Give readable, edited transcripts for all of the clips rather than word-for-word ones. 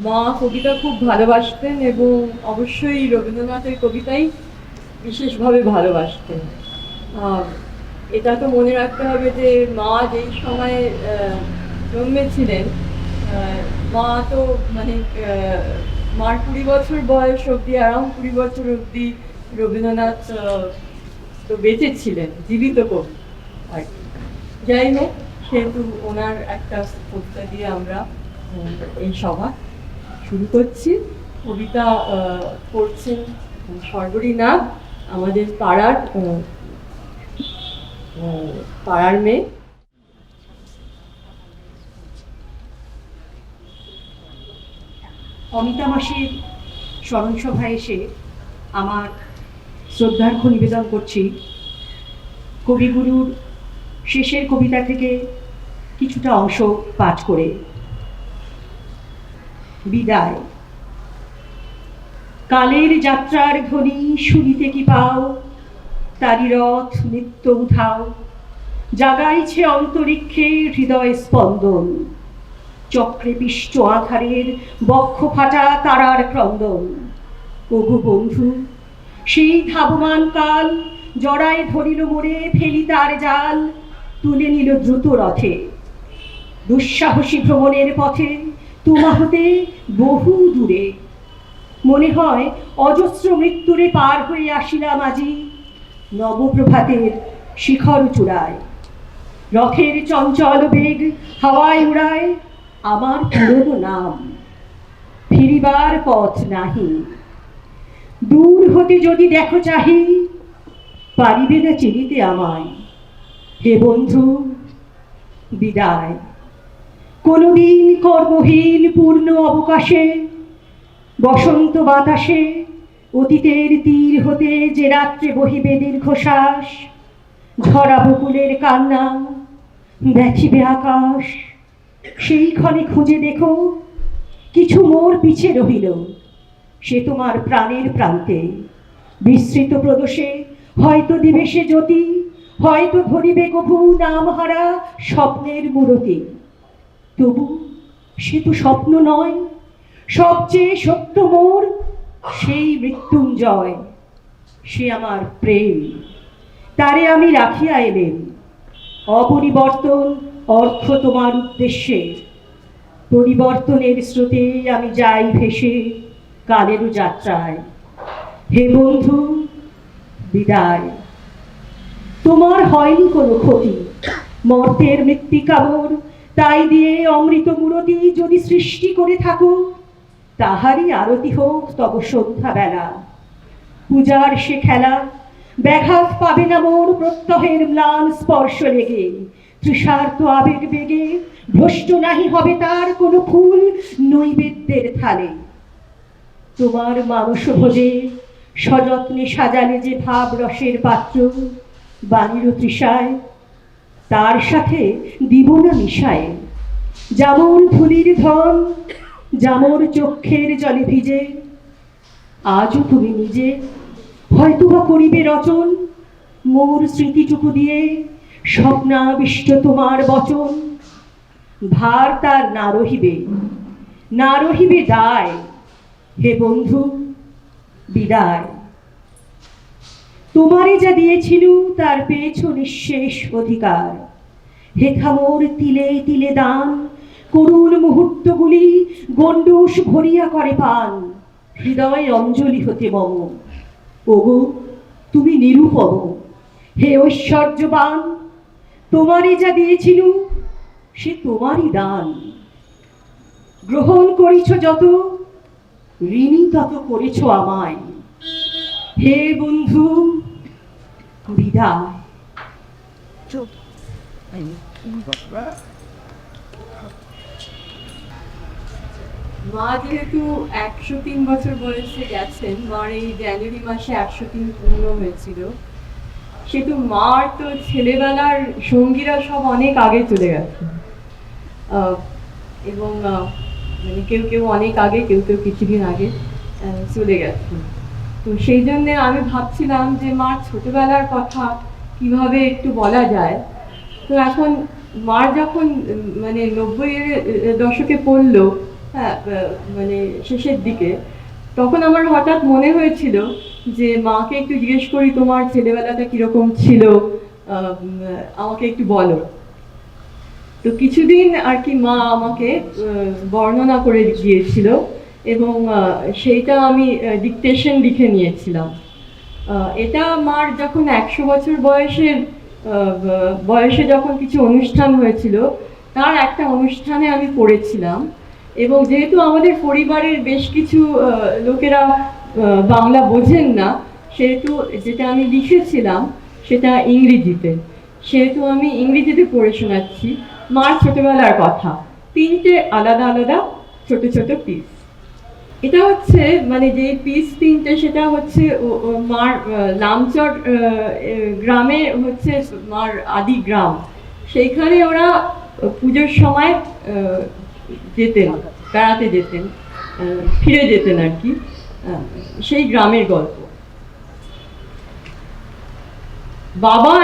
মা কবিতা খুব ভালোবাসতেন এবং অবশ্যই রবীন্দ্রনাথের কবিতাই বিশেষভাবে ভালোবাসতেন। এটা তো মনে রাখতে হবে যে মা যেই সময়ে জন্মেছিলেন, মা তো মানে মার 20 বছর বয়স অবধি, অ্যারাউন্ড 20 বছর অবধি রবীন্দ্রনাথ তো বেঁচে ছিলেন, জীবিত কবি আর কি। যাই হোক, সেহেতু ওনার একটা কবিতা দিয়ে আমরা এই সভা শুরু করছি। কবিতা পড়ছেন সর্বরী নাগ, আমাদের পাড়ার মেয়ে। অমিতা মাসির স্মরণসভায় এসে আমার শ্রদ্ধার্ঘ্য নিবেদন করছি কবিগুরুর শেষের কবিতা থেকে কিছুটা অংশ পাঠ করে। বিদায়। কালের যাত্রার ধ্বনি শুনিতে কি পাও, তারি রথ নিত্য উঠাও, জাগাইছে অন্তরিক্ষে হৃদয় স্পন্দন, চক্রে পিষ্ট আধারের বক্ষ ফাটা তারার ক্রন্দন। ওগো বন্ধু, সেই ধাবমান কাল জড়ায় ধরিল মোরে, ফেলি তার জাল, তুলে নিল দ্রুত রথে। দুঃসাহসী ভ্রমণের পথে তোমা হতে বহু দূরে, মনে হয় অজস্র মৃত্যুরে পার হয়ে আসিলাম আজি নবপ্রভাতের শিখর চূড়ায়। রথের চঞ্চল বেগ হাওয়ায় উড়ায় আমার পুরনো নাম, ফিরিবার পথ নাহি। দূর হতে যদি দেখো চাহি, পারিবে না চিনিতে আমায়। হে বন্ধু, বিদায়। কোনদিন কর্মহীন পূর্ণ অবকাশে, বসন্ত বাতাসে, অতীতের তীর হতে যে রাত্রে বহিবে দীর্ঘশ্বাস, ঝরা বকুলের কান্না, দেখিবে আকাশ। সেই ক্ষণে খুঁজে দেখো, কিছু মোর পিছে রহিল, সে তোমার প্রাণের প্রান্তে। বিস্তৃত প্রদোষে হয়তো দিবে সে জ্যোতি, হয়তো ধরিবে কভু নামহারা স্বপ্নের মূরতি। তবু সে তো স্বপ্ন নয়, সবচেয়ে সত্য মোর সেই মৃত্যুঞ্জয়। সে আমার প্রেম, তারে আমি রাখিয়া এলেম। অপরিবর্তন অর্থ তোমার উদ্দেশ্যে, পরিবর্তনের স্রোতে আমি যাই ভেসে কালেরও যাত্রায়। হে বন্ধু, বিদায়। তোমার হয়নি কোনো ক্ষতি, মর্তের মৃত্তিকামর, তাই দিয়ে অমৃত মূরতি যদি সৃষ্টি করে থাকো, তাহারই আরতি হোক তব সন্ধ্যা বেলা। পূজার সে খেলা ব্যাঘাত পাবে না মোর প্রত্যহের ম্লান স্পর্শ লেগে। তৃষার্ত আবেগ বেগে ভ্রষ্ট নাহি হবে তার কোনো ফুল নৈবেদ্যের থালে। তোমার মানস ভোজে সযত্নে সাজালে যে ভাব রসের পাত্র, বাণীর তৃষায় তার সাথে দিব না মিশায়। যেমন ধুলির ধন, যেমন চক্ষের জলে ভিজে, আজও তুমি নিজে হয়তো বা করিবে রচন মোর স্মৃতিটুকু দিয়ে, স্বপ্নাবিষ্ট তোমার বচন। ভার তার না রহিবে, না রহিবে দায়। হে বন্ধু, বিদায়। তোমারে যা দিয়েছিল তার পেয়েছ নিঃশেষ অধিকার। হেথা মোর তিলে তিলে দান, করুণ মুহূর্তগুলি গণ্ডূষ ভরিয়া করে পান। হৃদয় অঞ্জলি হতে মম। ওগো, তুমি নিরুপম, হে ঐশ্বর্যবান। তোমারে যা দিয়েছিল সে তোমারই দান। গ্রহণ করিছ যত, ঋণী তত করেছ আমায়। হে বন্ধু, বিদায়। মা যেহেতু 103 বছর বয়সে গেছেন, মার এই জানুয়ারি মাসে 103 পূর্ণ হয়েছিল, সেহেতু মার তো ছেলেবেলার সঙ্গীরা সব অনেক আগে চলে গেছে, এবং মানে কেউ কেউ অনেক আগে, কেউ কেউ কিছুদিন আগে চলে গেছে। তো সেই জন্যে আমি ভাবছিলাম যে মার ছোটবেলার কথা কিভাবে একটু বলা যায়। তো এখন মার যখন মানে 90-এর দশকে পড়লো, হ্যাঁ, মানে শেষের দিকে তখন আমার হঠাৎ মনে হয়েছিল যে মাকে একটু জিজ্ঞেস করি তোমার ছেলেবেলাটা কিরকম ছিল, আমাকে একটু বলো। তো কিছুদিন আর কি মা আমাকে বর্ণনা করে দিয়েছিল এবং সেইটা আমি ডিকটেশন লিখে নিয়েছিলাম। এটা মার যখন 100 বছর বয়সে যখন কিছু অনুষ্ঠান হয়েছিল, তার একটা অনুষ্ঠানে আমি পড়েছিলাম। এবং যেহেতু আমাদের পরিবারের বেশ কিছু লোকেরা বাংলা বোঝেন না, সেহেতু যেটা আমি লিখেছিলাম সেটা ইংরেজিতে, সেহেতু আমি ইংরেজিতে পড়ে শোনাচ্ছি মার ছোটবেলার কথা, 3টে আলাদা আলাদা ছোট ছোট পিস। এটা হচ্ছে মানে যে পিস 3টে, সেটা হচ্ছে মার লামচর গ্রামে হচ্ছে মার আদি গ্রাম। সেইখানে ওরা পুজোর সময় যেতেন, বেড়াতে যেতেন, ফিরে যেতেন আর কি, সেই গ্রামের গল্প। Baba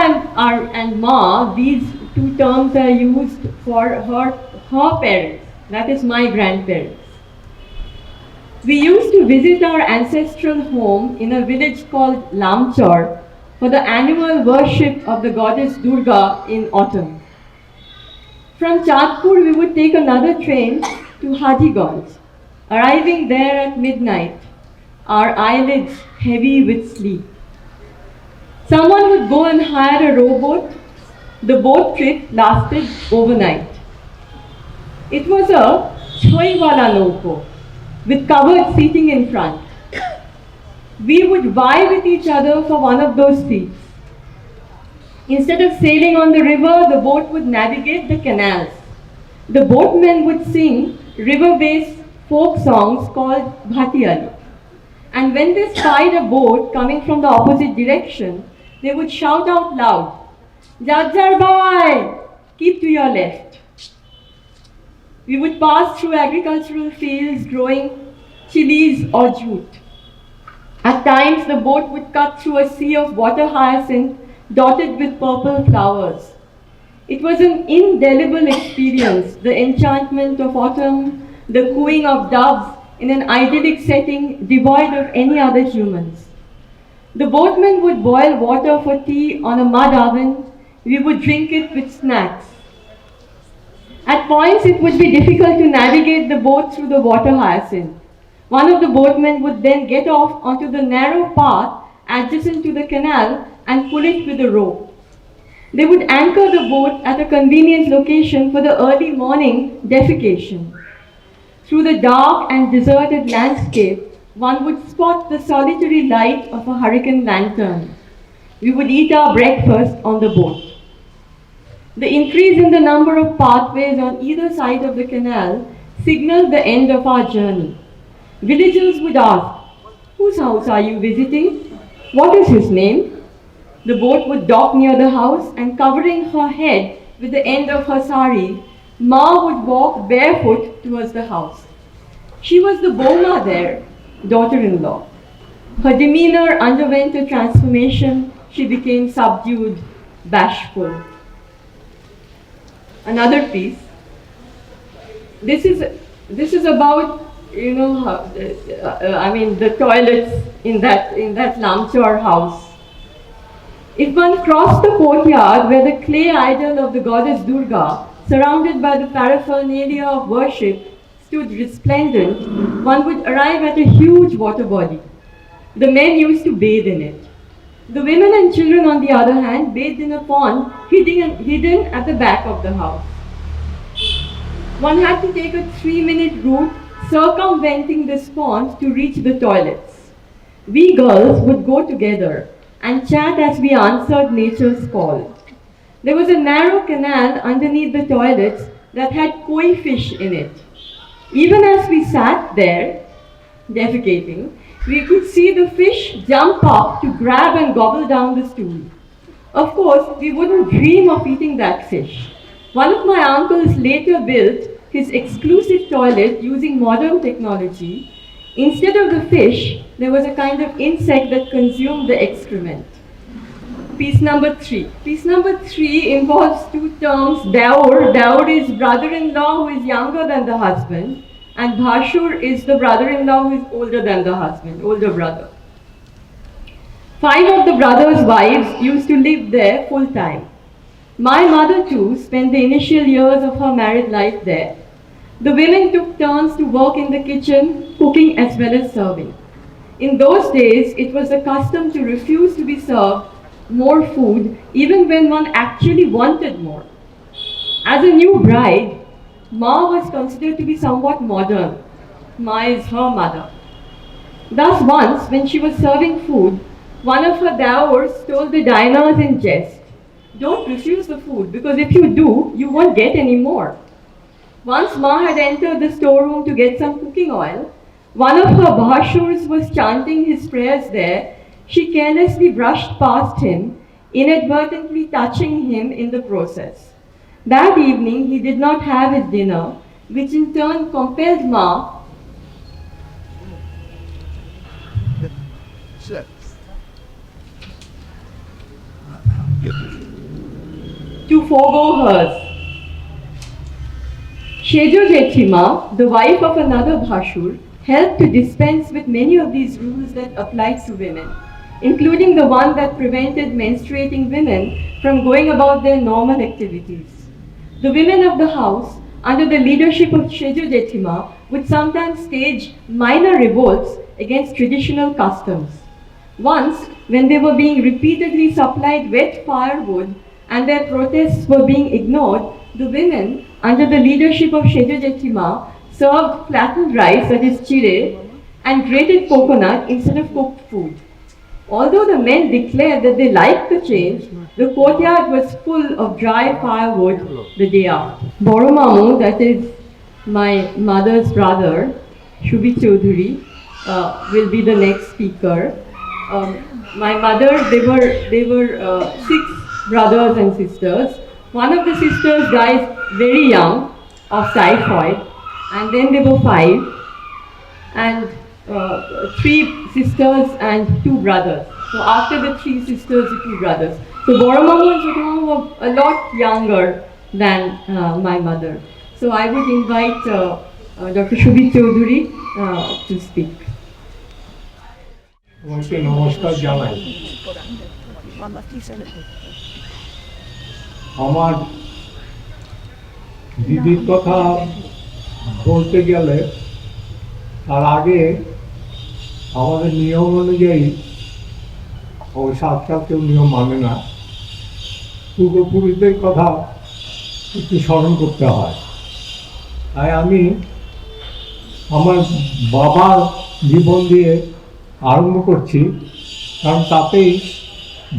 and Ma, these two terms are used for her parents, that is my grandparents. We used to visit our ancestral home in a village called Lamchor for the annual worship of the goddess Durga in autumn. From Chandpur, we would take another train to Hajiganj, arriving there at midnight, our eyelids heavy with sleep. Someone would go and hire a rowboat. The boat trip lasted overnight. It was a choiwala nauko with covered seating in front. We would vie with each other for one of those seats. Instead of sailing on the river, the boat would navigate the canals. The boatmen would sing river-based folk songs called bhatiyali. And when they spied a boat coming from the opposite direction, they would shout out loud, "Jajjar bhai, keep to your left." We would pass through agricultural fields growing chilies or jute. At times, the boat would cut through a sea of water hyacinth dotted with purple flowers. It was an indelible experience, the enchantment of autumn, the cooing of doves in an idyllic setting devoid of any other humans. The boatmen would boil water for tea on a mud oven. We would drink it with snacks. At points, it would be difficult to navigate the boat through the water hyacinth. One of the boatmen would then get off onto the narrow path adjacent to the canal and pull it with a rope. They would anchor the boat at a convenient location for the early morning defecation. Through the dark and deserted landscape, one would spot the solitary light of a hurricane lantern. We would eat our breakfast on the boat. The increase in the number of pathways on either side of the canal signaled the end of our journey. Villagers would ask, "Whose house are you visiting? What is his name?" The boat would dock near the house, and covering her head with the end of her sari, Ma would walk barefoot towards the house. She was the Boma there, daughter-in-law. Her demeanor underwent a transformation. She became subdued, bashful. Another piece. This is about, the toilets in that Lamchor house. If one crossed the courtyard where the clay idol of the goddess Durga, surrounded by the paraphernalia of worship, stood resplendent, one would arrive at a huge water body. The men used to bathe in it. The women and children, on the other hand, bathed in a pond hidden at the back of the house. One had to take a 3-minute route circumventing this pond to reach the toilets. We girls would go together and chat as we answered nature's call. There was a narrow canal underneath the toilets that had koi fish in it. Even as we sat there, defecating, we could see the fish jump up to grab and gobble down the stool. Of course, we wouldn't dream of eating that fish. One of my uncles later built his exclusive toilet using modern technology. Instead of the fish, there was a kind of insect that consumed the excrement. Piece number 3. Piece number 3 involves two terms, daur. Daur is brother-in-law who is younger than the husband. and Bhashur is the brother-in-law who is older than the husband, older brother. 5 of the brothers' wives used to live there full time. My mother too spent the initial years of her married life there. The women took turns to work in the kitchen, cooking as well as serving. In those days, it was a custom to refuse to be served more food even when one actually wanted more. As a new bride, Ma was considered to be somewhat modern. Ma is her mother. Thus once, when she was serving food, one of her dowers told the diners in jest, "Don't refuse the food, because if you do, you won't get any more." Once Ma had entered the storeroom to get some cooking oil. One of her Bhashurs was chanting his prayers there. She carelessly brushed past him, inadvertently touching him in the process. That evening, he did not have his dinner, which in turn compelled Ma to forego hers. Shejo Jethima, the wife of another Bhashur, helped to dispense with many of these rules that applied to women, including the one that prevented menstruating women from going about their normal activities. The women of the house, under the leadership of Shejo Jethima, would sometimes stage minor revolts against traditional customs. Once, when they were being repeatedly supplied wet firewood and their protests were being ignored, the women, under the leadership of Shejo Jethima, served flattened rice, that is chire, and grated coconut instead of cooked food. Although the men declared that they liked the change, the courtyard was full of dry firewood the day after. Boromamu, that is my mother's brother, Shubhi Chaudhuri, will be the next speaker. My mother, they were 6 brothers and sisters. One of the sisters died very young of typhoid, and then there were 5, and 3 sisters and 2 brothers. So after the 3 sisters, the 2 brothers. So Boromamu and Chotomamu were a lot younger than my mother. So I would invite Dr. Shubhi Chaudhuri to speak. নমস্কার জানাই। আমার দিদির কথা বলতে গেলে তার আগে আমাদের নিয়ম অনুযায়ী আজকাল কেউ নিয়ম মানে না, পূর্বপুরুষদের কথা একটু স্মরণ করতে হয়। তাই আমি আমার বাবার জীবন দিয়ে আরম্ভ করছি, কারণ তাতেই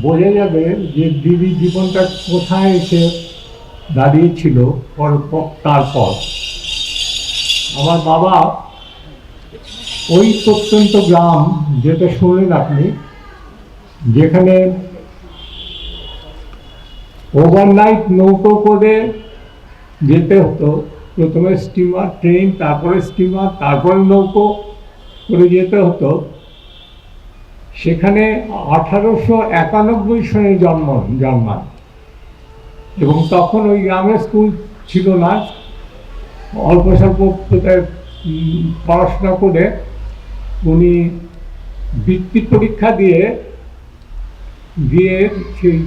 বোঝা যাবে যে দিদির জীবনটা কোথায় এসে দাঁড়িয়েছিল তারপর। আমার বাবা ওই প্রত্যন্ত গ্রাম, যেটা শুনলেন আপনি, যেখানে ওভারনাইট নৌকো করে যেতে হতো, প্রথমে স্টিমার, ট্রেন, তারপরে স্টিমার, তারপরে নৌকো করে যেতে হতো। সেখানে 1891 সনে জন্মান, এবং তখন ওই গ্রামে স্কুল ছিল না। অল্প স্বল্প পড়াশোনা করে উনি বৃত্তি পরীক্ষা দিয়ে সেই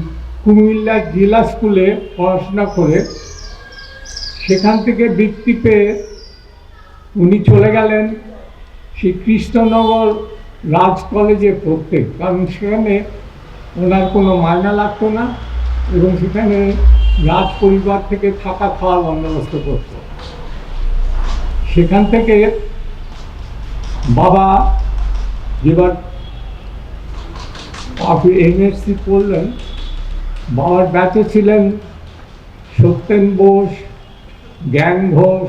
কুমিল্লা জেলা স্কুলে পড়াশোনা করে সেখান থেকে বৃত্তি পেয়ে উনি চলে গেলেন সেই কৃষ্ণনগর রাজ কলেজে পড়তে, কারণ সেখানে ওনার কোনো মাইনা লাগতো না এবং সেখানে রাজ পরিবার থেকে থাকা খাওয়ার বন্দোবস্ত করত। সেখান থেকে বাবা যেবার এমএসসি করলেন, বাবার ব্যাচে ছিলেন সত্যেন বোস, জ্ঞান ঘোষ,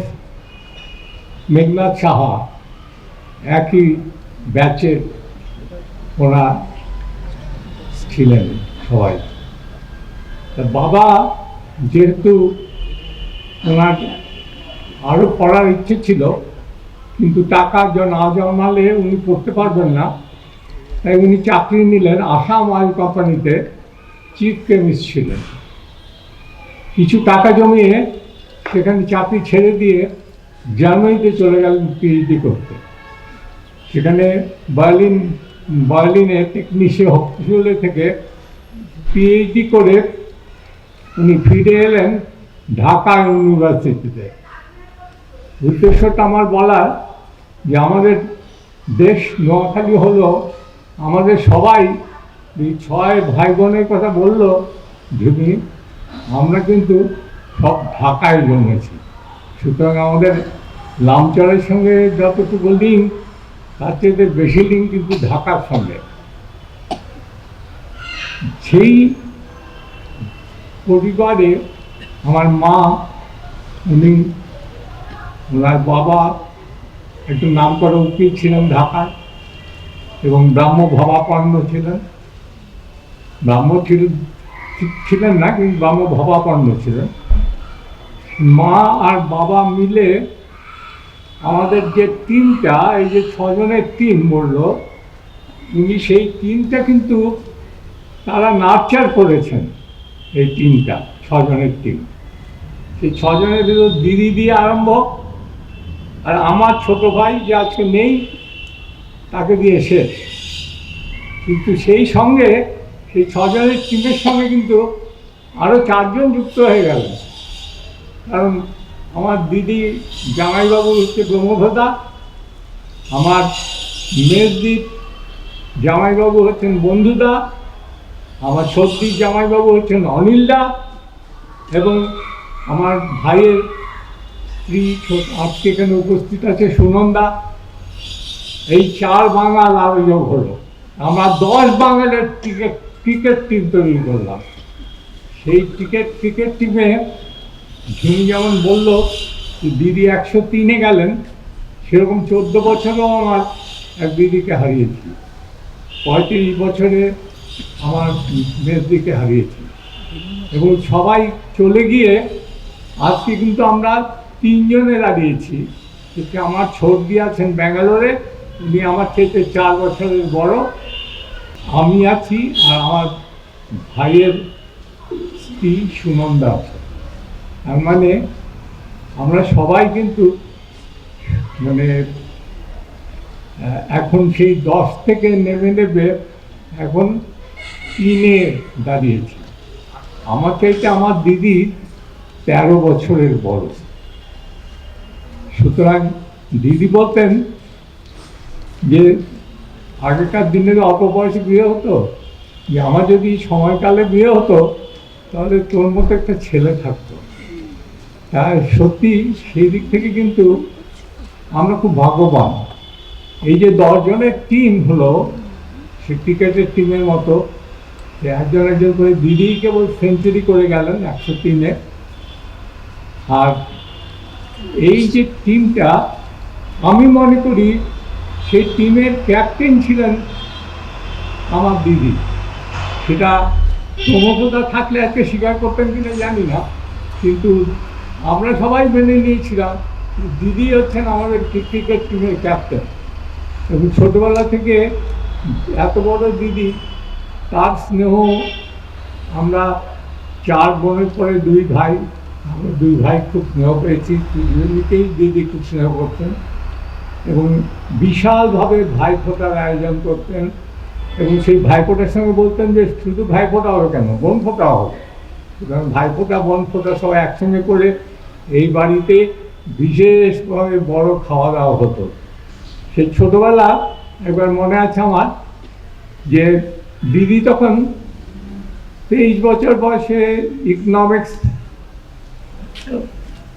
মেঘনাথ সাহা, একই ব্যাচের ওরা ছিলেন সবাই। তা বাবা যেহেতু ওনার আরও পড়ার ইচ্ছে ছিল, কিন্তু টাকা না জমালে উনি পড়তে পারবেন না, তাই উনি চাকরি নিলেন আসাম অয়েল কোম্পানিতে, চিফ কেমিস্ট ছিলেন। কিছু টাকা জমিয়ে সেখানে চাকরি ছেড়ে দিয়ে জার্মানিতে চলে গেলেন পিএইচডি করতে। সেখানে বার্লিনে টেকনিশিয়া হসপিটালে থেকে পিএইচডি করে উনি ফিরে এলেন ঢাকা ইউনিভার্সিটিতে। উদ্দেশ্যটা আমার বলার যে আমাদের দেশ নোয়াখালী হলো, আমাদের সবাই এই 6 ভাই বোনের কথা বললো, যদি আমরা কিন্তু সব ঢাকায় জন্মেছি। সুতরাং আমাদের লামচরের সঙ্গে যতটুকু লিঙ্ক, তার চেয়ে বেশি লিঙ্ক কিন্তু ঢাকার সঙ্গে। সেই পরিবারে আমার মা, ওনার বাবা একটু নাম করা উকিল ছিলেন ঢাকায় এবং ব্রাহ্ম ভাবাপন্ন ছিলেন। ব্রাহ্ম ছিলেন না, কিন্তু ব্রাহ্ম ভাবাপন্ন ছিলেন। মা আর বাবা মিলে আমাদের যে টিমটা, এই যে 6 জনের টিম বললো, উনি সেই টিমটা কিন্তু তারা নার্চার করেছেন। এই টিমটা 6 জনের টিম, সেই 6 জনের ভিতর দিদি দিয়ে আরম্ভ, আর আমার ছোট ভাই যে আজকে নেই তাকে দিয়ে শেষ। কিন্তু সেই সঙ্গে সেই 6 জনের টিমের সঙ্গে কিন্তু আরও 4 জন যুক্ত হয়ে গেলেন। কারণ আমার দিদি জামাইবাবু হচ্ছে ব্রহ্মভদা, আমার মেজদির জামাইবাবু হচ্ছেন বন্ধুদা, আমার সর্দির জামাইবাবু হচ্ছেন অনিলদা, এবং আমার ভাইয়ের স্ত্রী আজকে এখানে উপস্থিত আছে সুনন্দা। এই 4 বাঙাল আরো যোগ হলো, আমরা 10 বাঙালের ক্রিকেট টিম তৈরি করলাম। সেই ক্রিকেট টিমে ঝুনি যেমন বললো দিদি 103-এ গেলেন, সেরকম 14 বছরেও আমার এক দিদিকে হারিয়েছি, 35 বছরে আমার মেজদিকে হারিয়েছি। এবং সবাই চলে গিয়ে আজকে কিন্তু আমরা 3 জনে দাঁড়িয়েছি। আমার ছোটদি আছেন ব্যাঙ্গালোরে, উনি আমার থেকে 4 বছরের বড়, আমি আছি, আর আমার ভাইয়ের স্ত্রী সুনন্দা আছে। তার মানে আমরা সবাই কিন্তু মানে এখন সেই 10 থেকে নেমে এখন 3-এ দাঁড়িয়েছি। আমার চাইতে আমার দিদি 13 বছরের বড়। সুতরাং দিদি বলতেন যে আগেকার দিনের অল্প বয়সে বিয়ে হতো, যে আমার যদি সময়কালে বিয়ে হতো তাহলে তোর মতো একটা ছেলে থাকতো। তাই সত্যি সেই দিক থেকে কিন্তু আমরা খুব ভাগ্যবান। এই যে 10 জনের টিম হলো, সে ক্রিকেটের টিমের মতো, একজন একজন করে দিদি কেবল সেঞ্চুরি করে গেলেন 103-এ। আর এই যে টিমটা, আমি মনে করি সেই টিমের ক্যাপ্টেন ছিলেন আমার দিদি। সেটা সমগ্রতা থাকলে আজকে স্বীকার করতেন কিনা জানি না, কিন্তু আমরা সবাই মেনে নিয়েছিলাম দিদি হচ্ছেন আমাদের ক্রিকেট টিমের ক্যাপ্টেন। এবং ছোটোবেলা থেকে এত বড় দিদি, তার স্নেহ আমরা 4 বোনের পরে 2 ভাই, আমরা 2 ভাই খুব স্নেহ পেয়েছি। দুজনকেই দিদি খুব স্নেহ করতেন এবং বিশালভাবে ভাইফোঁটার আয়োজন করতেন। এবং সেই ভাইফোঁটার সঙ্গে বলতেন যে শুধু ভাইফোঁটা হবে কেন, বোনফোঁটা হবে। সুতরাং ভাইফোঁটা বোনফোঁটা সব একসঙ্গে করে এই বাড়িতে বিশেষভাবে বড় খাওয়া দাওয়া হতো। সেই ছোটোবেলা একবার মনে আছে আমার, যে দিদি তখন 23 বছর বয়সে ইকোনমিক্স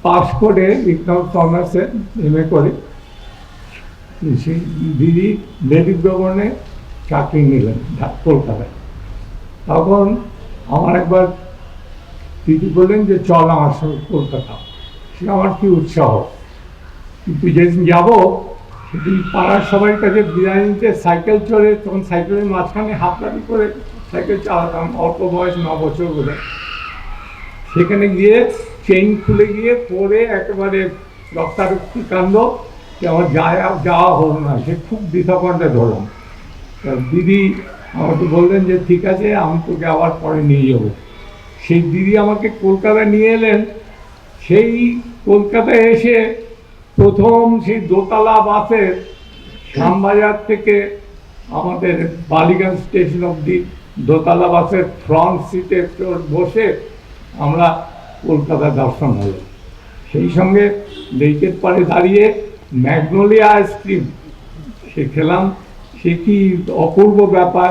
পাস করে, ইকোনমিক্স অনার্সে MA করে সেই দিদি লেডিস ভবনে চাকরি নিলেন কলকাতায়। তখন আমার একবার দিদি বললেন যে চল আমার সঙ্গে কলকাতা। সে আমার কি উৎসাহ, কিন্তু যেদিন যাবো সেদিন পাড়ার সবার কাছে বিদায় নিতে সাইকেল চড়ে, তখন সাইকেলের মাঝখানে হাতলামি করে সাইকেল চালাতাম, অল্প বয়স 9 বছর বলে। সেখানে গিয়ে চেইন খুলে গিয়ে পরে একেবারে রক্তারক্তি কাণ্ড, আমার যাওয়া হলো না। সে খুব ডিসঅ্যাপয়েন্টেড ধরলাম। দিদি আমাকে বললেন যে ঠিক আছে, আমি তোকে আবার পরে নিয়ে যাবো। সেই দিদি আমাকে কলকাতায় নিয়ে এলেন। সেই কলকাতায় এসে প্রথম সেই দোতলা বাসের শ্যামবাজার থেকে আমাদের বালিগঞ্জ স্টেশন অবধি দোতলা বাসের ফ্রন্ট সিটে বসে আমরা কলকাতা দর্শন হলো। সেই সঙ্গে লেকের পাড়ে দাঁড়িয়ে ম্যাগনোলিয়া আইসক্রিম সে খেলাম। সে কি অপূর্ব ব্যাপার!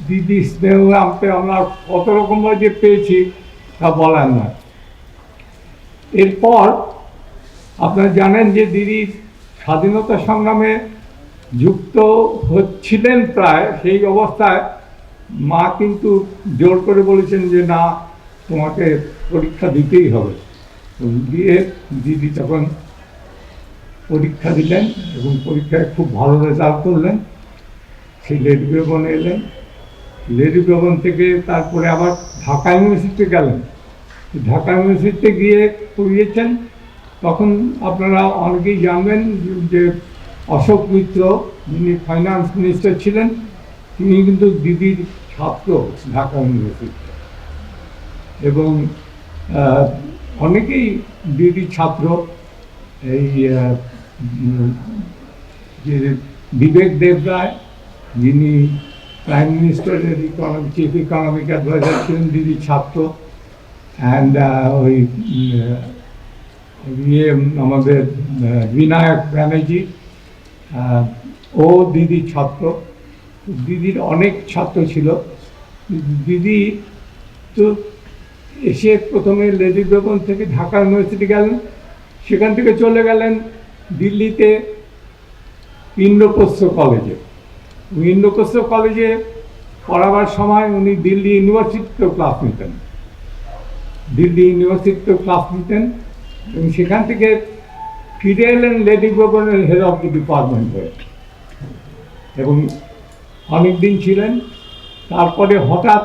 দিদি স্নেহ আমরা কত রকমভাবে যে পেয়েছি তা বলার না। এরপর আপনারা জানেন যে দিদি স্বাধীনতা সংগ্রামে যুক্ত হচ্ছিলেন প্রায়, সেই অবস্থায় মা কিন্তু জোর করে বলেছেন যে না, তোমাকে পরীক্ষা দিতেই হবে। দিয়ে দিদি তখন পরীক্ষা দিলেন এবং পরীক্ষায় খুব ভালো রেজাল্ট করলেন। সেই লেডি ভবনে এলেন, লেডি ভবন থেকে তারপরে আবার ঢাকা ইউনিভার্সিটিতে গেলেন। ঢাকা ইউনিভার্সিটিতে গিয়ে পড়িয়েছেন। তখন আপনারা অনেকেই জানবেন যে অশোক মিত্র, যিনি ফাইন্যান্স মিনিস্টার ছিলেন, তিনি কিন্তু দিদির ছাত্র ঢাকা ইউনিভার্সিটিতে, এবং অনেকেই দিদির ছাত্র। এই যে বিবেক দেবরায়, যিনি প্রাইম মিনিস্টারের চিফ ইকোনমিক অ্যাডভাইজার ছিলেন, দিদির ছাত্র। অ্যান্ড ওই আমাদের বিনায়ক ব্যানার্জি, ও দিদির ছাত্র। দিদির অনেক ছাত্র ছিল। দিদি তো এসে প্রথমে লেডি ভবন থেকে ঢাকা ইউনিভার্সিটি গেলেন, সেখান থেকে চলে গেলেন দিল্লিতে ইন্দ্রপ্রস্থ কলেজে। ইন্দ্রপ্রস্থ কলেজে পড়াবার সময় উনি দিল্লি ইউনিভার্সিটিতেও ক্লাস নিতেন, এবং সেখান থেকে ফিরে এলেন লেডি ভবনের হেড অফ দ্য ডিপার্টমেন্ট হয়ে, এবং অনেকদিন ছিলেন। তারপরে হঠাৎ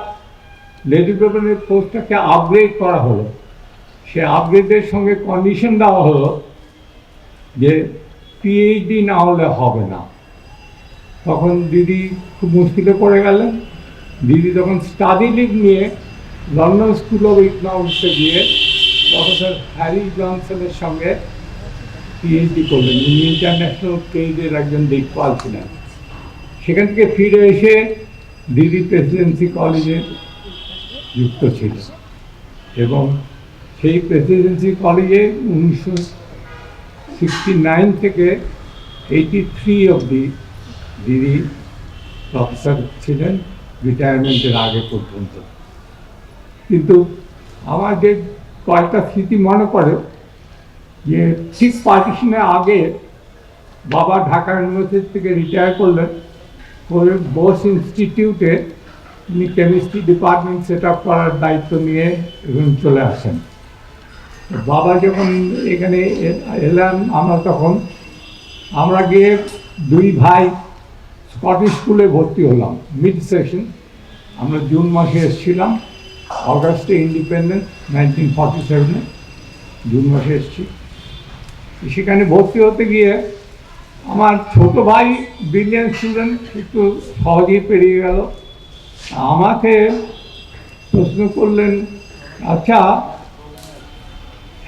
লেডি ভবনের পোস্টটাকে আপগ্রেড করা হলো। সে আপগ্রেডের সঙ্গে কন্ডিশন দেওয়া হলো যে পিএইচডি না হলে হবে না। তখন দিদি খুব মুশকিলে পড়ে গেলেন। দিদি তখন স্টাডি লিভ নিয়ে লন্ডন স্কুল অফ ইকোনমিক্সে গিয়ে প্রফেসর হ্যারি জনসনের সঙ্গে পিএইচডি করলেন। উনি ইন্টারন্যাশনাল ট্রেডের একজন দিকপাল ছিলেন। সেখান থেকে ফিরে এসে দিদি প্রেসিডেন্সি কলেজে যুক্ত ছিল, এবং সেই প্রেসিডেন্সি কলেজে 1969 থেকে 83 অবধি দিদি প্রফেসর ছিলেন, রিটায়ারমেন্টের আগে পর্যন্ত। কিন্তু আমার যে কয়েকটা স্মৃতি মনে পড়ে, যে ঠিক পার্টিশনের আগে বাবা ঢাকা ইউনিভার্সিটি থেকে রিটায়ার করলেন, করে বোস ইনস্টিটিউটে তিনি কেমিস্ট্রি ডিপার্টমেন্ট সেট আপ করার দায়িত্ব নিয়ে এবং চলে আসেন। বাবা যখন এখানে এলাম, আমরা গিয়ে দুই ভাই স্কটিশ স্কুলে ভর্তি হলাম, মিড সেশন। আমরা জুন মাসে এসেছিলাম, অগাস্টে ইন্ডিপেন্ডেন্স 1947-এ জুন মাসে এসেছি। সেখানে ভর্তি হতে গিয়ে আমার ছোট ভাই ব্রিলিয়ান্ট স্টুডেন্ট, একটু সহজেই পেরিয়ে গেল। আমাকে প্রশ্ন করলেন, আচ্ছা,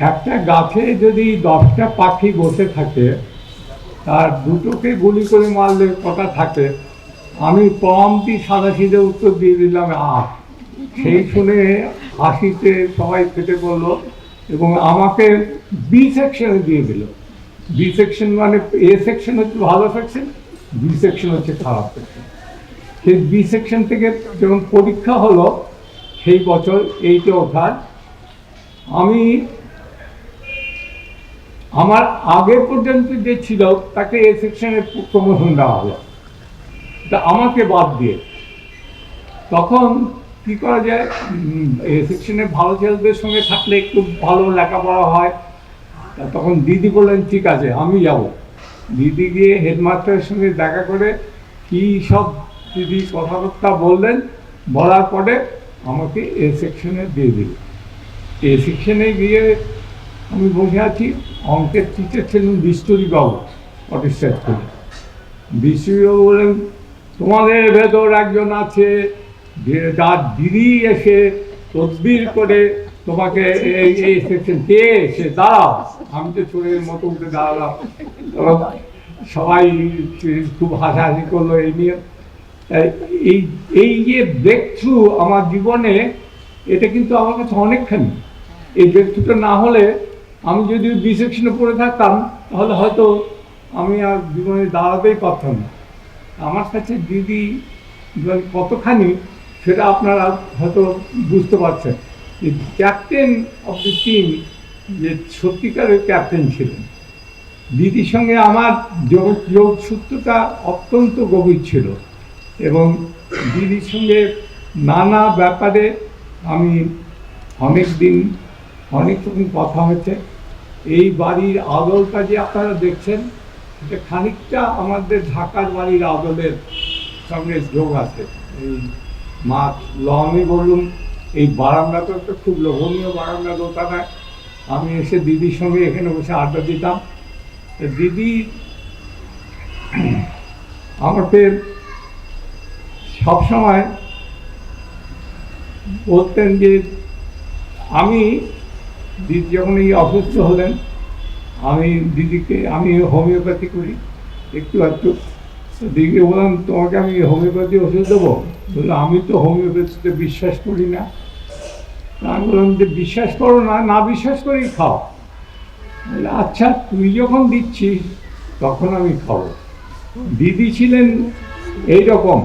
একটা গাছে যদি 10টা পাখি বসে থাকে, তার দুটোকে গুলি করে মারলে কটা থাকে? আমি প্রম্পটি সাদাসিধে উত্তর দিয়ে দিলাম 8। সেই শুনে হাসিতে সবাই ফেটে পড়লো, এবং আমাকে বি সেকশনে দিয়ে দিল। বি সেকশন মানে এ সেকশন হচ্ছে ভালো সেকশন, বি সেকশন হচ্ছে খারাপ সেকশন। সেই বি সেকশন থেকে যখন পরীক্ষা হলো সেই বছর 8-এ ওঠার, আমার আগে পর্যন্ত যে ছিল তাকে এ সেকশনে প্রমোশন দেওয়া হলো, তা আমাকে বাদ দিয়ে। তখন কি করা যায়, এ সেকশনে ভালো ছেলেদের সঙ্গে থাকলে একটু ভালো লেখাপড়া হয়। তখন দিদি বললেন, ঠিক আছে, আমি যাব। দিদি গিয়ে হেডমাস্টারের সঙ্গে দেখা করে কী সব দিদি কথাবার্তা বললেন, বলার পরে আমাকে এ সেকশনে দিয়ে দিল। এ সেকশনে গিয়ে আমি বসে আছি। অঙ্কের টিচার ছিলেন বিষ্টরীবাবু, প্রতিষ্ঠা ছিলেন। বিষ্টরীবাবু বললেন, তোমাদের ভেতর একজন আছে যে যার দিদি এসে তদবির করে তোমাকে এই এই সেকশন কে সে দাঁড়াও, আমি তো চোরের মতো উঠে দাঁড়ালাম। তখন সবাই খুব হাসাহাসি করলো এই নিয়ে। এই এই যে ব্রেক থ্রু আমার জীবনে, এটা কিন্তু আমার কাছে অনেকখানি। এই ব্রেক থ্রুটা না হলে আমি যদি বি সেকশনে পড়ে থাকতাম তাহলে হয়তো আমি আর জীবনে দাঁড়াতেই পারতাম না। আমার কাছে দিদি কতখানি সেটা আপনারা হয়তো বুঝতে পারছেন। যে ক্যাপ্টেন অফ দি টিম, যে সত্যিকারের ক্যাপ্টেন ছিলেন। দিদির সঙ্গে আমার যোগসূত্রটা অত্যন্ত গভীর ছিল এবং দিদির সঙ্গে নানা ব্যাপারে আমি অনেক দিন অনেক রকম কথা হয়েছে। এই বাড়ির আদলটা যে আপনারা দেখছেন, এটা খানিকটা আমাদের ঢাকার বাড়ির আদলের সঙ্গে যোগ আছে। এই আমি বললুম, এই বারান্দাটা একটা খুব লোভনীয় বারান্দা, দোতলায় আমি এসে দিদির সঙ্গে এখানে বসে আড্ডা দিতাম। দিদি আমাকে সবসময় বলতেন যে আমি দিদি যখন এই অসুস্থ হলেন, আমি হোমিওপ্যাথি করি একটু একটু। দিদিকে বললাম, তোমাকে আমি হোমিওপ্যাথি ওষুধ দেবো? বললো, আমি তো হোমিওপ্যাথিতে বিশ্বাস করি না। আমি বললাম যে বিশ্বাস করো না, না বিশ্বাস করেই খাও। বললে, আচ্ছা তুই যখন দিচ্ছিস তখন আমি খাবো। দিদি ছিলেন এইরকম,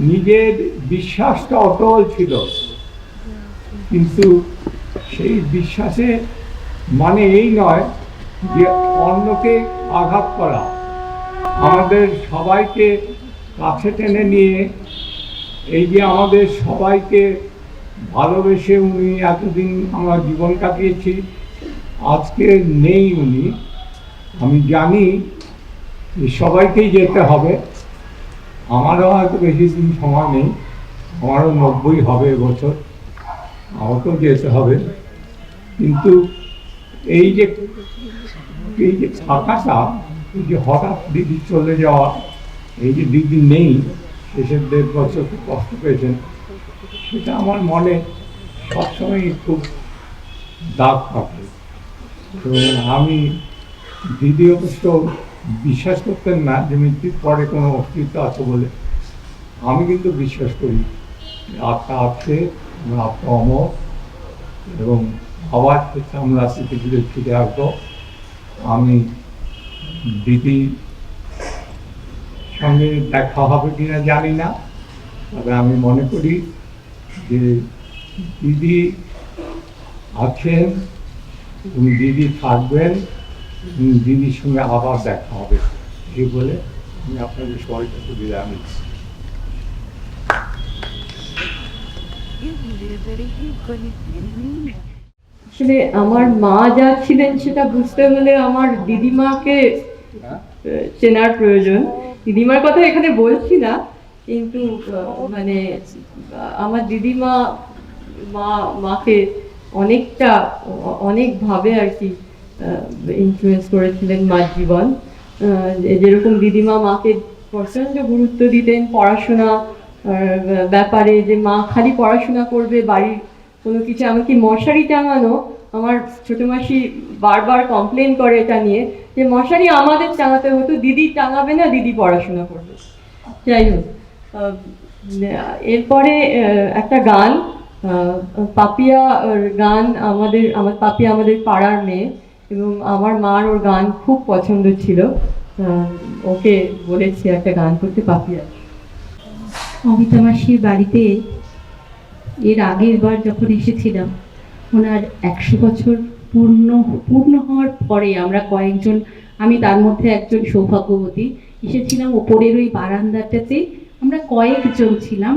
নিজের বিশ্বাসটা অটল ছিল, কিন্তু সেই বিশ্বাসে মানে এই নয় যে অন্যকে আঘাত করা। আমাদের সবাইকে কাছে টেনে নিয়ে এই যে আমাদের সবাইকে ভালোবেসে উনি এতদিন আমরা জীবন কাটিয়েছি, আজকে নেই উনি। আমি জানি যে সবাইকেই যেতে হবে, আমারও হয়তো বেশি দিন সময় নেই, আমারও 90 হবে এবছর, আমাকেও যেতে হবে। কিন্তু এই যে থাকাটা, এই যে হঠাৎ দিদি চলে যাওয়া, এই যে দিদি নেই, শেষের 1.5 বছর খুব কষ্ট পেয়েছেন, সেটা আমার মনে সবসময় খুব দাগ কাটে। তো আমি দিদি অবশ্য বিশ্বাস করতেন না যে মৃত্যুর পরে কোনো অস্তিত্ব আছে বলে। আমি কিন্তু বিশ্বাস করি আত্মা আছে, আত্মা অমর, এবং আবার আমরা পৃথিবীতে ফিরে আসবো। আমি দিদির সঙ্গে দেখা হবে কিনা জানি না, তবে আমি মনে করি যে দিদি আছেন, উনি দিদি থাকবেন, দিদির সঙ্গে আবার দেখা হবে, এই বলে আমি আপনাদের সবাইকে বিদায় নিচ্ছি। আসলে আমার মা যা ছিলেন সেটা বুঝতে হলে আমার দিদিমাকে চেনার প্রয়োজন। দিদিমার কথা এখানে বলছি না, কিন্তু মানে আমার দিদিমা মাকে অনেকভাবে আর কি ইনফ্লুয়েন্স করেছিলেন মার জীবন। যেরকম দিদিমা মাকে প্রচণ্ড গুরুত্ব দিতেন পড়াশোনা ব্যাপারে, যে মা খালি পড়াশোনা করবে, বাড়ির কোনো কিছু, এমনকি মশারি টাঙানো, আমার ছোটো মাসি বারবার কমপ্লেন করে এটা নিয়ে যে মশারি আমাদের টাঙাতে হতো, দিদি টাঙাবে না, দিদি পড়াশোনা করবে। যাই হোক, এরপরে একটা গান, পাপিয়া গান, আমার পাপিয়া আমাদের পাড়ার মেয়ে, এবং আমার মার ওর গান খুব পছন্দ ছিল। ওকে বলেছি একটা গান করতে, পাপিয়া। অমিতা মাসির বাড়িতে এর আগের বার যখন এসেছিলাম, ওনার 100 বছর পূর্ণ হওয়ার পরে আমরা কয়েকজন, আমি তার মধ্যে একজন সৌভাগ্যবতী, এসেছিলাম ওপরের ওই বারান্দাটাতে। আমরা কয়েকজন ছিলাম,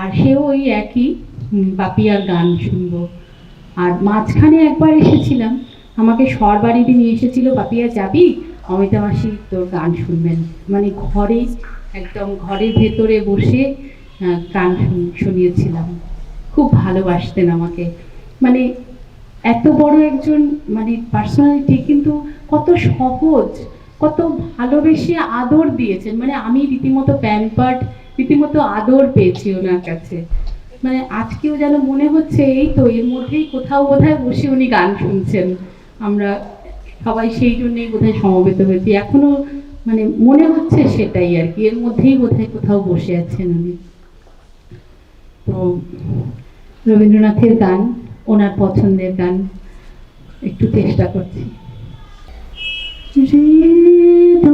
আর সেও ওই একই পাপিয়ার গান শুনবো। আর মাঝখানে একবার এসেছিলাম, আমাকে সরবাড়িতে নিয়ে এসেছিল, পাপিয়া যাবি, অমিতা মাসি তোর গান শুনবেন, মানে ঘরে একদম ঘরের ভেতরে বসে গান শুনিয়েছিলাম। খুব ভালোবাসতেন আমাকে, মানে এত বড় একজন মানে পার্সোনালিটি, কিন্তু কত সহজ, কত ভালোবেসে আদর দিয়েছেন, মানে আমি রীতিমতো প্যাম্পার্ড, রীতিমতো আদর পেয়েছি ওনার কাছে। মানে আজকেও যেন মনে হচ্ছে এই তো এর মধ্যেই কোথাও বোধহয় বসে উনি গান শুনছেন। আমরা সবাই সেই জন্যই বোধহয় সমবেত হয়েছি, এখনো মানে মনে হচ্ছে সেটাই আর কি, এর মধ্যেই বোধহয় কোথাও বসে আছেন উনি। তো রবীন্দ্রনাথের গান, ওনার পছন্দের গান একটু চেষ্টা করছি। হৃদয়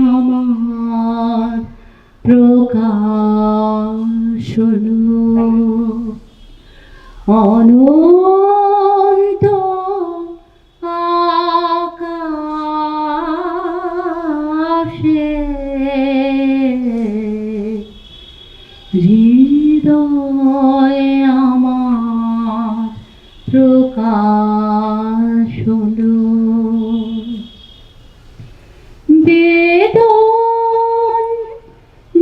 আমার প্রকাশ হলো অনন্ত আকাশে, হৃদয় আমার প্রকাশ হলো বেদন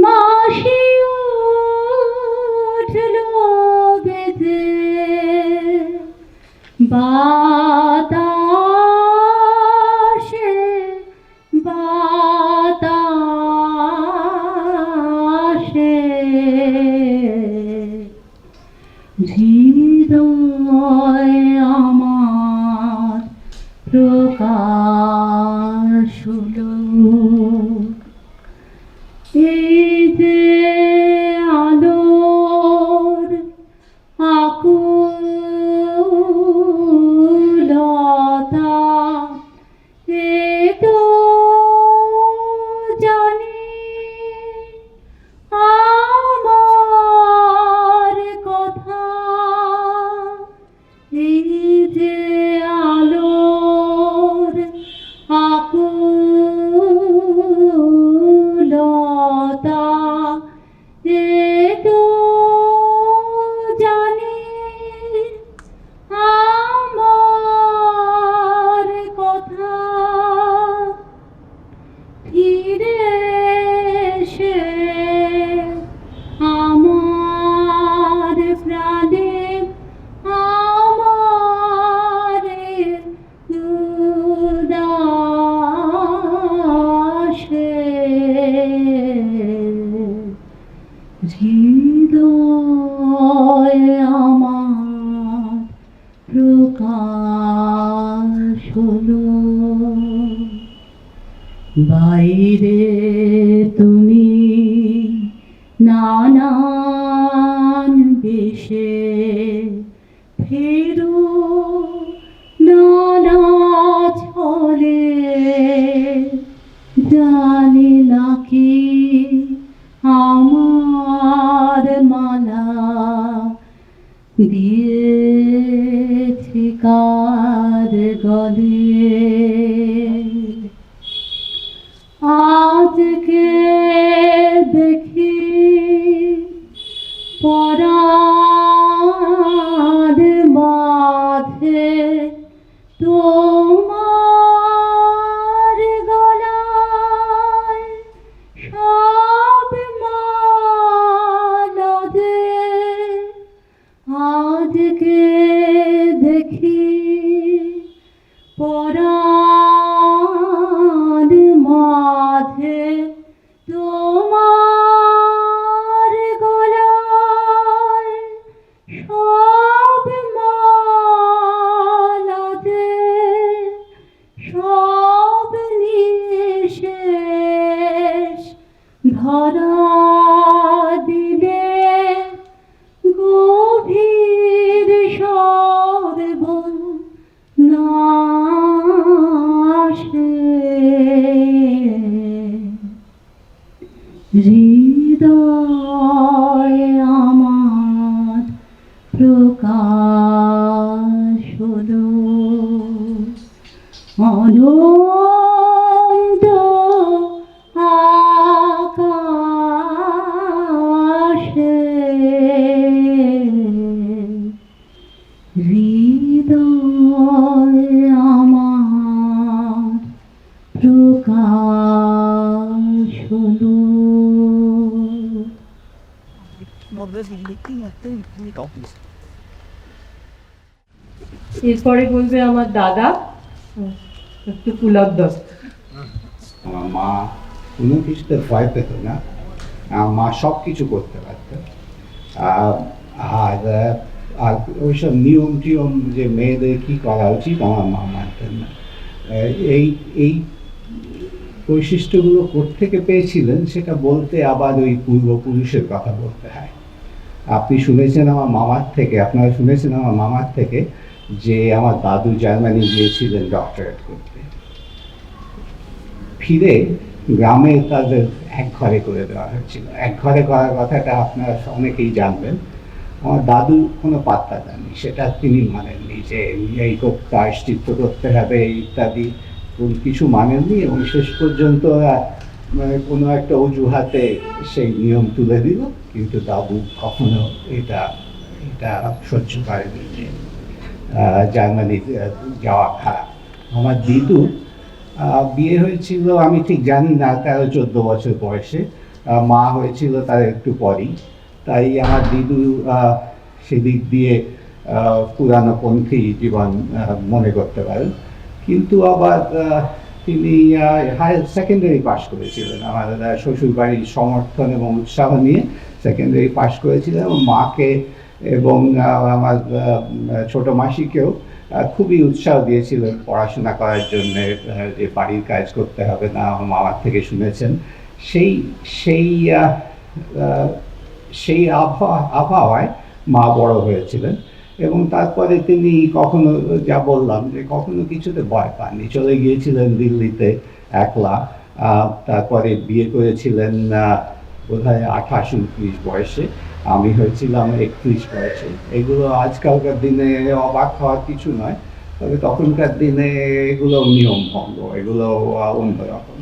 মাসি উঠল বেদে বাতাসে বাতাসে, হৃদয় আমার প্রকাশ হলো এই যে আলোর আকুলতা, এ তো জানি আমার কথা, এই যে আলোর আকুলতা, এ তো জানি আমার কথা, ফিরে এসে আমার প্রাণে আমার উদাসে, হৃদয় আমার প্রকাশ হলো বাইরে তুমি নানান বেশে ফেরো নানা ছলে, জানি নাকি আমার মালা দিয়েছি কার গলে, আজকে দেখি পরার মাঝে তোমার গলায় সব মালা যে, আজকে দেখি পরার মাঝে তোমার গলায় সব মালা যে, সব নিঃশেষ ধরা দিলে গভীর সর্বনাশে, হৃদয় আমার প্রকাশ হলো অনন্ত আকাশে, হৃদয় আমার প্রকাশ হলো। এরপরে বলবে আমার দাদা, একটু পুলক দত্ত। আমার মা কোনো কিছুতে ভয় পেত না, আমার মা সব কিছু করতে পারত। আহ, আর আর ওইসব নিয়ম টিয়ম যে মেয়েদের কী করা উচিত আমার মা মানতেন না। এই এই বৈশিষ্ট্যগুলো কোত্থেকে পেয়েছিলেন সেটা বলতে আবার ওই পূর্বপুরুষের কথা বলতে হয়। আপনি শুনেছেন আমার মামার থেকে, আপনারা শুনেছেন আমার মামার থেকে যে আমার দাদু জার্মানি গিয়েছিলেন ডক্টরেট করতে, ফিরে গ্রামে তাদের এক ঘরে করে দেওয়া হয়েছিল। এক ঘরে করার কথাটা আপনারা অনেকেই জানবেন। আমার দাদু কোনো পাত্তা দেননি, সেটা তিনি মানেননি যে এই প্রায়শ্চিত্ত করতে হবে ইত্যাদি কিছু মানেননি, এবং শেষ পর্যন্ত মানে কোনো একটা অজুহাতে সেই নিয়ম তুলে দিল। কিন্তু দাদু কখনো এটা এটা সহ্য করেনি যে জার্মানি যাওয়া খারাপ। আমার দিদু বিয়ে হয়েছিল আমি ঠিক জানি না 13-14 বছর বয়সে, মা হয়েছিল তার একটু পরই। তাই আমার দিদু সেদিক দিয়ে পুরানোপন্থী জীবন মনে করতে পারেন। কিন্তু আবার তিনি হায়ার সেকেন্ডারি পাশ করেছিলেন, আমার শ্বশুর বাড়ির সমর্থন এবং উৎসাহ নিয়ে সেকেন্ডারি পাশ করেছিলেন, এবং মাকে এবং আমার ছোট মাসিকেও খুবই উৎসাহ দিয়েছিলেন পড়াশোনা করার জন্য, যে বাড়ির কাজ করতে হবে না, আমার মামার থেকে শুনেছেন। সেই সেই সেই আবহাওয়ায় মা বড় হয়েছিলেন, এবং তারপরে তিনি কখনো, যা বললাম যে কখনো কিছুতে ভয় পাননি, চলে গিয়েছিলেন দিল্লিতে একলা। তারপরে বিয়ে করেছিলেন বোধহয় 28-29 বয়সে, আমি হয়েছিলাম 31 বয়সে। এগুলো আজকালকার দিনে অবাক হওয়ার কিছু নয়, তবে তখনকার দিনে এগুলো নিয়ম ভঙ্গ, এগুলো অন্যরকম।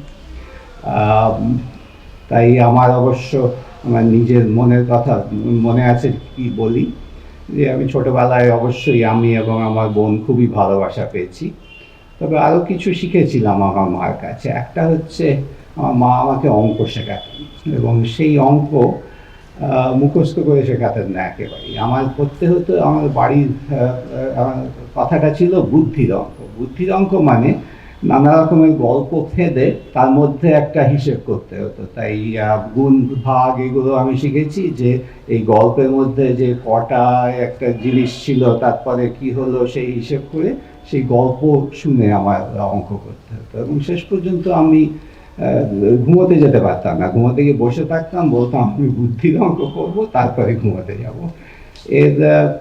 তাই আমার অবশ্য আমার নিজের মনের কথা মনে আছে কি বলি, যে আমি ছোটোবেলায় অবশ্যই আমি এবং আমার বোন খুবই ভালোবাসা পেয়েছি। তবে আরও কিছু শিখেছিলাম আমার মার কাছে। একটা হচ্ছে আমার মা আমাকে অঙ্ক শেখাতেন, এবং সেই অঙ্ক মুখস্থ করে শেখাতেন না একেবারেই। আমার করতে হতো, আমার বাড়ির কথাটা ছিল বুদ্ধির অঙ্ক। বুদ্ধির অঙ্ক মানে নানা রকমের গল্প ফেঁদে তার মধ্যে একটা হিসেব করতে হতো। তাই গুণ ভাগ এগুলো আমি শিখেছি, যে এই গল্পের মধ্যে যে কটা একটা জিনিস ছিল তারপরে কি হলো সেই হিসেব করে সেই গল্প শুনে আমার অঙ্ক করতে হতো। এবং শেষ পর্যন্ত আমি ঘুমোতে যেতে পারতাম না, ঘুমোতে গিয়ে বসে থাকতাম, বলতাম আমি বুদ্ধির অঙ্ক করবো, তারপরে ঘুমোতে যাব। এর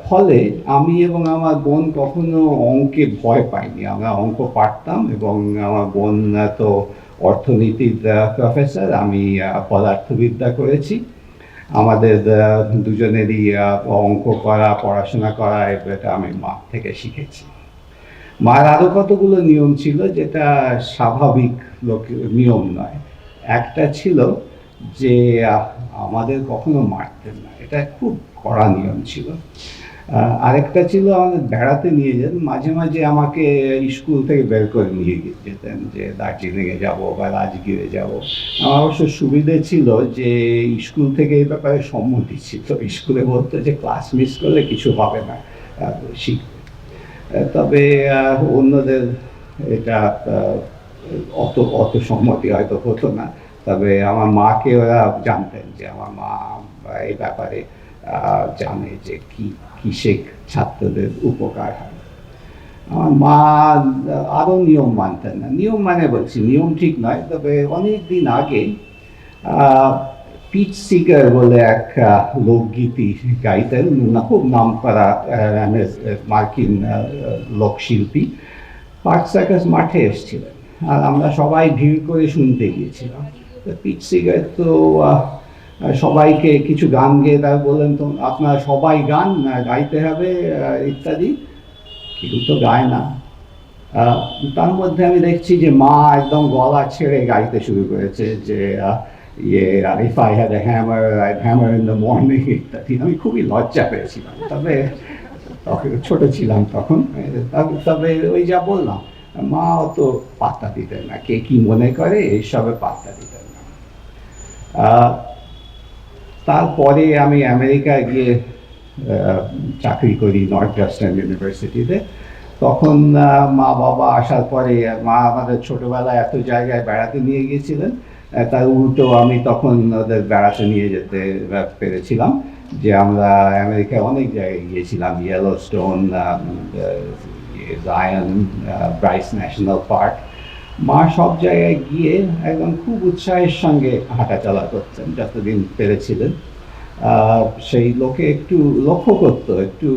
ফলে আমি এবং আমার বোন কখনো অঙ্কে ভয় পাইনি, আমরা অঙ্ক পারতাম। এবং আমার বোন তো অর্থনীতির প্রফেসর, আমি পদার্থবিদ্যা করেছি। আমাদের দুজনেরই অঙ্ক করা, পড়াশোনা করা, এটা আমি মা থেকে শিখেছি। মার আরও কতগুলো নিয়ম ছিল যেটা স্বাভাবিক নিয়ম নয়। একটা ছিল যে আমাদের কখনো মারতেন না, এটা খুব কড়া নিয়ম ছিল। আরেকটা ছিল আমাদের বেড়াতে নিয়ে যেতেন, মাঝে মাঝে আমাকে স্কুল থেকে বের করে নিয়ে যেতেন, যে দার্জিলিংয়ে যাব বা রাজগীরে যাব। আমার অবশ্য সুবিধে ছিল যে স্কুল থেকে এই ব্যাপারে সম্মতি ছিল, স্কুলে বলতো যে ক্লাস মিস করলে কিছু হবে না, শিখবে। তবে অন্যদের এটা অত অত সম্মতি হয়তো হতো না। তবে আমার মাকে ওরা জানতেন, যে আমার মা এই ব্যাপারে জানে যে কিসে ছাত্রদের উপকার হয়। আমার মা আরও নিয়ম মানতেন না। নিয়ম মানে বলছি, নিয়ম ঠিক নয়, তবে অনেক দিন আগে পিট সিগার বলে এক লোকগীতি গাইতেন, খুব নাম করা মার্কিন লোকশিল্পী, পার্ক সার্কাস মাঠে এসেছিলেন, আর আমরা সবাই ভিড় করে শুনতে গিয়েছিলাম। তো পিট সিগার তো সবাইকে কিছু গান গেয়ে তারা বললেন, তো আপনারা সবাই গান গাইতে হবে ইত্যাদি। কেউ তো গায় না। তার মধ্যে আমি দেখছি যে মা একদম গলা ছেড়ে গাইতে শুরু করেছে, যে if I had a hammer, I'd hammer in the morning ইত্যাদি। আমি খুবই লজ্জা পেয়েছিলাম, তবে ছোট ছিলাম তখন। তবে ওই যা বললাম, মা অত পাত্তা দিতেন না, কে কি মনে করে এইসবে পাত্তা দিতেন না। তারপরে আমি আমেরিকায় গিয়ে চাকরি করি নর্থ ওয়েস্টার্ন ইউনিভার্সিটিতে। তখন মা বাবা আসার পরে, মা আমাদের ছোটোবেলায় এত জায়গায় বেড়াতে নিয়ে গিয়েছিলেন, তার উল্টো আমি তখন ওদের বেড়াতে নিয়ে যেতে পেরেছিলাম। যে আমরা আমেরিকায় অনেক জায়গায় গিয়েছিলাম, yellow stone, জায়ন, Bryce national park. মা সব জায়গায় গিয়ে একদম খুব উৎসাহের সঙ্গে হাঁটাচলা করতেন যতদিন পেরেছিলেন। সেই লোকে একটু লক্ষ্য করতো, একটু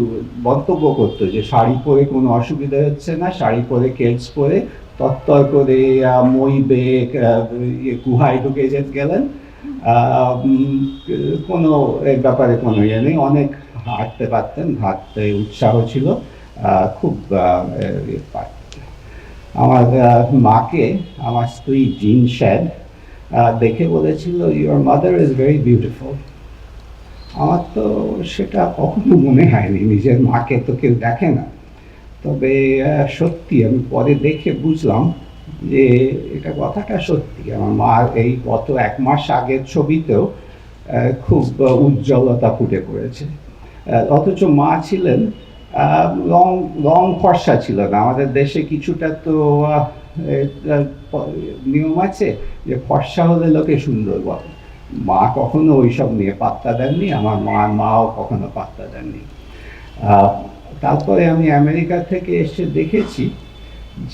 মন্তব্য করতো যে শাড়ি পরে কোনো অসুবিধা হচ্ছে না, শাড়ি পরে কেডস পরে তত্তর করে মই বেগ গুহায় ঢুকে গেলেন, কোনো এর ব্যাপারে কোনো ইয়ে নেই, অনেক হাঁটতে পারতেন, হাঁটতে উৎসাহ ছিল, খুব পারতেন। আমার মাকে আমার স্ত্রী জিন শ্যাড দেখে বলেছিল, your mother is very beautiful. আমার তো সেটা কখনো মনে হয়নি, নিজের মাকে তো কেউ দেখে না, তবে সত্যি আমি পরে দেখে বুঝলাম যে এটা কথাটা সত্যি। আমার মার এই গত 1 মাস আগের ছবিতেও খুব উজ্জ্বলতা ফুটে পড়েছে। অথচ মা ছিলেন রং ফর্সা ছিল না। আমাদের দেশে কিছুটা তো নিয়ম আছে যে ফর্সা হলে লোকে সুন্দর বলে। মা কখনো ওইসব নিয়ে পাত্তা দেননি, আমার মাও কখনো পাত্তা দেননি। তারপরে আমি আমেরিকা থেকে এসে দেখেছি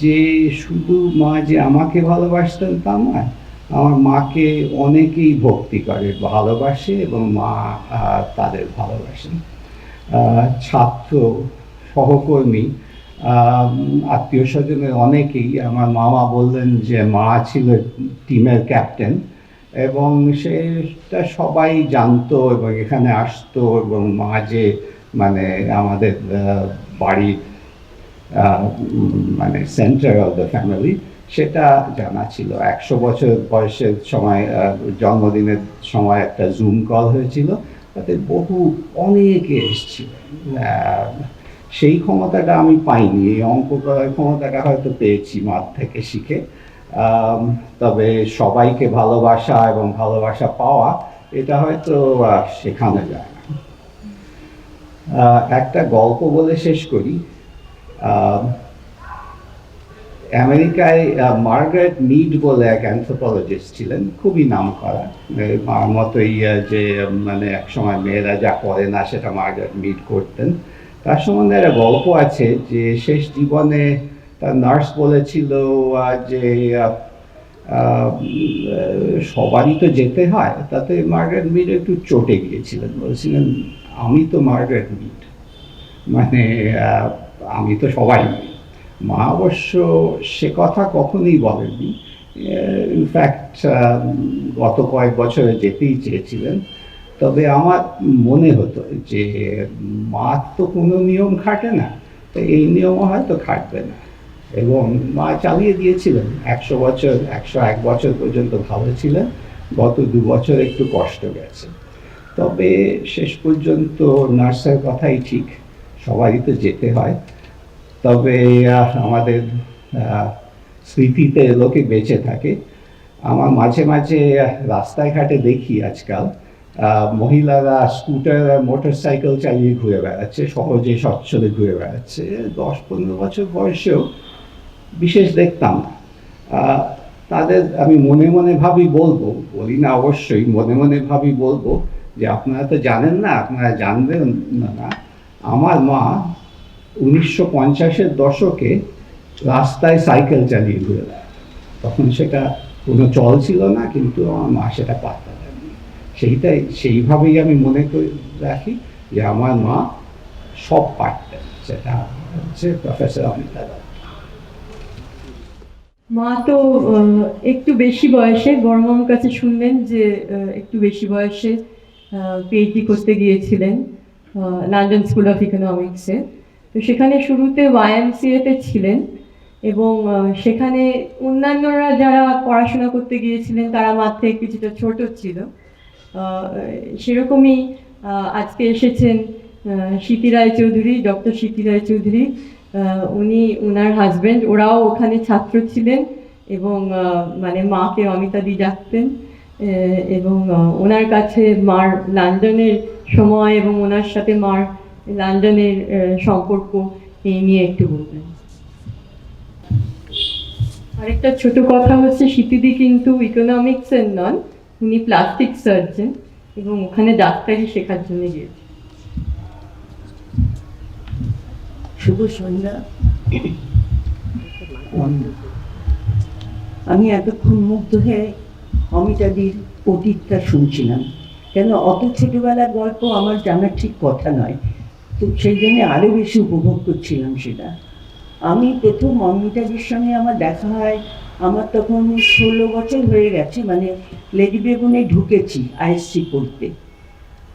যে শুধু মা যে আমাকে ভালোবাসতেন তা নয়, আমার মাকে অনেকেই ভক্তি করে, ভালোবাসে, এবং মা তাদের ভালোবাসেন। ছাত্র, সহকর্মী, আত্মীয় স্বজনের অনেকেই, আমার মামা বললেন যে মা ছিল টিমের ক্যাপ্টেন, এবং সেটা সবাই জানতো এবং এখানে আসতো, এবং মা যে মানে আমাদের বাড়ির মানে সেন্টার অফ দ্য ফ্যামিলি সেটা জানা ছিল। 100 বছর বয়সের সময়, জন্মদিনের সময় একটা জুম কল হয়েছিল, তাতে অনেকে এসেছিল। সেই ক্ষমতাটা আমি পাইনি, এই অঙ্ক করার ক্ষমতাটা হয়তো পেয়েছি মার থেকে শিখে, তবে সবাইকে ভালোবাসা এবং ভালোবাসা পাওয়া এটা হয়তো শেখানো যায় না। একটা গল্প বলে শেষ করি। আমেরিকায় মার্গারেট মিড বলে এক অ্যানথ্রোপোলজিস্ট ছিলেন, খুবই নাম করা, মার মতোই যে মানে একসময় মেয়েরা যা করে না সেটা মার্গারেট মিড করতেন। তার সম্বন্ধে একটা গল্প আছে যে শেষ জীবনে তার নার্স বলেছিল যে সবারই তো যেতে হয়, তাতে মার্গারেট মিড একটু চটে গিয়েছিলেন, বলছিলেন আমি তো মার্গারেট মিড, মানে আমি তো সবাই নই। মা অবশ্য সে কথা কখনোই বলেননি, ইনফ্যাক্ট গত কয়েক বছরে যেতেই চেয়েছিলেন। তবে আমার মনে হতো যে মার তো কোনো নিয়ম খাটে না, তো এই নিয়মও হয়তো খাটবে না, এবং মা চালিয়ে দিয়েছিলেন 100 বছর, 101 বছর পর্যন্ত ভালো ছিলেন। গত 2 বছর একটু কষ্ট গেছে, তবে শেষ পর্যন্ত নার্সের কথাই ঠিক, সবারই তো যেতে হয়। তবে আমাদের স্মৃতিতে লোকে বেঁচে থাকে। আমার মাঝে মাঝে রাস্তায় ঘাটে দেখি আজকাল মহিলারা স্কুটার আর মোটর সাইকেল চালিয়ে ঘুরে বেড়াচ্ছে, সহজে সচ্ছলে ঘুরে বেড়াচ্ছে। 10-15 বছর বয়সেও বিশেষ দেখতাম না। তাদের আমি মনে মনে বলি না অবশ্যই, মনে মনে বলবো যে আপনারা তো জানেন না, আপনারা জানবেন না, আমার মা 1950-এর দশকে রাস্তায় সাইকেল চালিয়ে ঘুরে বেড়াত। তখন সেটা কোনো চল ছিল না, কিন্তু আমার মা সেটা পাত্তা দেননি। সেইভাবেই আমি মনে করে রাখি যে আমার মা সব পারতেন। সেটা হচ্ছে প্রফেসর অমিতা দত্ত। মা তো একটু বেশি বয়সে, বড় মামার কাছে শুনলেন যে একটু বেশি বয়সে পিএইচডি করতে গিয়েছিলেন লন্ডন স্কুল অফ ইকোনমিক্সে। তো সেখানে শুরুতে YMCA-তে ছিলেন, এবং সেখানে অন্যান্যরা যারা পড়াশোনা করতে গিয়েছিলেন তারা মার থেকে কিছুটা ছোট ছিল। সেরকমই আজকে এসেছেন স্মৃতি রায়চৌধুরী, ডক্টর স্মৃতি রায়চৌধুরী। উনি, ওনার হাজব্যান্ড, ওরাও ওখানে ছাত্র ছিলেন, এবং মানে মাকে অমিতা দি ডাকতেন, এবং ওনার কাছে মার লন্ডনের সময় এবং ওনার সাথে মার লন্ডনের সম্পর্ক এই নিয়ে একটু বলবেন। আরেকটা ছোট কথা হচ্ছে, স্মৃতিদি কিন্তু ইকোনমিক্সের নন, উনি প্লাস্টিক সার্জন, এবং ওখানে ডাক্তারি শেখার জন্য গিয়েছি। শুভ সন্ধ্যা। আমি এতক্ষণ মুগ্ধ হয়ে অমিতাদির অতীতটা শুনছিলাম, কেন অত ছোটবেলার গল্প আমার জানার ঠিক কথা নয়, তো সেই জন্য আরও বেশি উপভোগ করছিলাম সেটা। আমি প্রথম অমিতাদির সঙ্গে আমার দেখা হয়, আমার তখন 16 বছর হয়ে গেছে, মানে লেডি বেগুনে ঢুকেছি আইএসসি পড়তে।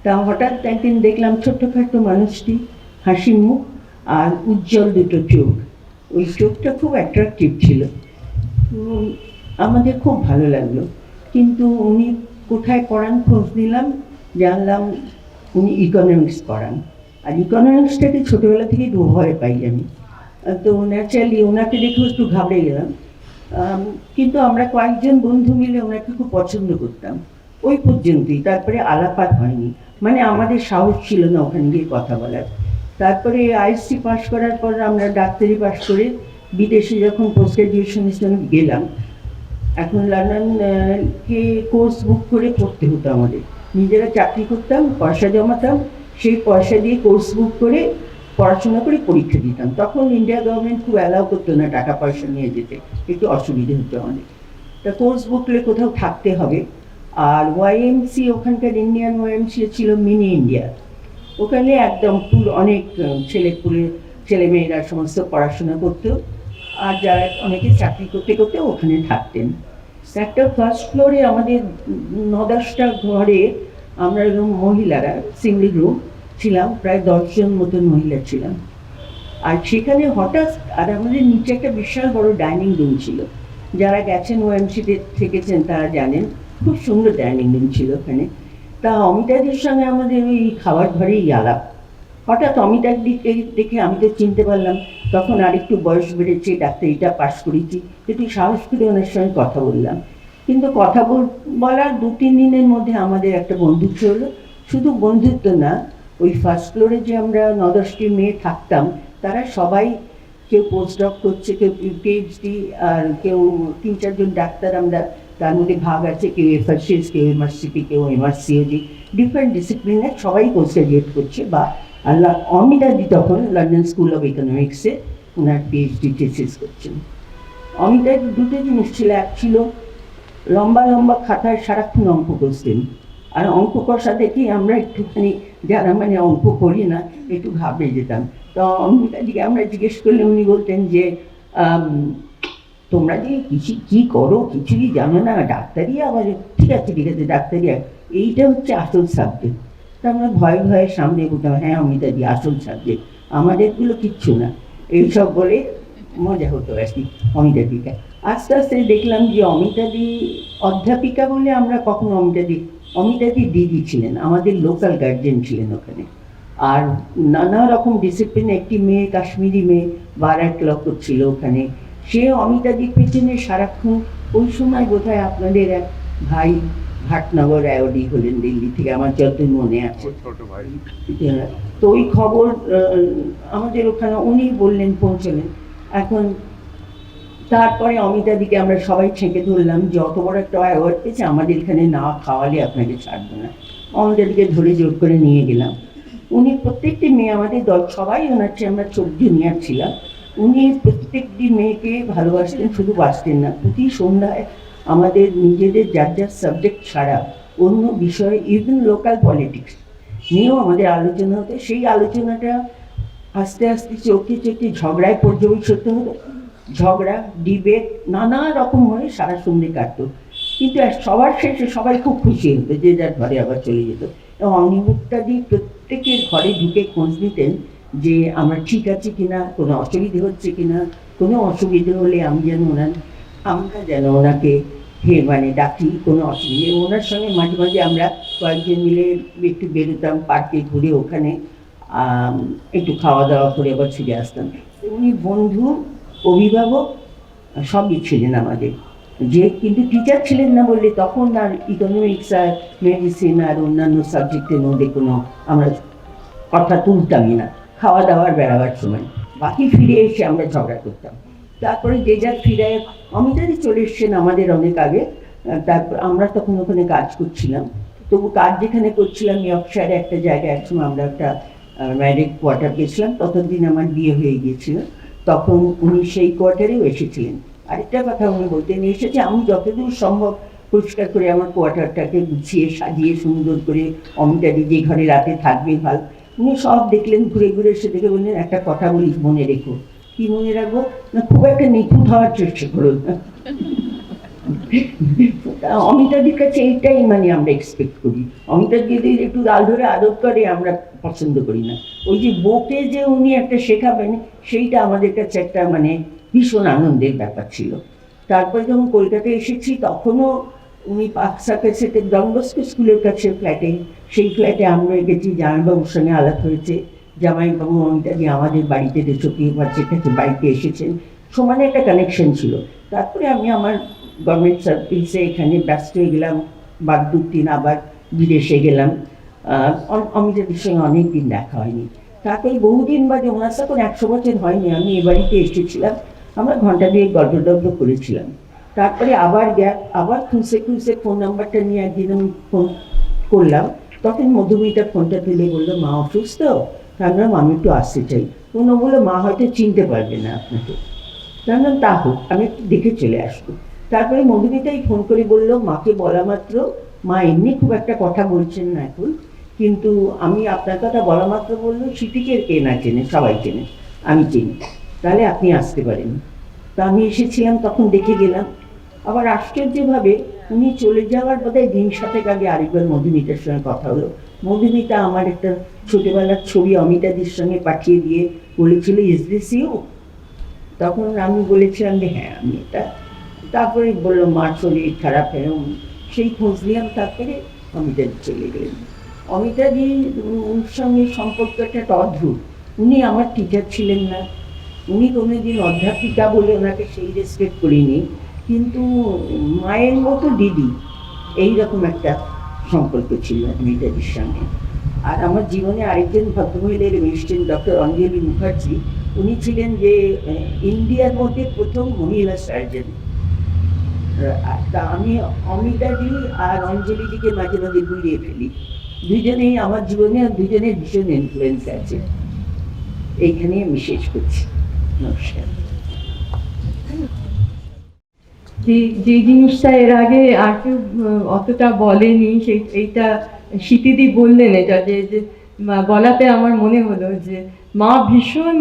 তা হঠাৎ একদিন দেখলাম ছোট্টখাট্ট মানুষটি, হাসি মুখ আর উজ্জ্বল দুটো চোখ। ওই চোখটা খুব অ্যাট্রাকটিভ ছিল, আমাদের খুব ভালো লাগলো। কিন্তু উনি কোথায় পড়ান খোঁজ নিলাম, জানলাম উনি ইকোনমিক্স পড়ান। আর ইকোনমিক্সটাকে ছোটোবেলা থেকেই ভয় পাই আমি, তো ন্যাচারালি ওনাকে দেখেও একটু ঘাবড়ে গেলাম। কিন্তু আমরা কয়েকজন বন্ধু মিলে ওনাকে খুব পছন্দ করতাম, ওই পর্যন্তই। তারপরে আলাপাত হয়নি, মানে আমাদের সাহস ছিল না ওখানে গিয়ে কথা বলার। তারপরে আইএসসি পাশ করার পর আমরা ডাক্তারি পাশ করে বিদেশে যখন পোস্ট গ্রাজুয়েশনের জন্য গেলাম, এখন লন্ডন কে কোর্স বুক করে পড়তে হতো আমাদের। নিজেরা চাকরি করতাম, পয়সা জমাতাম, সেই পয়সা দিয়ে কোর্স বুক করে পড়াশোনা করে পরীক্ষা দিতাম। তখন ইন্ডিয়া গভর্নমেন্ট খুব অ্যালাউ করতো না টাকা পয়সা নিয়ে যেতে, একটু অসুবিধে হতো অনেক। তা কোর্স বুক করে কোথাও থাকতে হবে। আর ওয়াইএমসি, ওখানকার ইন্ডিয়ান ওয়াইএমসি ছিল মিনি ইন্ডিয়া, ওখানে একদম অনেক ছেলেমেয়েরা সমস্ত পড়াশোনা করতো, আর যারা অনেকে চাকরি করতে করতে ওখানে থাকতেন। একটা ফার্স্ট ফ্লোরে আমাদের 9-10টা ঘরে আমরা এরকম মহিলারা সিঙ্গল রুম ছিলাম, প্রায় 10 জন মতন মহিলা ছিলাম। আর সেখানে হঠাৎ, আর আমাদের নিচে একটা বিশাল বড় ডাইনিং রুম ছিল, যারা গেছেন ওএমসিতে থেকেছেন তারা জানেন, খুব সুন্দর ডাইনিং রুম ছিল ওখানে। তা অমিতাদির সঙ্গে আমাদের ওই খাবার ঘরেই আলাপ। হঠাৎ অমিতার দিকে দেখে আমি তো চিনতে পারলাম, তখন আরেকটু বয়স বেড়েছে, ডাক্তারিটা পাশ করেছি, একটু সাহস করে ওনার সঙ্গে কথা বললাম। কিন্তু কথা বলার 2-3 দিনের মধ্যে আমাদের একটা বন্ধুত্ব হলো। শুধু বন্ধুত্ব না, ওই ফার্স্ট ফ্লোরে যে আমরা 9-10টি মেয়ে থাকতাম, তারা সবাই কেউ পোস্ট ডক করছে, কেউ পিএইচডি, আর কেউ 3-4 জন ডাক্তার। আমরা তার মধ্যে ভাগ আছে, কেউ এফআরসিএস, কেউ এমআরসিপি, কেউ এমআরসিওজি, ডিফারেন্ট ডিসিপ্লিনের সবাই পোস্ট গ্রাজুয়েট করছে। বা অমিতাদি তখন লন্ডন স্কুল অফ ইকোনমিক্সে ওনার পিএইচডি থিসিস করছেন। অমিতার 2টো জিনিস ছিল, এক ছিল লম্বা লম্বা খাতায় সারাক্ষণ অঙ্ক করতেন, আর অঙ্ক কষা দেখি আমরা একটুখানি, যারা মানে অঙ্ক করি না, একটু ঘাবড়ে যেতাম। তো অমিতাদিকে আমরা জিজ্ঞেস করলে উনি বলতেন যে তোমরা যে কী করো কিছুই জানো না, ডাক্তারি আবার, ঠিক আছে ডাক্তারি, এইটা হচ্ছে আসল সাবজেক্ট। তা আমরা ভয়ে ভয়ে সামনে বলতাম, হ্যাঁ অমিতাদি আসল সাবজেক্ট, আমাদেরগুলো কিচ্ছু না, এইসব বলে মজা হতো আর কি অমিতাদিকা। আস্তে আস্তে দেখলাম যে অমিতাদি অধ্যাপিকা বলে আমরা কখনো অমিতাদি দিদি ছিলেন, আমাদের লোকাল গার্জেন ছিলেন ওখানে। আর নানা রকম ডিসিপ্লিনে একটি মেয়ে, কাশ্মীরি মেয়ে, বারাট লক ছিল ওখানে, সে অমিতাদির পেছনে সারাক্ষণ। ওই সময় বোধহয় আপনাদের এক ভাই ভাটনগর অ্যাওয়ার্ডি হলেন দিল্লি থেকে, আমার যতদিন মনে আছে। তো ওই খবর আমাদের ওখানে উনি বললেন, পৌঁছলেন। এখন তারপরে অমিতাদিকে আমরা সবাই ছেঁকে ধরলাম যে অত বড় একটা অ্যাওয়ার্ড পেয়েছে, আমাদের এখানে না খাওয়ালে আপনাকে ছাড়বো না। অমিতাদিকে ধরে জোর করে নিয়ে গেলাম। উনি প্রত্যেকটি মেয়ে, আমাদের দল সবাই ওনার চেয়ে আমরা 14 জুনিয়র ছিলাম, উনি প্রত্যেকটি মেয়েকে ভালোবাসতেন, শুধু বাসতেন না, প্রতি সন্ধ্যায় আমাদের নিজেদের যার যার সাবজেক্ট ছাড়া অন্য বিষয়ে, ইভেন লোকাল পলিটিক্স নিয়েও আমাদের আলোচনা হতো। সেই আলোচনাটা আস্তে আস্তে চোখে চোখে ঝগড়ায় পর্যবেক্ষিত হতো, ঝগড়া, ডিবেট, নানা রকম হয়ে সারা সন্ধে কাটতো। কিন্তু সবার শেষে সবাই খুব খুশি হতো, যে যার ঘরে আবার চলে যেত। এবং অনিমুক্তাদি প্রত্যেকের ঘরে ঢুকে খোঁজ নিতেন যে আমরা ঠিক আছে কিনা, কোনো অসুবিধে হচ্ছে কিনা, কোনো অসুবিধে হলে আমরা যেন ওনাকে মানে ডাকি, কোনো অসুবিধে। ওনার সঙ্গে মাঝে মাঝে আমরা কয়েকজন মিলে একটু বেরোতাম পার্কে ঘুরে, ওখানে একটু খাওয়া দাওয়া করে আবার ফিরে আসতাম। উনি বন্ধু, অভিভাবক সবই ছিলেন আমাদের। যে কিন্তু টিচার ছিলেন না বললে তখন আর ইকোনমিক্স আর মেডিসিন আর অন্যান্য সাবজেক্টের মধ্যে কোনো আমরা কথা তুলতামই না, খাওয়া দাওয়ার বেড়াবার সময়। বাকি ফিরে এসে আমরা ঝগড়া করতাম। তারপরে যে যার ফিরে, অমিতাদি চলে এসছেন আমাদের অনেক আগে। তারপর আমরা তখন ওখানে কাজ করছিলাম। তবু কাজ যেখানে করছিলাম ইয়র্কশায়ারে একটা জায়গায়, একসময় আমরা একটা ম্যারিড কোয়ার্টার গেছিলাম, ততদিন আমার বিয়ে হয়ে গিয়েছিল, তখন উনি সেই কোয়ার্টারেও এসেছিলেন। আরেকটা কথা উনি বলতেন, এসেছে আমি যতদূর সম্ভব পরিষ্কার করে আমার কোয়ার্টারটাকে গুছিয়ে সাজিয়ে সুন্দর করে, অমিতাদি যে ঘরে রাতে থাকবে ভালো, উনি সব দেখলেন, ঘুরে ঘুরে এসে দেখে বললেন একটা কথা বলি মনে রেখো। কি মনে রাখবো? না খুব একটা নিখুঁত হওয়ার চেষ্টা করো না। অমিতাদির কাছে এইটাই মানে আমরা এক্সপেক্ট করি। অমিতাদি যদি একটু গাল ধরে আদর করে আমরা পছন্দ করি না। ওই যে বকে যে উনি একটা শেখাবেন, সেইটা আমাদের কাছে একটা মানে ভীষণ আনন্দের ব্যাপার ছিল। তারপরে যখন কলকাতায় এসেছি তখনও উনি পার্ক সার্কাসেতে ডনবস্কো স্কুলের কাছে ফ্ল্যাটে, সেই ফ্ল্যাটে আমরা গেছি, জামাইবাবুর সঙ্গে আলাপ হয়েছে। জামাইবাবু অমিতাদি আমাদের বাড়িতে চোখে বাচ্চার কাছে বাড়িতে এসেছেন, সমানে একটা কানেকশন ছিল। তারপরে আমি আমার গভর্নমেন্ট সার্ভিসে এখানে ব্যস্ত হয়ে গেলাম, বা 2-3 আবার বিদেশে গেলাম। অমিতাদির সঙ্গে অনেকদিন দেখা হয়নি। তারপরে বহুদিন বাদে, ওনার তখন 100 বছর হয়নি, আমি এ বাড়িতে এসেছিলাম, আমরা ঘন্টা দিয়ে গল্প টল্প করেছিলাম। তারপরে আবার গ্যাপ, আবার খুঁজে খুঁজে ফোন নাম্বারটা নিয়ে একদিন আমি ফোন করলাম, তখন মধুমিতা ফোনটা তুলে বললো মা অসুস্থ। তারপরে আমি একটু আসতে চাই। কোনো বললো মা হয়তো চিনতে পারবে না আপনাকে। জানলাম তা হোক, আমি একটু দেখে চলে আসবো। তারপরে মধুমিতাই ফোন করে বললো মাকে বলা মাত্র, মা এমনি খুব একটা কথা বলছেন না এখন, কিন্তু আমি আপনার কথা বলা মাত্র বললো সিটিকের কে না চেনে, সবাই চেনে, আমি চিনি, তাহলে আপনি আসতে পারেন। তা আমি এসেছিলাম, তখন দেখে গেলাম। আবার আশ্চর্যভাবে উনি চলে যাওয়ার বোধহয় 1-7 আগে আরেকবার মধুমিতার সঙ্গে কথা হলো। মধুমিতা আমার একটা ছোটবেলার ছবি অমিতাদির সঙ্গে পাঠিয়ে দিয়ে বলেছিল ইজ দিস ইউ? তখন আমি বলেছিলাম যে হ্যাঁ আমি এটা। তারপরে বললো মার শরীর খারাপ, এরকম সেই খোঁজ নিলাম। তারপরে অমিতাদি চলে গেলেন। অমিতাদির সঙ্গে সম্পর্কটা একটা অদ্ভুত। উনি আমার টিচার ছিলেন না, উনি কোনোদিন অধ্যাপিকা বলে ওনাকে সেই রেসপেক্ট করিনি, কিন্তু মায়ের মতো দিদি, এইরকম একটা সম্পর্ক ছিল অমিতাদির সঙ্গে। আর আমার জীবনে আরেকজন ভদ্রমহিলার এসেছেন, ডক্টর অঞ্জলি মুখার্জি। উনি ছিলেন যে ইন্ডিয়ার মধ্যে প্রথম মহিলা সার্জন। তা আমি অমিতাদি আর অঞ্জলিদিকে মাঝে মাঝে গুলিয়ে ফেলি। দুজনেই আমার জীবনে, দুজনের ভীষণ ইনফ্লুয়েন্স আছে। এইখানে আমি শেষ করছি। নমস্কার। যে জিনিসটা এর আগে আর কেউ অতটা বলেনি, এইটা স্মৃতিদি বললেন, এটা যে বলাতে আমার মনে হলো যে মা ভীষণ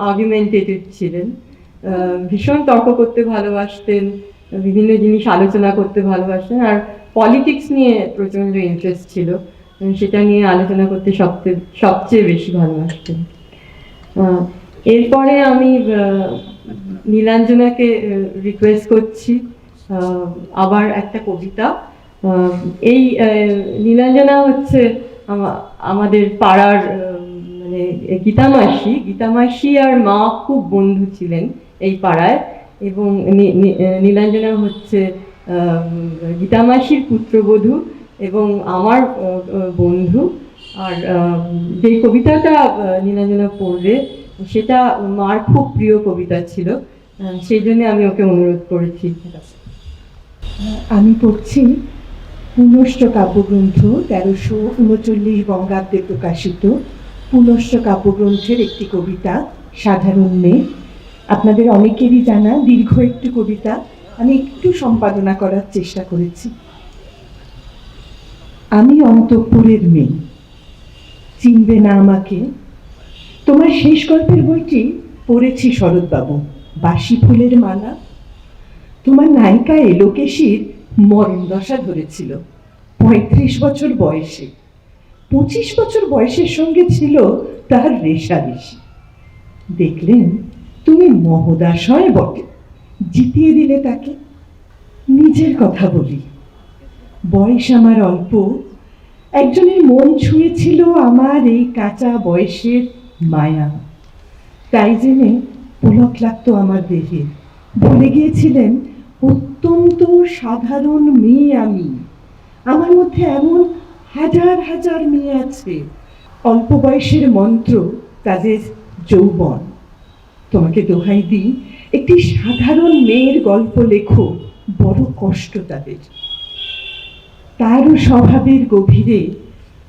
আর্গুমেন্টেটিভ ছিলেন, ভীষণ তর্ক করতে ভালোবাসতেন, বিভিন্ন জিনিস আলোচনা করতে ভালোবাসতেন, আর পলিটিক্স নিয়ে প্রচণ্ড ইন্টারেস্ট ছিল, সেটা নিয়ে আলোচনা করতে সবচেয়ে বেশি ভালোবাসতেন। এরপরে আমি নীলাঞ্জনাকে রিকোয়েস্ট করছি আবার একটা কবিতা। এই নীলাঞ্জনা হচ্ছে আমাদের পাড়ার মানে গীতামাসি আর মা খুব বন্ধু ছিলেন এই পাড়ায়, এবং নীলাঞ্জনা হচ্ছে গীতামাসির পুত্রবধূ এবং আমার বন্ধু। আর যে কবিতাটা নীলাঞ্জনা পড়বে সেটা মার খুব প্রিয় কবিতা ছিল, সেই জন্য আমি ওকে অনুরোধ করেছি। আমি পড়ছি পুনশ্চ কাব্যগ্রন্থ 1339 বঙ্গাব্দে প্রকাশিত পুনশ্চ কাব্যগ্রন্থের একটি কবিতা সাধারণ মেয়ে। আপনাদের অনেকেরই জানা, দীর্ঘ একটি কবিতা, আমি একটু সম্পাদনা করার চেষ্টা করেছি। আমি অন্তঃপুরের মেয়ে, চিনবে না আমাকে। তোমার শেষ গল্পের বইটি পড়েছি শরৎবাবু, বাসি ফুলের মালা। তোমার নায়িকায় লোকেশীর মরণ দশা ধরেছিল 35 বছর বয়সে। 25 বছর বয়সের সঙ্গে ছিল তার রেশারেশি। দেখলেন তুমি মহোদাশয় বটে, জিতিয়ে দিলে তাকে। নিজের কথা বলি, বয়স আমার অল্প, একজনের মন ছুঁয়েছিল আমার এই কাঁচা বয়সের মায়া। তাই জেনে পুলক লাগতো আমার দেহে। বলে গিয়েছিলেন অত্যন্ত সাধারণ মেয়ে আমি, আমার মধ্যে এমন হাজার হাজার মেয়ে আছে। অল্প বয়সের মন্ত্র তাদের যৌবন। তোমাকে দোহাই দিই, একটি সাধারণ মেয়ের গল্প লেখো, বড় কষ্ট তাদের। তারও স্বভাবের গভীরে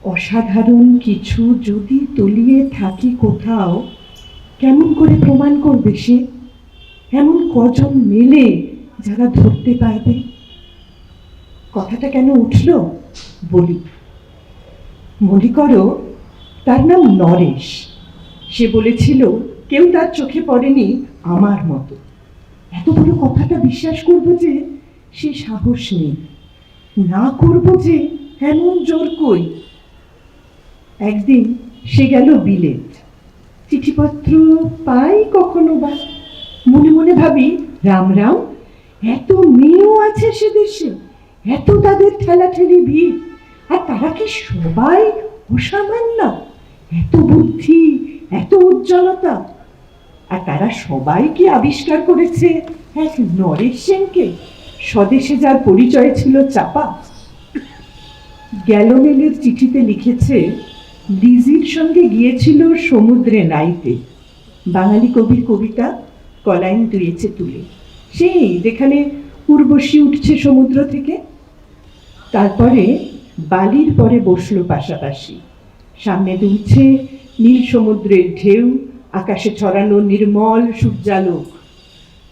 অসাধারণ কিছু যদি তলিয়ে থাকি কোথাও, কেমন করে প্রমাণ করবে সে? এমন কজন মেলে যারা ধরতে পারবে? কথাটা কেন উঠল বলি। মনে করো, তার নাম নরেশ। সে বলেছিল কেউ তার চোখে পড়েনি আমার মতো। এত বড় কথাটা বিশ্বাস করব যে সে সাহস নেই, না করব যে এমন জোর কই। একদিন সে গেল বিলেত। চিঠিপত্র পাই কখনো বা, মনে মনে ভাবি রাম রাম, এত মেয়েও আছে সে দেশে, এত তাদের ঠেলাঠেলি ভিড়, আর তারা কি সবাই অসামান্য? এত বুদ্ধি, এত উজ্জ্বলতা, আর তারা সবাই কি আবিষ্কার করেছে এক নরেশ সেনকে, স্বদেশে যার পরিচয় ছিল চাপা? গ্যালোমেলের চিঠিতে লিখেছে লিজির সঙ্গে গিয়েছিল সমুদ্রে নাইতে। বাঙালি কবির কবিতা, কলাইন দুয়েছে তুলে, সেই যেখানে উর্বশী উঠছে সমুদ্র থেকে। তারপরে বালির পরে বসলো পাশাপাশি, সামনে দুলছে নীল সমুদ্রের ঢেউ, আকাশে ছড়ানো নির্মল সূর্যালোক।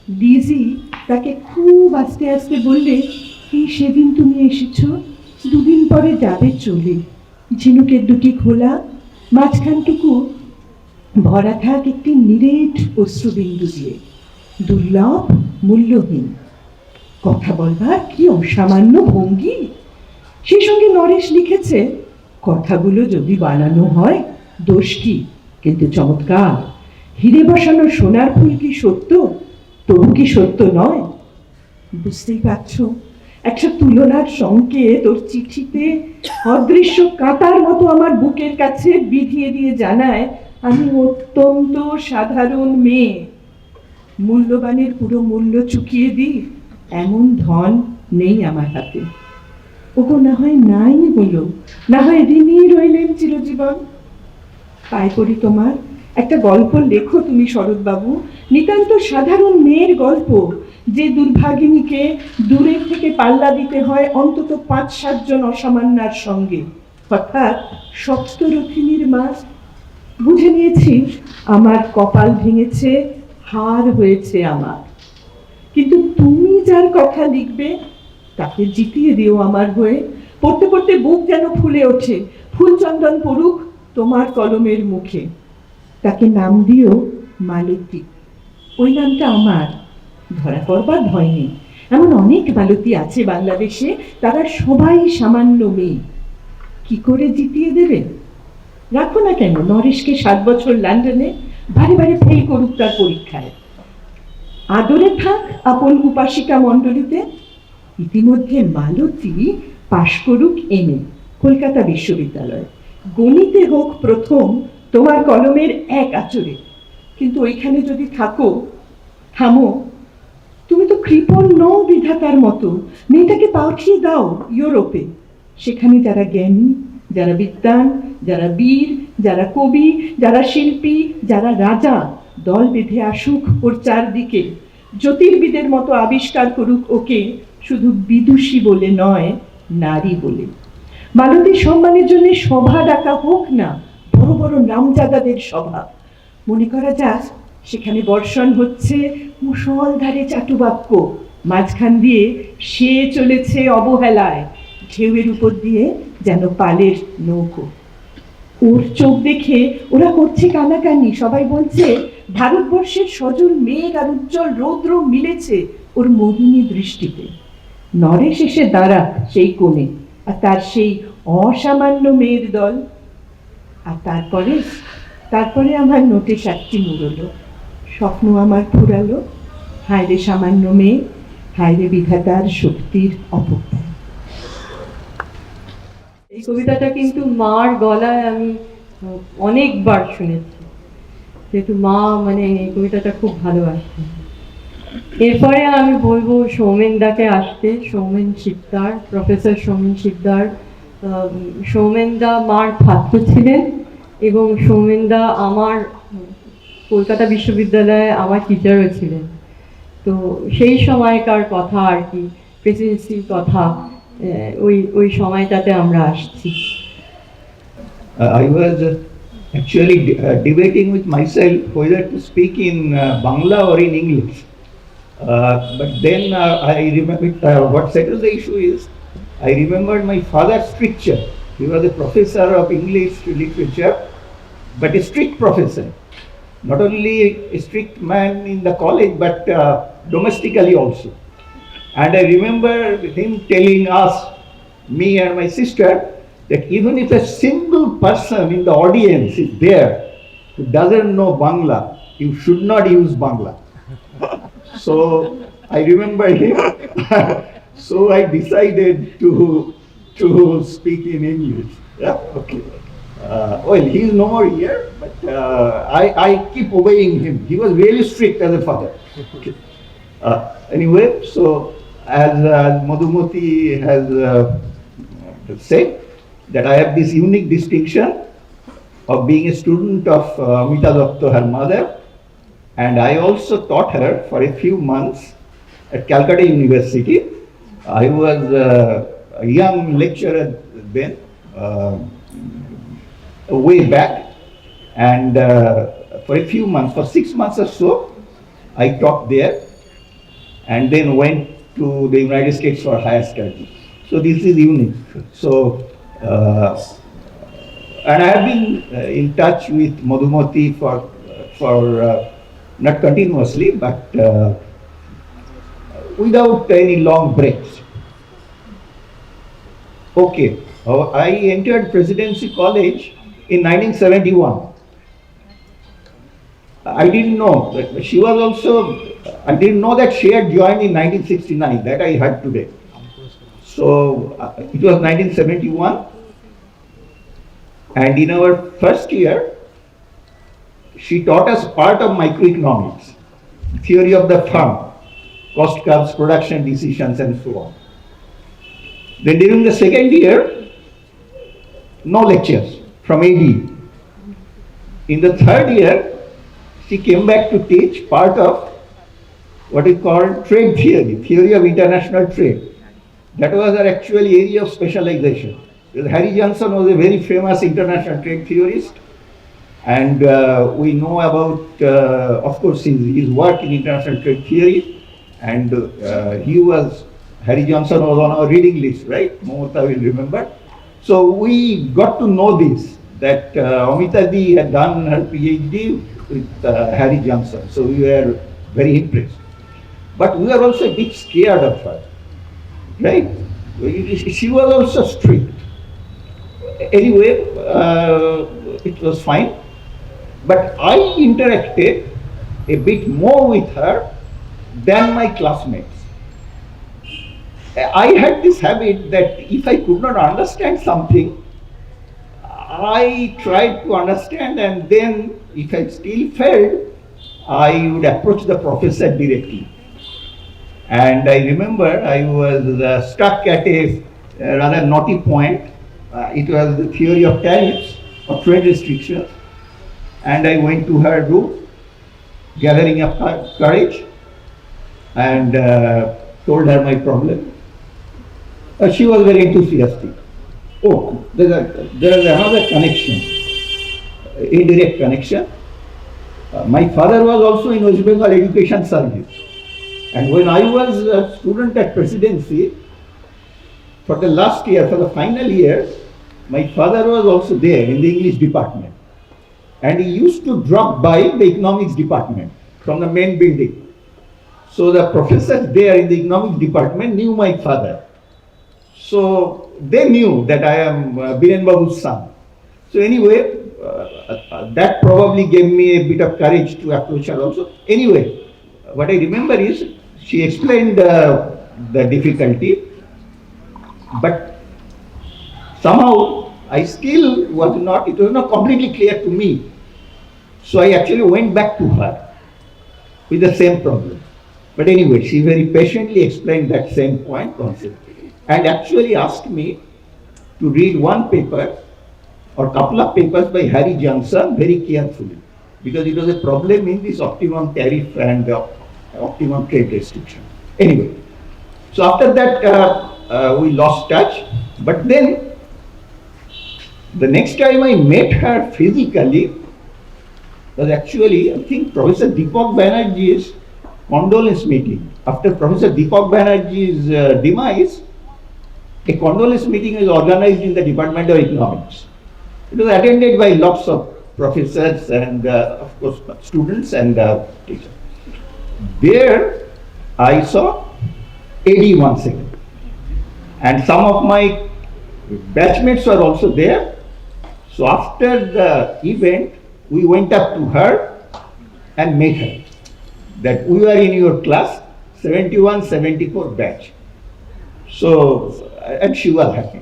লিজি তাকে খুব আস্তে আস্তে বললে, এই সেদিন তুমি এসেছ, দুদিন পরে যাবে চলে। ঝিনুকের দুটি খোলা, মাঝখানটুকু ভরা থাক একটি নিরেট অশ্রুবিন্দু দিয়ে, দুর্লভ, মূল্যহীন। কথা বলবার কি অসামান্য ভঙ্গি! সেই সঙ্গে নরেশ লিখেছে, কথাগুলো যদি বানানো হয় দোষ কি, কিন্তু চমৎকার। হিরে বসানো সোনার ফুল কি সত্য, তবু কি সত্য নয়? বুঝতেই পারছো, একটা তুলনার সংকেত ওর চিঠিতে অদৃশ্য কাঁটার মতো আমার বুকের কাছে বিধিয়ে দিয়ে জানায়, আমি অত্যন্ত সাধারণ মেয়ে। মূল্যবানের পুরো মূল্য চুকিয়ে দিই এমন ধন নেই আমার হাতে। ওগো, না হয় নাই হলো, না হয় ঋণী রইলেন চিরজীবন। পায় করি তোমার, একটা গল্প লেখো তুমি শরৎবাবু, নিতান্ত সাধারণ মেয়ের গল্প, যে দুর্ভাগিনীকে দূরের থেকে পাল্লা দিতে হয় অন্তত ৫-৭ জন অসামান্যার সঙ্গে, অর্থাৎ সপ্তরথিনীর মাস। বুঝে নিয়েছি আমার কপাল ভেঙেছে, হার হয়েছে আমার। কিন্তু তুমি যার কথা লিখবে তাকে জিতিয়ে দিও আমার হয়ে। পড়তে পড়তে বুক যেন ফুলে ওঠে, ফুলচন্দন পড়ুক তোমার কলমের মুখে। তাকে নাম দিও মালতী, ওই নামটা আমার, ধরা পড়বার ভয় নেই। এমন অনেক মালতী আছে বাংলাদেশে, তারা সবাই সামান্য মেয়ে। কি করে জিতিয়ে দেবে? রাখো না কেন নরেশকে 7 বছর লন্ডনে, বারে বারে ফেল করুক তার পরীক্ষায়। আদরে থাক আপন উপাসিকা মণ্ডলীতে। ইতিমধ্যে মালতী পাশ করুক এমএ কলকাতা বিশ্ববিদ্যালয়, গণিতে হোক প্রথম তোমার কলমের এক আচরে। কিন্তু ওইখানে যদি থাকো, থামো, তুমি তো কৃপণ নও বিধাতার মতো। মেয়েটাকে পাঠিয়ে দাও ইউরোপে, সেখানে যারা জ্ঞানী, যারা বিদ্বান, যারা বীর, যারা কবি, যারা শিল্পী, যারা রাজা, দল বেঁধে আসুক ওর চারদিকে। জ্যোতির্বিদের মতো আবিষ্কার করুক ওকে, শুধু বিদুষী বলে নয়, নারী বলে। মালতীর সম্মানের জন্য সভা ডাকা হোক না, বড় বড় নামজাদাদের সভা। মনে করা যাক সেখানে বর্ষণ হচ্ছে মুষলধারে চাটুবাক্য, মাঝখান দিয়ে সে চলেছে অবহেলায়, ঢেউয়ের উপর দিয়ে যেন পালের নৌকো। ওর চোখ দেখে ওরা করছে কানাকানি, সবাই বলছে ভারতবর্ষের সজল মেঘ আর উজ্জ্বল রৌদ্র মিলেছে ওর মোহিনী দৃষ্টিতে। নরেশ এসে দাঁড়াক সেই কোণে, আর তার সেই অসামান্য মেয়ের দল। আর তারপরে আমার নোটে 7টি মুড়লো, স্বপ্ন আমার ফুরালো। হায়রে সামান্য মেয়ে, হায়রে বিধাতার শক্তির অপব্যয়। এই কবিতাটা কিন্তু মার গলায় আমি অনেকবার শুনেছি, যেহেতু মা মানে এই কবিতাটা খুব ভালোবাসতেন। এরপরে আমি বলবো সৌমেনদাকে আসতে, সৌমেন শিকদার, প্রফেসর সৌমেন শিকদার। সৌমেনদা মার ছাত্র ছিলেন এবং সৌমেনদা আমার কলকাতা বিশ্ববিদ্যালয়ে আমার টিচারও ছিলেন। তো সেই সময়কার কথা আর কি, প্রেসিডেন্সির কথা। ওই সময়টাতে আমরা আসছি। I was actually debating with myself whether to speak in Bangla or in English. But then I remembered what settled the issue is I remembered my father's stricture. He was a professor of English literature, but a strict professor. Not only a strict man in the college, but domestically also. And I remember him telling us, me and my sister, that even if a single person in the audience is there who doesn't know Bangla, you should not use Bangla. So I remember him. So I decided to speak in English. Yeah, okay. Well, he is no more here, but I keep obeying him. He was really strict as a father. Okay. Anyway, so as Madhumati has said, that I have this unique distinction of being a student of Amita Dutta, her mother, and I also taught her for a few months at Calcutta University. I was a young lecturer then, way back, and for a few months, for 6 months or so, I taught there, and then went to the United States for higher studies. So this is unique. So, and I have been in touch with Madhumati for not continuously, but without any long breaks. Okay, I entered Presidency College in 1971. I didn't know that she was also, I didn't know that she had joined in 1969, that I heard today. So it was 1971, and in our first year, she taught us part of microeconomics, theory of the firm, cost curves, production decisions, and so on. Then during the second year, no lectures from AD. In the third year, she came back to teach part of what is called trade theory, theory of international trade. That was her actual area of specialization. Because Harry Johnson was a very famous international trade theorist, and we know about, of course, his work in international trade theory, and Harry Johnson was on our reading list, right? Momota will remember. So we got to know this, that Amita Di had done her PhD with Harry Johnson. So we were very impressed. But we were also a bit scared of her, right? She was also strict. Anyway, it was fine. But I interacted a bit more with her than my classmates. I had this habit that if I could not understand something, I tried to understand, and then if I still failed, I would approach the professor directly. And I remember I was stuck at a rather naughty point. It was the theory of tariffs or trade restrictions. And I went to her room, gathering up courage, and told her my problem. She was very enthusiastic. Oh, there is another connection, indirect connection. My father was also in West Bengal Education Service. And when I was a student at Presidency, for the last year, for the final year, my father was also there in the English department. And he used to drop by the economics department from the main building. So the professors there in the economics department knew my father. So they knew that I am Biren Babu's son. So anyway, that probably gave me a bit of courage to approach her also. Anyway, what I remember is she explained the difficulty, but somehow I still it was not completely clear to me. So I actually went back to her with the same problem. But anyway, she very patiently explained that same point concept, and actually asked me to read one paper or couple of papers by Harry Johnson very carefully, because it was a problem in this optimum tariff and optimum trade restriction. Anyway, so after that, we lost touch. But then, the next time I met her physically was actually, I think, Professor Deepak Banerjee's condolence meeting. After Professor Deepak Banerjee's demise, a condolence meeting is organized in the Department of Economics. It was attended by lots of professors and, of course, students and teachers. There, I saw AD once again. And some of my batchmates were also there. So after the event, we went up to her and met her. That we were in your class, 71, 74 batch. So, and she was happy.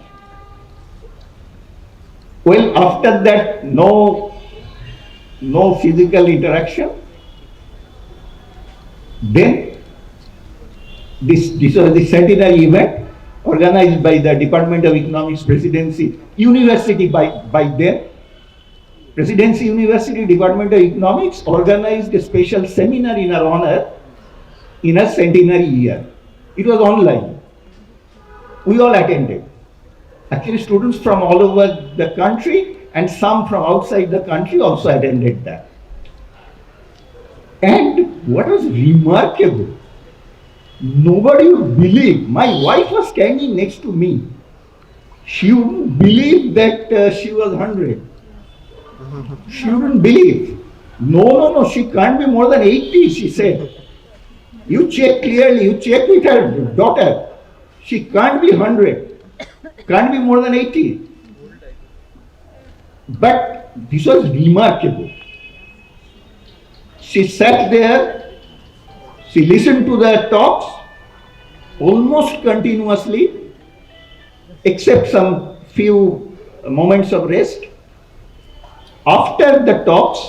Well, after that, no physical interaction. Then, this was the centenary event organized by the Department of Economics Presidency University by then. Presidency University Department of Economics organized a special seminar in her honor in her centenary year. It was online. We all attended. Actually, students from all over the country and some from outside the country also attended that. And what was remarkable, nobody would believe, my wife was standing next to me. She wouldn't believe that she was 100. She wouldn't believe. No, she can't be more than 80, she said. You check clearly, you check with her daughter. She can't be 100. Can't be more than 80. But this was remarkable. She sat there, she listened to the talks almost continuously, except some few moments of rest. After the talks,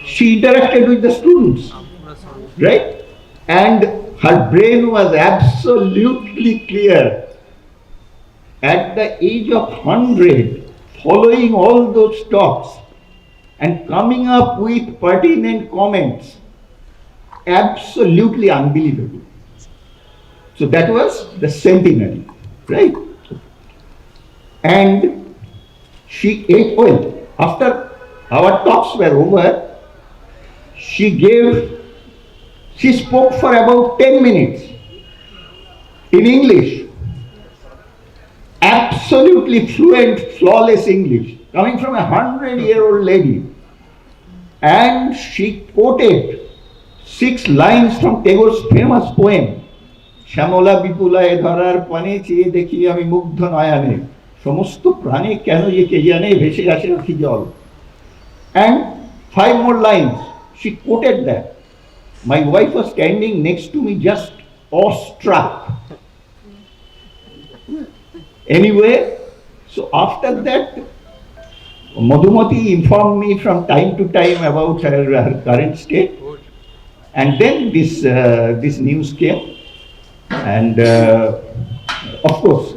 she interacted with the students, right? And her brain was absolutely clear. At the age of 100, following all those talks and coming up with pertinent comments, absolutely unbelievable. So that was the centenary, right? And she ate well. After our talks were over, she spoke for about 10 minutes in English. Absolutely fluent, flawless English, coming from a 100-year-old lady. And she quoted 6 lines from Tagore's famous poem, Shamola Bipulaye Dharar Pane Cheye Dekhi Ami Mugdha Nayane, Samosto Prane Keno Ye Ke Jane Bheshe Ashe Rakhi Jal. And 5 more lines, she quoted that. My wife was standing next to me, just awestruck. Anyway, so after that, Madhumati informed me from time to time about her current state. And then this news came. And of course,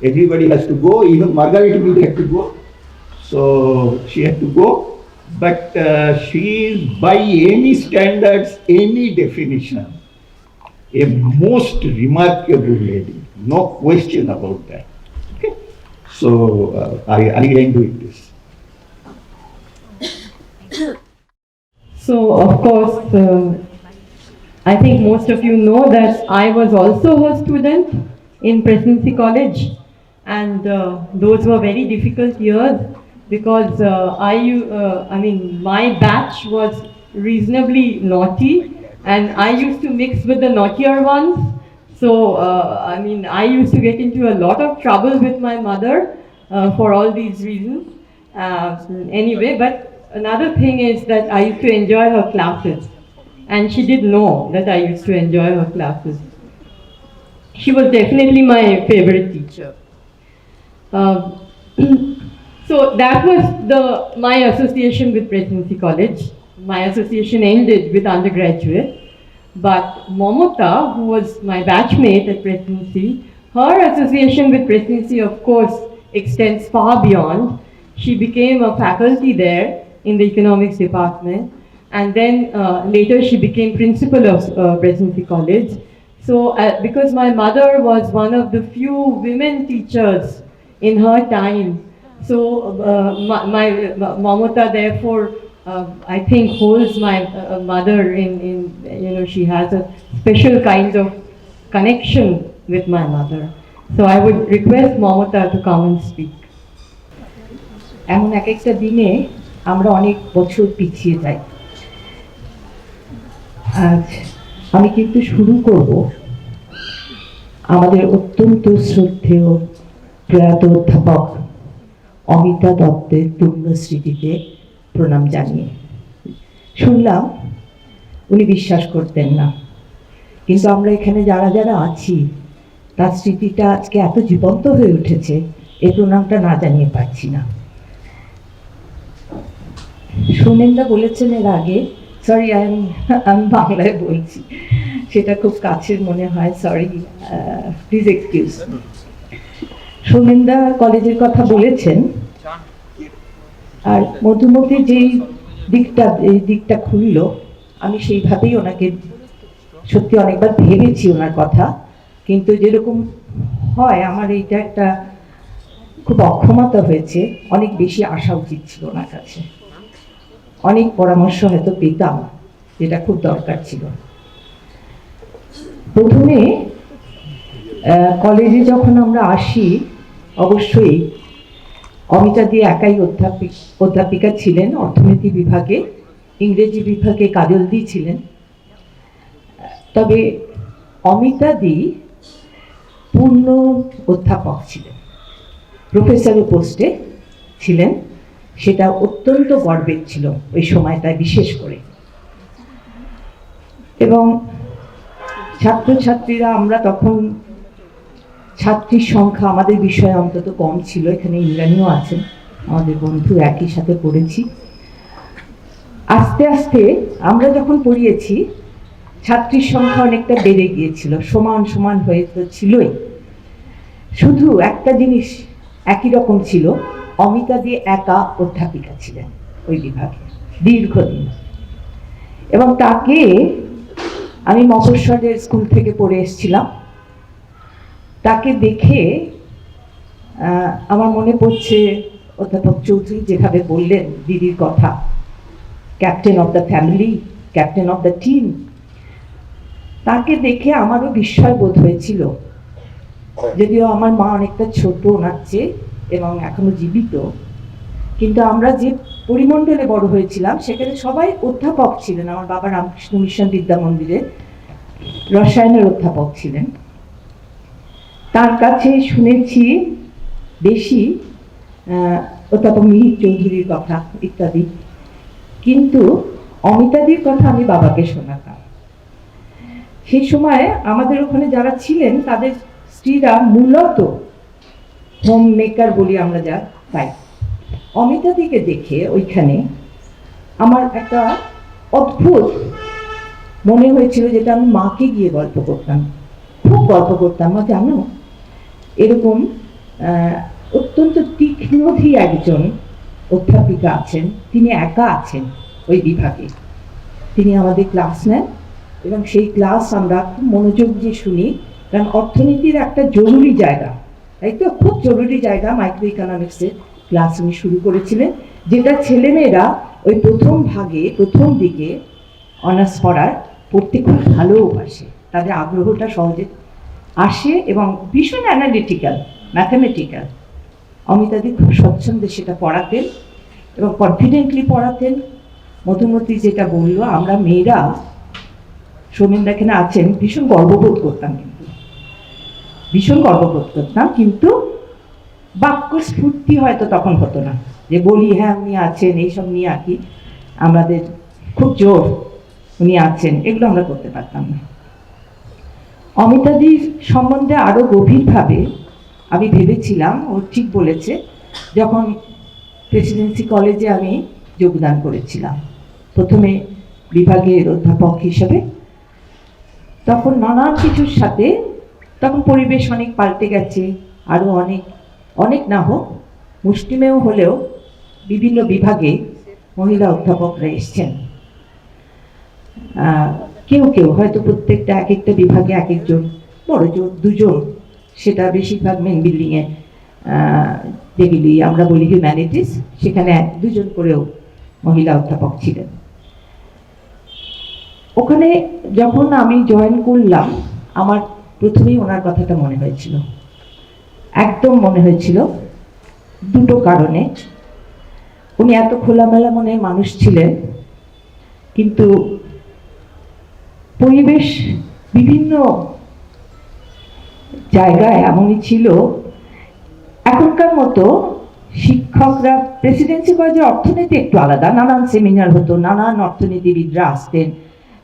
everybody has to go, even Margaret had to go. So she had to go. But she is, by any standards, any definition, a most remarkable lady. No question about that. Okay? So I end with this. So, of course, I think most of you know that I was also her student in Presidency College, and those were very difficult years because my batch was reasonably naughty, and I used to mix with the naughtier ones. So, I used to get into a lot of trouble with my mother for all these reasons. Anyway, but another thing is that I used to enjoy her classes, and she did know that I used to enjoy her classes. She was definitely my favorite teacher. So that was my association with Presidency College. My association ended with undergraduate, but Momota, who was my batchmate at Presidency, her association with Presidency, of course, extends far beyond. She became a faculty there in the economics department, and then later she became principal of Presidency College. So, because my mother was one of the few women teachers in her time, so my Mamata therefore I think holds my mother in she has a special kind of connection with my mother. So I would request Mamata to come and speak. এমন এক একটা দিনে আমরা অনেক বছর পিছিয়ে যাই। আজ আমি কিন্তু শুরু করব আমাদের অত্যন্ত শ্রদ্ধেয় প্রয়াত অধ্যাপক অমিতা দত্তের পুণ্যস্মৃতিতে প্রণাম জানিয়ে। শুনলাম উনি বিশ্বাস করতেন না, কিন্তু আমরা এখানে যারা যারা আছি তার স্মৃতিটা আজকে এত জীবন্ত হয়ে উঠেছে, এই প্রণামটা না জানিয়ে পারছি না। সোমেনদা বলেছেন এর আগে, সরি আমি বাংলায় বলছি, সেটা খুব কাছের মনে হয়, সরি, প্লিজ এক্সকিউজ। সোমেনদা কলেজের কথা বলেছেন, আর মধুমতি যেই দিকটা খুলল, আমি সেইভাবেই ওনাকে সত্যি অনেকবার ভেবেছি ওনার কথা, কিন্তু যেরকম হয় আমার এইটা একটা খুব অক্ষমতা হয়েছে, অনেক বেশি আসা উচিত ছিল ওনার কাছে, অনেক পরামর্শ হয়তো পেতাম, যেটা খুব দরকার ছিল। প্রথমে কলেজে যখন আমরা আসি, অবশ্যই অমিতা দি একাই অধ্যাপিকা ছিলেন অর্থনীতি বিভাগে, ইংরেজি বিভাগে কাজল দি ছিলেন। তবে অমিতা দি পূর্ণ অধ্যাপক ছিলেন, প্রফেসরের পোস্টে ছিলেন, সেটা অত্যন্ত গর্বের ছিল ওই সময়টায় বিশেষ করে। এবং ছাত্রছাত্রীরা, আমরা তখন ছাত্রীর সংখ্যা আমাদের বিষয়ে অন্তত কম ছিল, এখানে ইন্দ্রাণীও আছেন, আমাদের বন্ধু, একই সাথে পড়েছি। আস্তে আস্তে আমরা যখন পড়িয়েছি ছাত্রীর সংখ্যা অনেকটা বেড়ে গিয়েছিল, সমান সমান হয়ে তো ছিলই। শুধু একটা জিনিস একই রকম ছিল, অমিতা দি একা অধ্যাপিকা ছিলেন ওই বিভাগে দীর্ঘদিন। এবং তাকে আমি মফস্বলের স্কুল থেকে পড়ে এসেছিলাম, তাকে দেখে আমার মনে পড়ছে অধ্যাপক চৌধুরী যেভাবে বললেন দিদির কথা, captain of the family, captain of the team. তাকে দেখে আমারও বিস্ময় বোধ হয়েছিল, যদিও আমার মা অনেকটা ছোট ওনার চেয়ে এবং এখনো জীবিত, কিন্তু আমরা যে পরিমণ্ডলে বড় হয়েছিলাম সেখানে সবাই অধ্যাপক ছিলেন। আমার বাবা রামকৃষ্ণ মিশন বিদ্যা মন্দিরে রসায়নের অধ্যাপক ছিলেন, তার কাছে শুনেছি বেশি অধ্যাপক মিহির চৌধুরীর কথা ইত্যাদি, কিন্তু অমিতাদির কথা আমি বাবাকে শোনাতাম। সেই সময় আমাদের ওখানে যারা ছিলেন তাদের স্ত্রীরা মূলত হোম মেকার বলি আমরা যা পাই। অমিতাদিকে দেখে ওইখানে আমার একটা অদ্ভুত মনে হয়েছিল, যেটা আমি মাকে গিয়ে গল্প করতাম, খুব গল্প করতাম। মা জানো, এরকম অত্যন্ত তীক্ষ্ণধী একজন অধ্যাপিকা আছেন, তিনি একা আছেন ওই বিভাগে, তিনি আমাদের ক্লাস নেন এবং সেই ক্লাস আমরা খুব মনোযোগ দিয়ে শুনি, কারণ অর্থনীতির একটা জরুরি জায়গা, তাই তো, খুব জরুরি জায়গা মাইক্রো ইকোনমিক্সের ক্লাস উনি শুরু করেছিলেন, যেটা ছেলেমেয়েরা ওই প্রথম দিকে অনার্স পড়তে খুব ভালোবাসে, তাদের আগ্রহটা সহজে আসে এবং ভীষণ অ্যানালিটিক্যাল, ম্যাথামেটিক্যাল। অমিতাদি খুব স্বচ্ছন্দে সেটা পড়াতেন এবং কনফিডেন্টলি পড়াতেন। মধুমতি যেটা বললো, আমরা মেয়েরা, সোমেনদা এখানে আছেন, ভীষণ গর্ববোধ করতাম, কিন্তু বাক্য স্ফূর্তি হয়তো তখন হতো না, যে বলি হ্যাঁ উনি আছেন, এইসব নিয়ে আর কি আমাদের খুব জোর উনি আছেন, এগুলো আমরা করতে পারতাম না। অমিতাদির সম্বন্ধে আরো গভীরভাবে আমি ভেবেছিলাম, ও ঠিক বলেছে, যখন প্রেসিডেন্সি কলেজে আমি যোগদান করেছিলাম প্রথমে বিভাগের অধ্যাপক হিসেবে, তখন নানান কিছুর সাথে, তখন পরিবেশ অনেক পাল্টে গেছে, আরো অনেক না হোক মুষ্টিমেয় হলেও বিভিন্ন বিভাগে মহিলা অধ্যাপকরা এসছেন। কেউ কেউ হয়তো প্রত্যেকটা এক একটা বিভাগে এক একজন, বড় জোর দুজন, সেটা বেশিরভাগ মেন বিল্ডিংয়ে যেগুলি আমরা বলি হিউম্যানিটিস, সেখানে দুজন করেও মহিলা অধ্যাপক ছিলেন। ওখানে যখন আমি জয়েন করলাম, আমার প্রথমেই ওনার কথাটা মনে হয়েছিল, একদম মনে হয়েছিল, দুটো কারণে। উনি এত খোলামেলা মনের মানুষ ছিলেন, কিন্তু পরিবেশ বিভিন্ন জায়গায় এমনই ছিল, এখনকার মতো শিক্ষকরা প্রেসিডেন্সি কলেজের অর্থনীতি একটু আলাদা, নানান সেমিনার হতো, নানান অর্থনীতিবিদরা আসতেন,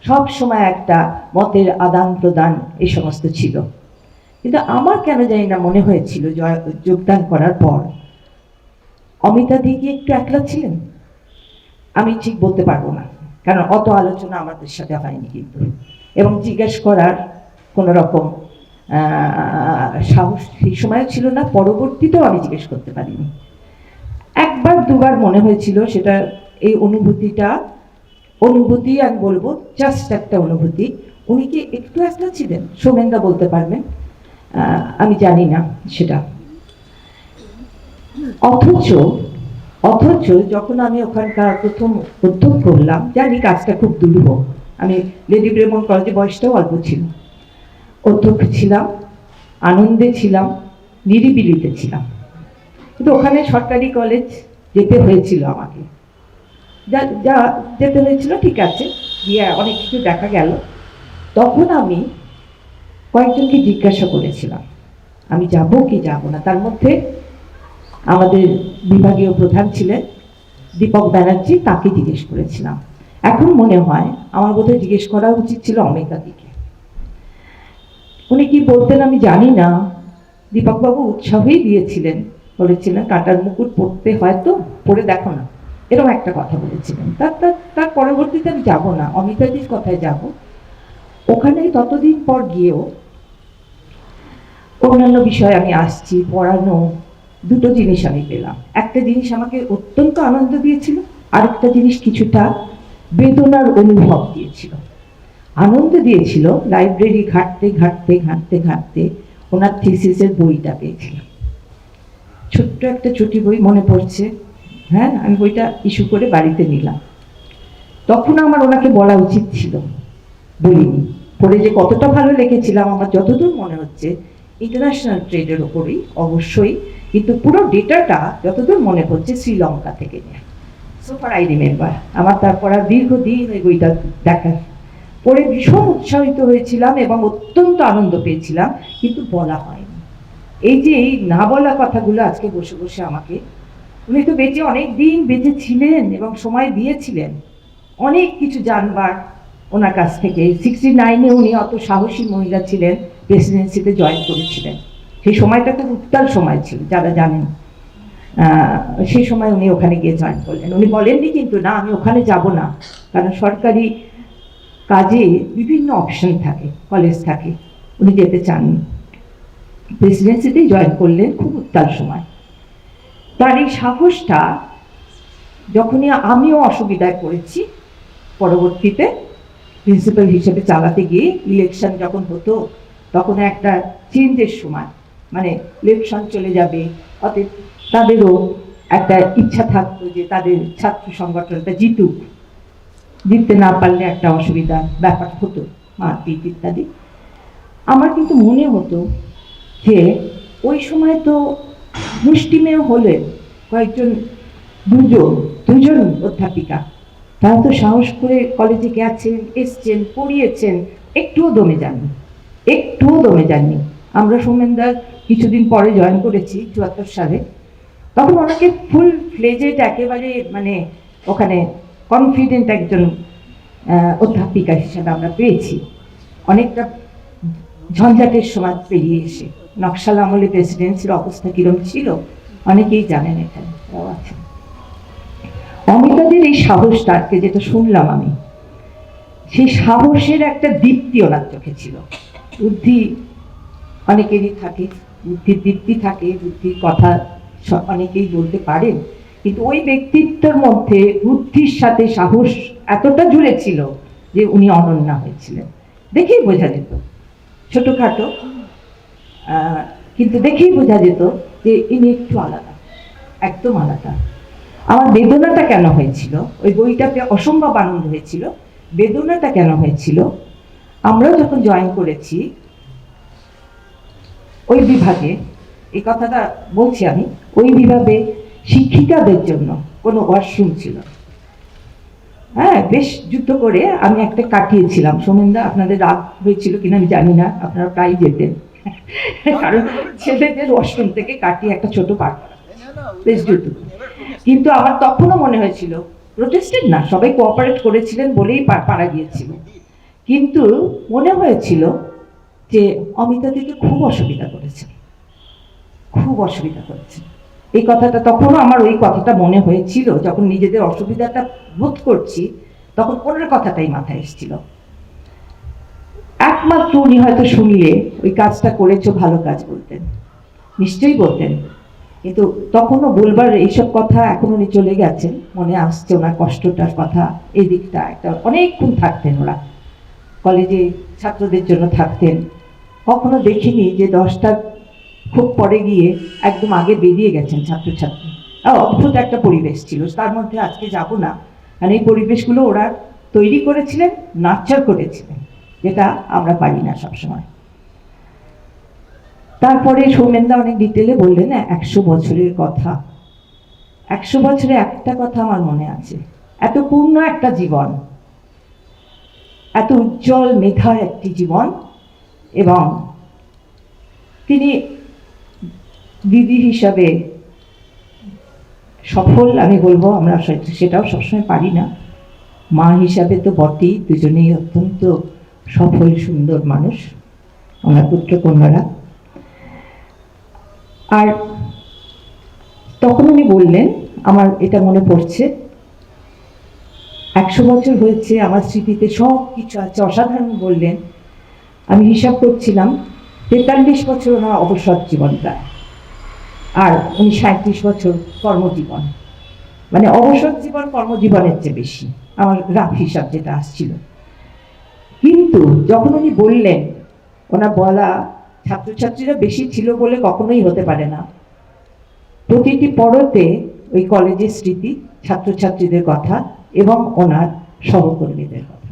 সব সময় একটা মতের আদান প্রদান এই সমস্ত ছিল। কিন্তু আমার কেন জানি না মনে হয়েছিল যোগদান করার পর অমিতা দিদি একটু একলা ছিলেন। আমি ঠিক বলতে পারবো না, কারণ অত আলোচনা আমাদের সাথে হয়নি কিন্তু, এবং জিজ্ঞেস করার কোনো রকম সাহস সেই সময় ছিল না, পরবর্তীতেও আমি জিজ্ঞেস করতে পারিনি। একবার দুবার মনে হয়েছিল, সেটা এই অনুভূতি আমি বলবো, জাস্ট একটা অনুভূতি। উনি কি একটু একটা ছিলেন, সোমেনদা বলতে পারবেন, আমি জানি না সেটা। অথচ যখন আমি ওখানকার প্রথম উদ্যোগ করলাম, জানি কাজটা খুব দুরূহ, আমি লেডি ব্রেমন কলেজে বয়সটাও অল্প ছিল, অধ্যক্ষ ছিলাম, আনন্দে ছিলাম, নিরিবিলিতে ছিলাম। কিন্তু ওখানে সরকারি কলেজ যেতে হয়েছিল আমাকে, যা যেতে হয়েছিল, ঠিক আছে, গিয়ে অনেক কিছু দেখা গেল। তখন আমি কয়েকজনকে জিজ্ঞাসা করেছিলাম আমি যাব কি যাব না। তার মধ্যে আমাদের বিভাগীয় প্রধান ছিলেন দীপক ব্যানার্জি, তাকে জিজ্ঞেস করেছিলাম। এখন মনে হয় আমার বোধহয় জিজ্ঞেস করা উচিত ছিল অমিতা দিকে। উনি কি বলতেন আমি জানি না, দীপকবাবু উৎসাহই দিয়েছিলেন, বলেছিলেন কাঁটার মুকুট পড়তে হয়তো পড়ে দেখো না, এরকম একটা কথা বলেছিলেন। তার পরবর্তীতে আমি যাবো না, অমিতাদির কথায় যাব। ওখানে ততদিন পর গিয়েও অন্যান্য বিষয়ে আমি আসছি, পড়ানো, দুটো জিনিস আমি পেলাম। একটা জিনিস আমাকে অত্যন্ত আনন্দ দিয়েছিল, আরেকটা জিনিস কিছুটা বেদনার অনুভব দিয়েছিল। আনন্দ দিয়েছিল, লাইব্রেরি ঘাঁটতে ঘাঁটতে ঘাঁটতে ঘাঁটতে ওনার থিসিসের বইটা পেয়েছিলাম, ছোট্ট একটা চটি বই, মনে পড়ছে, হ্যাঁ, আমি বইটা ইস্যু করে বাড়িতে নিলাম। তখন আমার ওনাকে বলা উচিত ছিল, বলিনি। পড়ে যে কতটা ভালো লেগেছিলাম আমার যতদূর মনে হচ্ছে ইন্টারন্যাশনাল ট্রেডের ওপরেই অবশ্যই, কিন্তু পুরো ডেটাটা যতদূর মনে পড়ছে শ্রীলঙ্কা থেকে নেয়। So far I remember. আমার তারপর আর দীর্ঘদিন ওই বইটা দেখার পড়ে ভীষণ উৎসাহিত হয়েছিলাম এবং অত্যন্ত আনন্দ পেয়েছিলাম, কিন্তু বলা হয়নি। এই যে এই না বলা কথাগুলো আজকে বসে বসে আমাকে, উনি তো বেঁচে অনেক দিন বেঁচে ছিলেন এবং সময় দিয়েছিলেন অনেক কিছু জানবার ওনার কাছ থেকে। 69-এ উনি অত সাহসী মহিলা ছিলেন, প্রেসিডেন্সিতে জয়েন করেছিলেন। সেই সময়টা খুব উত্তাল সময় ছিল, যারা জানেন। সেই সময় উনি ওখানে গিয়ে জয়েন করলেন। উনি বলেননি কিন্তু না আমি ওখানে যাব না, কারণ সরকারি কাজে বিভিন্ন অপশন থাকে, কলেজ থাকে, উনি যেতে চাননি। প্রেসিডেন্সিতেই জয়েন করলেন, খুব উত্তাল সময়। তার এই সাহসটা যখনই আমিও অসুবিধায় পড়েছি, পরবর্তীতে প্রিন্সিপাল হিসেবে চালাতে গিয়ে ইলেকশন যখন হতো, তখন একটা চেঞ্জের সময়, মানে ইলেকশন চলে যাবে, অতএব তাদেরও একটা ইচ্ছা থাকতো যে তাদের ছাত্র সংগঠনটা জিতুক, জিততে না পারলে একটা অসুবিধার ব্যাপার হতো, মারপিট ইত্যাদি। আমার কিন্তু মনে হতো যে ওই সময় তো মুষ্টিমেয় হলেন কয়েকজন, দুজন অধ্যাপিকা, তারা তো সাহস করে কলেজে গেছেন, এসছেন, পড়িয়েছেন, একটুও দমে যাননি। আমরা সোমেনদার কিছুদিন পরে জয়েন করেছি 74 সালে, তখন ওনাকে ফুল ফ্লেজেড একেবারে, মানে ওখানে কনফিডেন্ট একজন অধ্যাপিকা হিসেবে আমরা পেয়েছি। অনেকটা ঝঞ্ঝাটের সময় পেরিয়ে এসে, নকশাল আমলে প্রেসিডেন্সির অবস্থা কিরম ছিল অনেকেই জানেন, এখানে আছেন। অমিতাদের এই সাহসটা আজকে যেটা শুনলাম আমি, সেই সাহসের একটা দীপ্তি ওনার চোখে ছিল। বুদ্ধি অনেকেরই থাকে, বুদ্ধির দীপ্তি থাকে, বুদ্ধির কথা অনেকেই বলতে পারেন, কিন্তু ওই ব্যক্তিত্বের মধ্যে বুদ্ধির সাথে সাহস এতটা জুড়ে ছিল যে উনি অনন্যা হয়েছিলেন। দেখেই বোঝা যেত, ছোটোখাটো, কিন্তু দেখেই বোঝা যেত যে ইনি একটু আলাদা, একদম আলাদা। আমার বেদনাটা কেন হয়েছিল, ওই বইটাতে অসম্ভব আনন্দ হয়েছিল। বেদনাটা কেন হয়েছিল, আমরাও যখন জয়েন করেছি ওই বিভাগে, এই কথাটা বলছি আমি, ওই বিভাগে শিক্ষিকাদের জন্য কোনো ওয়াশরুম ছিল না। হ্যাঁ, বেশ যুদ্ধ করে আমি একটা কাটিয়েছিলাম। সোমেনদা, আপনাদের রাগ হয়েছিল কিনা আমি জানি না, আপনারা প্রায় যেতেন, কারণ ছেলেদের ওয়াশরুম থেকে কাটিয়ে একটা ছোট পার্ট, বেশ যুদ্ধ। কিন্তু আমার তখনও মনে হয়েছিল, প্রোটেস্টেড না, সবাই কোঅপারেট করেছিলেন বলেই পারা গিয়েছিল, কিন্তু মনে হয়েছিল যে অমিতা দিকে খুব অসুবিধা করেছে, খুব অসুবিধা করেছে। এই কথাটা তখনও আমার, ওই কথাটা মনে হয়েছিল যখন নিজেদের অসুবিধাটা বোধ করছি, তখন ওনার কথাটাই মাথায় এসেছিল। একমাত্র উনি হয়তো শুনলে ওই কাজটা করেছো ভালো কাজ বলতেন, নিশ্চয়ই বলতেন, কিন্তু তখনও বলবার এইসব কথা, এখন উনি চলে গেছেন, মনে আসছে ওনার কষ্টটার কথা। এই দিকটা একটা অনেকক্ষণ থাকতেন ওরা, কলেজে ছাত্রদের জন্য থাকতেন। কখনো দেখিনি যে 10টা খুব পরে গিয়ে একদম আগে বেরিয়ে গেছেন ছাত্রছাত্রী। অদ্ভুত একটা পরিবেশ ছিল, তার মধ্যে আজকে যাব না, কারণ এই পরিবেশগুলো ওরা তৈরি করেছিলেন, নার্চার করেছিলেন, যেটা আমরা পারি না সবসময়। তারপরে সৌমেনদা অনেক ডিটেলে বললেন 100 বছরের কথা। 100 বছরে একটা কথা আমার মনে আছে, এত পূর্ণ একটা জীবন, এত উজ্জ্বল মেধার একটি জীবন, এবং তিনি দিদি হিসাবে সফল আমি বলবো, আমরা সেটাও সবসময় পারি না, মা হিসাবে তো বটেই, দুজনেই অত্যন্ত সফল সুন্দর মানুষ আমার পুত্র কন্যারা। আর তখন উনি বললেন, আমার এটা মনে পড়ছে, 100 বছর হয়েছে, আমার স্মৃতিতে সব কিছু আছে, অসাধারণ বললেন। আমি হিসাব করছিলাম 43 বছর ওনার অবসর জীবন প্রায়, আর উনি 37 বছর কর্মজীবন, মানে অবসর জীবন কর্মজীবনের চেয়ে বেশি, আমার রাফ হিসাব যেটা আসছিল। কিন্তু যখন উনি বললেন, ওনার বলা, ছাত্রছাত্রীরা বেশি ছিল বলে কখনোই হতে পারে না, প্রতিটি পড়তে ওই কলেজের স্মৃতি, ছাত্রছাত্রীদের কথা এবং ওনার সহকর্মীদের কথা।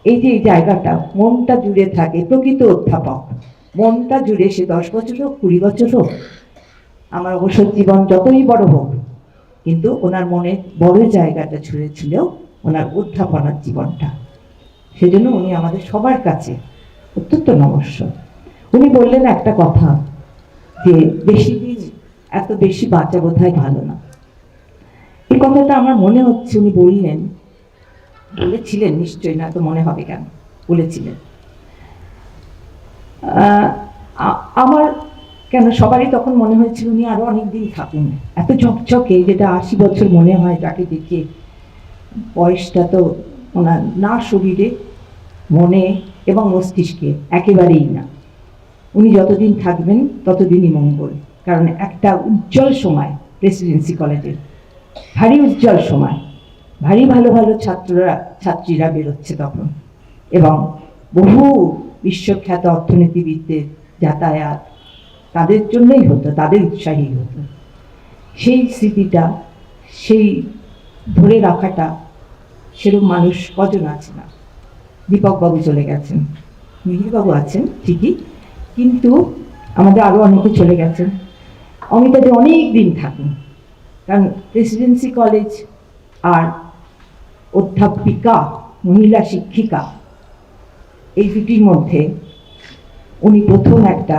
এই যে এই জায়গাটা মনটা জুড়ে থাকে, প্রকৃত অধ্যাপক মনটা জুড়ে, সে 10 বছর হোক 20 বছর হোক, আমার অবসর জীবন যতই বড় হোক, কিন্তু ওনার মনে বড় জায়গাটা জুড়ে ছিল ওনার অধ্যাপনার জীবনটা। সেজন্য উনি আমাদের সবার কাছে অত্যন্ত নমস্য। উনি বললেন একটা কথা, যে বেশি দিন এত বেশি বাঁচা বোধহয় ভালো না। এই কথাটা আমার মনে হচ্ছে উনি বলেছিলেন, নিশ্চয়ই, না তো মনে হবে কেন, বলেছিলেন। আমার কেন সবারই তখন মনে হয়েছিল উনি আরো অনেক দিন থাকুন, এত ঝকঝকে, যেটা 80 বছর মনে হয় যাকে দেখে। বয়সটা তো ওনার না শরীরে, মনে এবং মস্তিষ্কে একেবারেই না। উনি যতদিন থাকবেন ততদিনই মঙ্গল, কারণ একটা উজ্জ্বল সময় প্রেসিডেন্সি কলেজের, ভারী উজ্জ্বল সময়, ভারী ভালো ভালো ছাত্রীরা বেরোচ্ছে তখন, এবং বহু বিশ্বখ্যাত অর্থনীতিবিদদের যাতায়াত তাদের জন্যই হতো, তাদের উৎসাহী হতো। সেই স্মৃতিটা, সেই ধরে রাখাটা, সেরকম মানুষ কজন আছে না। দীপকবাবু চলে গেছেন, মিহিরবাবু আছেন ঠিকই, কিন্তু আমাদের আরও অনেকে চলে গেছেন। অমিতাদি অনেক দিন থাকুন, কারণ প্রেসিডেন্সি কলেজ আর অধ্যাপিকা, মহিলা শিক্ষিকা, এই দুটির মধ্যে উনি প্রথম একটা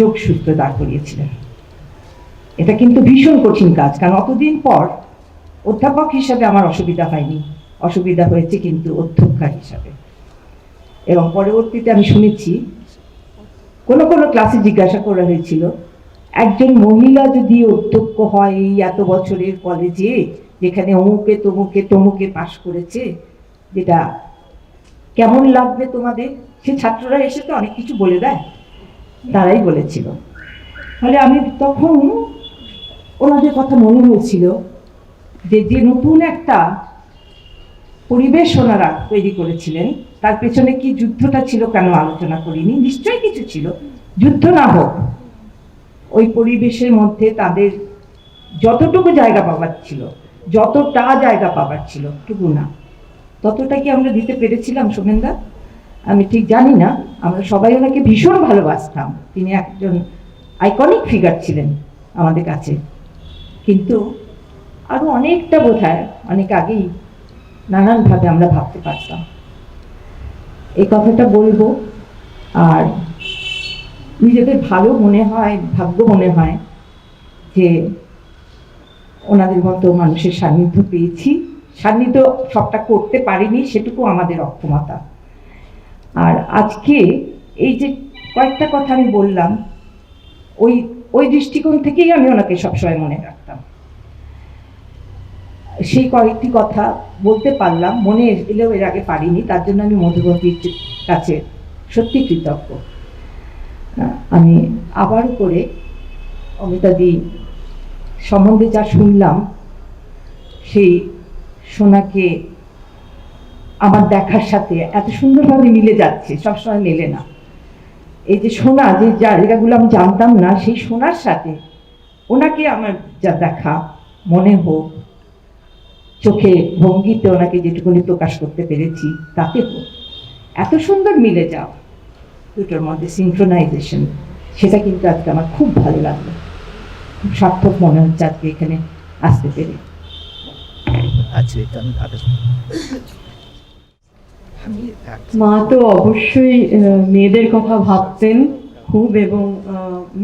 যোগসূত্র দাঁড় করিয়েছিলেন। এটা কিন্তু ভীষণ কঠিন কাজ, কারণ অতদিন পর অধ্যাপক হিসাবে আমার অসুবিধা হয়নি, অসুবিধা হয়েছে কিন্তু অধ্যক্ষা হিসাবে। এবং পরবর্তীতে আমি শুনেছি, কোনো কোনো ক্লাসে জিজ্ঞাসা করা হয়েছিল, একজন মহিলা যদি অধ্যক্ষ হয় এই এত বছরের কলেজে, যেখানে অমুকে তমুকে তমুকে পাশ করেছে, যেটা কেমন লাগবে তোমাদের? সে ছাত্ররা এসে তো অনেক কিছু বলে দেয়, তারাই বলেছিল। ফলে আমি তখন ওনাদের কথা মনে হয়েছিল যে নতুন একটা পরিবেশ ওনারা তৈরি করেছিলেন, তার পেছনে কি যুদ্ধটা ছিল কেন আলোচনা করিনি, নিশ্চয়ই কিছু ছিল। যুদ্ধ না হোক, ওই পরিবেশের মধ্যে তাদের যতটুকু জায়গা পাবার ছিল, যতটা জায়গা পাবার ছিল, টুকু না, ততটা কি আমরা দিতে পেরেছিলাম সোমেনদা? আমি ঠিক জানি না। আমরা সবাই ওনাকে ভীষণ ভালোবাসতাম, তিনি একজন আইকনিক ফিগার ছিলেন আমাদের কাছে, কিন্তু আরো অনেকটা বোধহয় অনেক আগেই নানানভাবে আমরা ভাবতে পারতাম। এই কথাটা বলবো। আর নিজেদের ভালো মনে হয়, ভাগ্য মনে হয় যে ওনাদের মতো মানুষের সান্নিধ্য পেয়েছি। সান্নিধ্য সবটা করতে পারিনি, সেটুকু আমাদের অক্ষমতা। আর আজকে এই যে কয়েকটা কথা আমি বললাম, ওই দৃষ্টিকোণ থেকেই আমি ওনাকে সবসময় মনে রাখতাম। সেই কয়েকটি কথা বলতে পারলাম, মনে এলেও এর আগে পারিনি, তার জন্য আমি মধুবতীর কাছে সত্যি কৃতজ্ঞ। আমি আবার করে অমিতাদি সম্বন্ধে যা শুনলাম, সেই সোনাকে আমার দেখার সাথে এত সুন্দরভাবে মিলে যাচ্ছে, সবসময় মেলে না। এই যে সোনা, যে জায়গাগুলো আমি জানতাম না, সেই সোনার সাথে ওনাকে আমার যা দেখা, মনে হোক, চোখে ভঙ্গিতে ওনাকে যেটুকুনি প্রকাশ করতে পেরেছি, তাতে হোক, এত সুন্দর মিলে যাও দুটোর মধ্যে সিনক্রোনাইজেশন, সেটা কিন্তু আজকে আমার খুব ভালো লাগলো। খুব সার্থক মনে হচ্ছে আজকে এখানে আসতে পেরে। মা তো অবশ্যই মেয়েদের কথা ভাবতেন খুব, এবং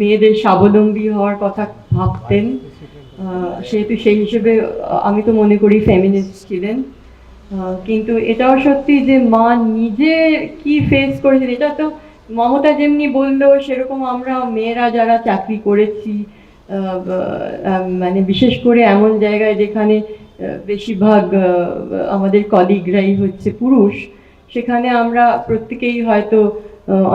মেয়েদের স্বাবলম্বী হওয়ার কথা ভাবতেন। সেহেতু সেই হিসেবে আমি তো মনে করি ফেমিনিস্ট ছিলেন। কিন্তু এটাও সত্যি যে মা নিজে কি ফেস করেছেন, এটা তো মমতা যেমনি বললো, সেরকম আমরা মেয়েরা যারা চাকরি করেছি, মানে বিশেষ করে এমন জায়গায় যেখানে বেশিরভাগ আমাদের কলিগরাই হচ্ছে পুরুষ, সেখানে আমরা প্রত্যেকেই হয়তো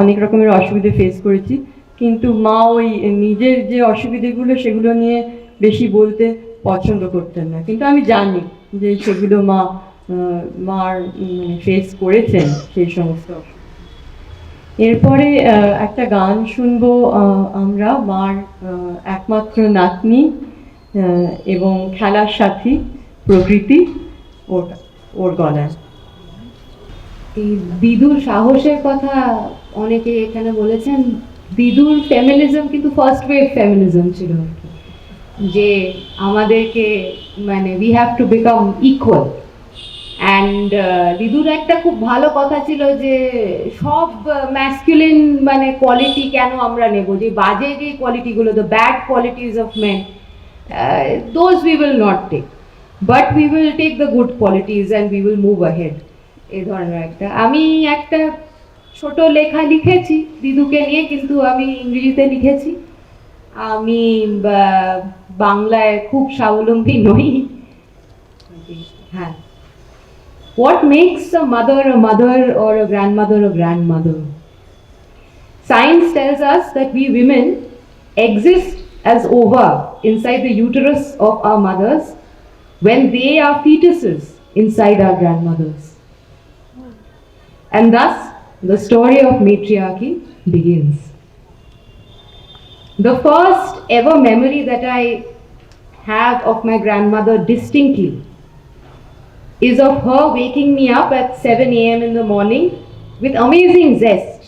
অনেক রকমের অসুবিধে ফেস করেছি। কিন্তু মা ওই নিজের যে অসুবিধেগুলো, সেগুলো নিয়ে বেশি বলতে পছন্দ করতেন না, কিন্তু আমি জানি যে সেগুলো মার ফেস করেছেন সেই সমস্ত। এরপরে একটা গান শুনবো আমরা, মার একমাত্র নাতনি এবং খেলার সাথী প্রকৃতি, ওর গলায়। এই দিদুর সাহসের কথা অনেকে এখানে বলেছেন। দিদুর ফেমিনিজম কিন্তু ফার্স্ট ওয়েভ ফেমিনিজম ছিল আর কি, যে আমাদেরকে মানে we have to become equal. And দিদুর একটা খুব ভালো কথা ছিল যে সব ম্যাসকুলিন মানে কোয়ালিটি কেন আমরা নেব, যে বাজে যে কোয়ালিটিগুলো, the bad qualities of men, those we will not take, but we will take the good qualities and we will move ahead. এই ধরনের আমি একটা ছোট লেখা লিখেছি দিদুকে নিয়ে, কিন্তু আমি ইংরেজিতে লিখেছি। আমি বাংলায় খুব স্বাবলম্বী নই। হ্যাঁ, what makes a mother or a grandmother a grandmother? Science tells us that we women exist as ova inside the uterus of our mothers when they are fetuses inside our grandmothers. And thus, the story of matriarchy begins. The first ever memory that I have of my grandmother distinctly is of her waking me up at 7 a.m. in the morning with amazing zest,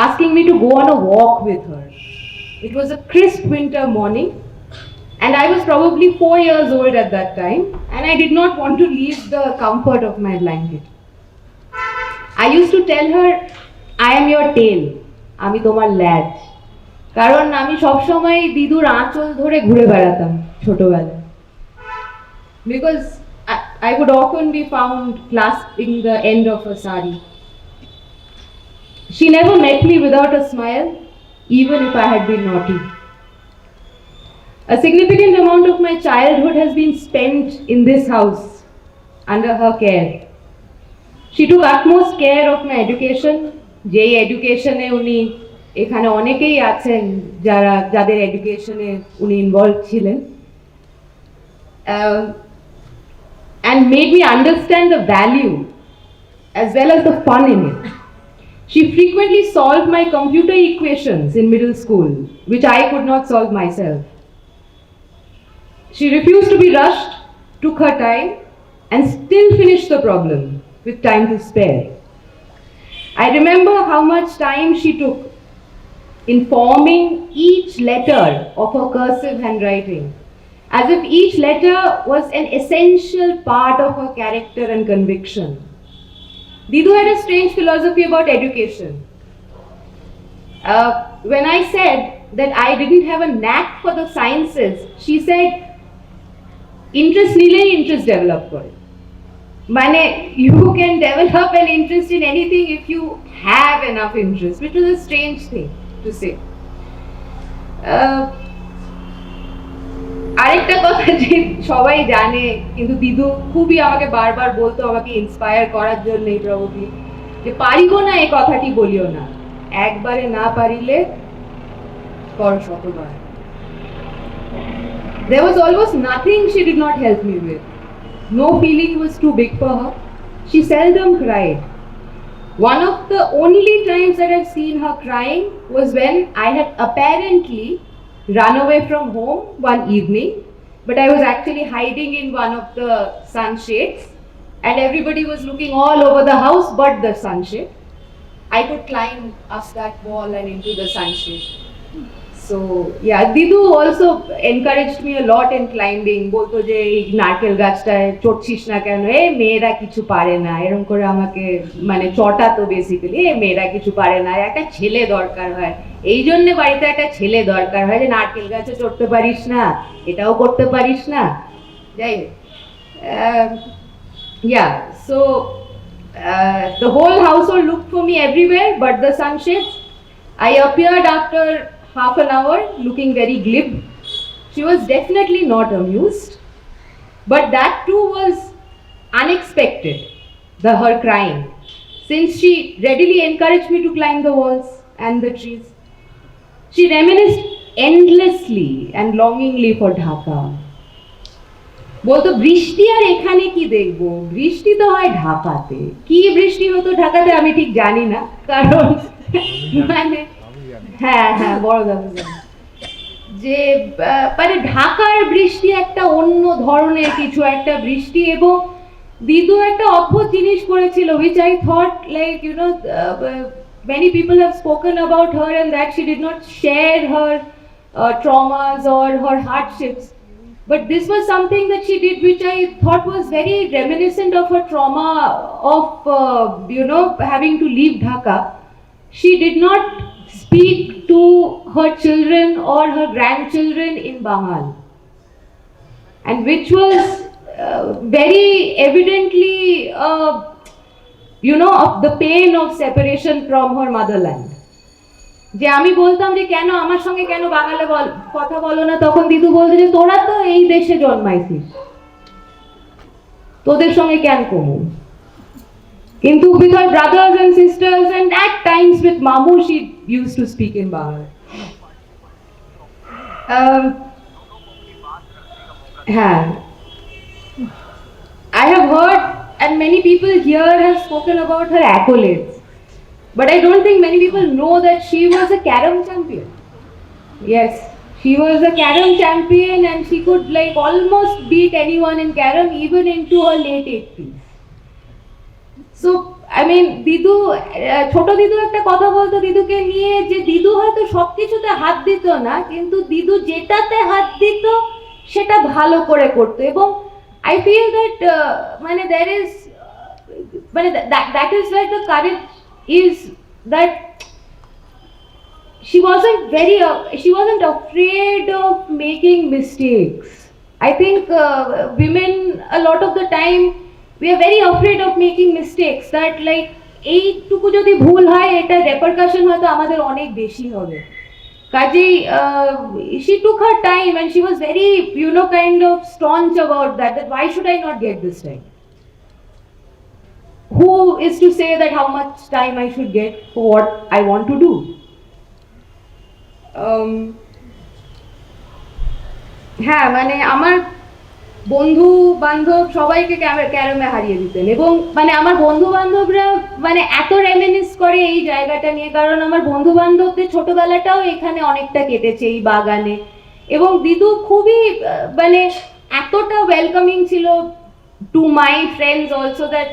asking me to go on a walk with her. It was a crisp winter morning, and I was probably 4 years old at that time, and I did not want to leave the comfort of my blanket. I used to tell her, I am your tail, আমি তোমার ল্যাজ, কারণ আমি সবসময় দিদুর আঁচল ধরে ঘুরে বেড়াতাম ছোটবেলায়। Because I would often be found clasping the end of a sari. She never met me without a smile, even if I had been naughty. A significant amount of my childhood has been spent in this house under her care. She took utmost care of my education. যেই এডুকেশনে উনি, এখানে অনেকেই আছেন যাদের এডুকেশনে উনি involve ছিলেন। and made me understand the value as well as the fun in it. She frequently solved my computer equations in middle school, which I could not solve myself. She refused to be rushed, took her time, and still finished the problem with time to spare. I remember how much time she took in forming each letter of her cursive handwriting, as if each letter was an essential part of her character and conviction. Didu had a strange philosophy about education. When I said that I didn't have a knack for the sciences, she said, interest nile interest develop kore. Mane, you can develop an interest in anything if you have enough interest, which was a strange thing to say. আরেকটা কথা যে সবাই জানে কিন্তু দিদু খুবই আমাকে বারবার বলতো আমাকে ইন্সপায়ার করার জন্য প্রভৃতি যে পারিব না এই কথাটি বলিও না, একবারে না পারিলে কর শতবার. There was almost nothing she did not help me with. No feeling was too big for her. She seldom cried. One of the only times that I've seen her crying was when I had apparently run away from home one evening, but I was actually hiding in one of the sunshades and everybody was looking all over the house but the sunshade. I could climb up that wall and into the sunshade. So yeah, Didu also encouraged me a lot in climbing. বলতো যে এই নারকেল গাছটায় চড়ছিস না কেন, এই মেয়েরা কিছু পারে না, এরকম করে আমাকে মানে চটাতো বেসিক্যালি, এই মেয়েরা কিছু পারে না, একটা ছেলে দরকার হয়, এই জন্য বাড়িতে একটা ছেলে দরকার হয় যে নারকেল গাছে চড়তে পারিস না, এটাও করতে পারিস না, যাই হোক. Yeah, so the whole household looked for me everywhere but the sunshades. I appeared after half an hour looking very glib. She was definitely not amused, but that too was unexpected, her crying, since she readily encouraged me to climb the walls and the trees. She reminisced endlessly and longingly for Dhaka. বলতো বৃষ্টি আর এখানে কি দেখবো, বৃষ্টি তো হয় ঢাকাতে. কি বৃষ্টি হতো ঢাকাতে আমি ঠিক জানি না, কারণ মানে হ্যাঁ হ্যাঁ বড় দাদা যে মানে ঢাকার বৃষ্টি একটা অন্য ধরনের কিছু একটা বৃষ্টি. এবং দিদু একটা অদ্ভুত জিনিস করেছিল which I thought like you know many people have spoken about her and that she did not share her traumas or her hardships, but this was something that she did which I thought was very reminiscent of her trauma of having to leave Dhaka. She did not speak to her children or her grandchildren in Bengal, and which was very evidently of the pain of separation from her motherland. যে আমি বলতাম যে কেন আমার সঙ্গে কেন বাংলা কথা বলো না, তখন দিদু বলতো যে তোরা তো এই দেশে জন্মাইছিস, তোদের সঙ্গে কেন কমু. Into with her brothers and sisters and at times with Mamu she used to speak in Bangla. I have heard and many people here have spoken about her accolades, but I don't think many people know that she was a carom champion. Yes, she was a carom champion and she could like almost beat anyone in carom even into her late 80s. So I mean দিদু ছোট দিদু একটা কথা বলতো দিদুকে নিয়ে যে দিদু হয়তো সবকিছুতে হাত দিত না কিন্তু দিদু যেটাতে হাত দিত সেটা ভালো করে করতো. এবং I feel that মানে there is মানে that is where the courage is, that she wasn't afraid of making mistakes. I think women a lot of the time we are very afraid of making mistakes, that like এইটুকু যদি ভুল হয় এটা রেপারকাশন হয়তো আমাদের অনেক বেশি হবে. কাজেই she took her time and she was very kind of staunch about that why should I not get this time. Who is to say that how much time I should get for what I want to do? হ্যাঁ মানে আমার বন্ধু বান্ধব সবাইকে ক্যারমে হারিয়ে দিতেন। এবং মানে আমার বন্ধু বান্ধবরা মানে এত রেমিনিস করে এই জায়গাটা নিয়ে, কারণ আমার বন্ধু বান্ধবদের ছোটবেলাটাও এখানে অনেকটা কেটেছে এই বাগানে। এবং দিদু খুবই মানে এতটা ওয়েলকামিং ছিল to my friends also, that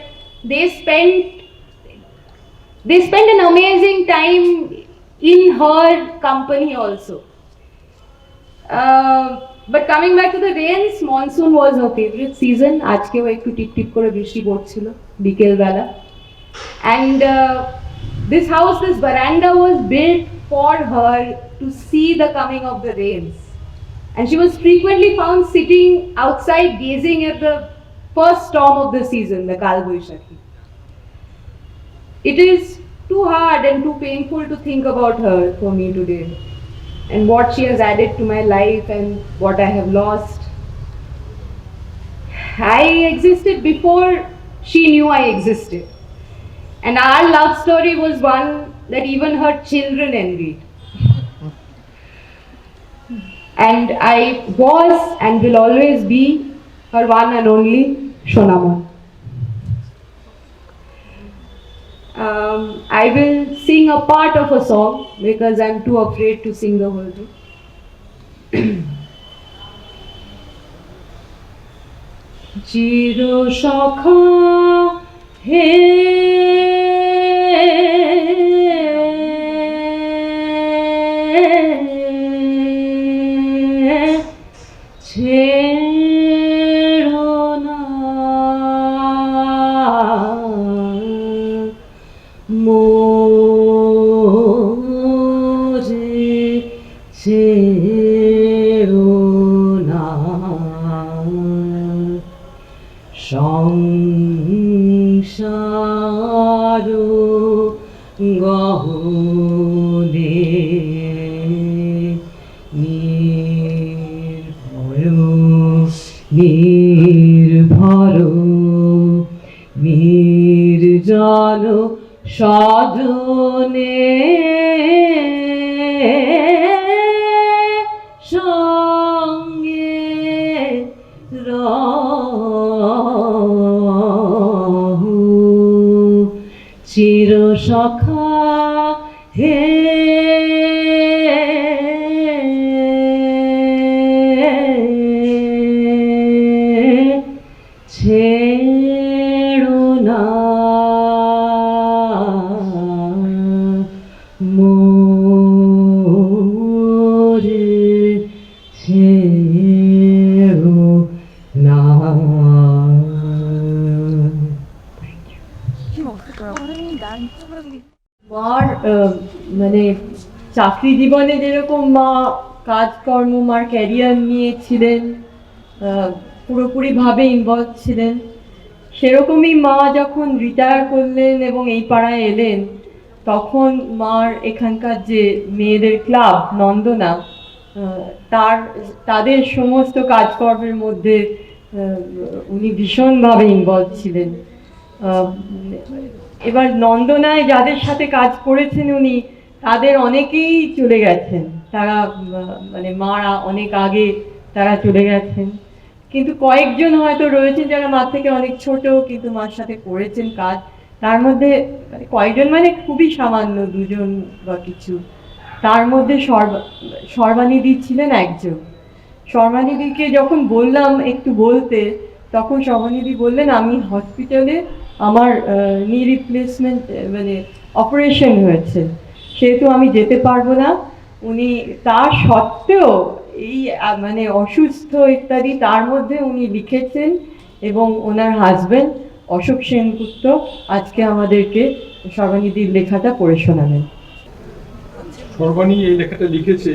they spent an amazing time in her company also. But coming back to the rains, monsoon was her favorite season. আজকেও একটু টিপ টিপ করে বৃষ্টি পড়ছিল বিকেল বেলা। And this house, this veranda was built for her to see the coming of the rains. And she was frequently found sitting outside gazing at the first storm of the season, the Kal Boishakhi. It is too hard and too painful to think about her for me today, and what she has added to my life and what I have lost. I existed before she knew I existed, and our love story was one that even her children envied. And I was and will always be her one and only Shonamon. I will sing a part of a song because I'm too afraid to sing the whole thing. Chiro shakha he chero na সংসার গহনে নির্ভর নির্জন সজনে সঙ্গে রহু চির সখা হে ছেড়ো না মোরে ছেড়ো না। মার মানে চাকরি জীবনে যেরকম মা কাজকর্ম, মার ক্যারিয়ার নিয়েছিলেন, পুরোপুরিভাবে ইনভলভ ছিলেন, সেরকমই মা যখন রিটায়ার করলেন এবং এই পাড়ায় এলেন, তখন মার এখানকার যে মেয়েদের ক্লাব নন্দনা, তাদের সমস্ত কাজকর্মের মধ্যে উনি ভীষণভাবে ইনভলভ ছিলেন। এবার নন্দনায় যাদের সাথে কাজ করেছেন উনি, তাদের অনেকেই চলে গেছেন, তারা মানে মারা অনেক আগে তারা চলে গেছেন, কিন্তু কয়েকজন হয়তো রয়েছেন যারা মার থেকে অনেক ছোট কিন্তু মার সাথে করেছেন কাজ। তার মধ্যে কয়েকজন মানে খুবই সামান্য, দুজন বা কিছু। তার মধ্যে সর্বানিধি ছিলেন একজন। সর্বানিধিকে যখন বললাম একটু বলতে, তখন সর্বানিধি বললেন আমি হসপিটালে আমার নি রিপ্লেসমেন্ট মানে অপারেশন হয়েছে, সেহেতু আমি যেতে পারবো না। উনি তার সত্ত্বেও এই মানে অসুস্থ ইত্যাদি তার মধ্যে উনি লিখেছেন এবং ওনার হাজব্যান্ড অশোক সেনগুপ্ত আজকে আমাদেরকে সর্বানিধির লেখাটা পড়ে শোনাবেন। সর্বাণী এই লেখাটা লিখেছে,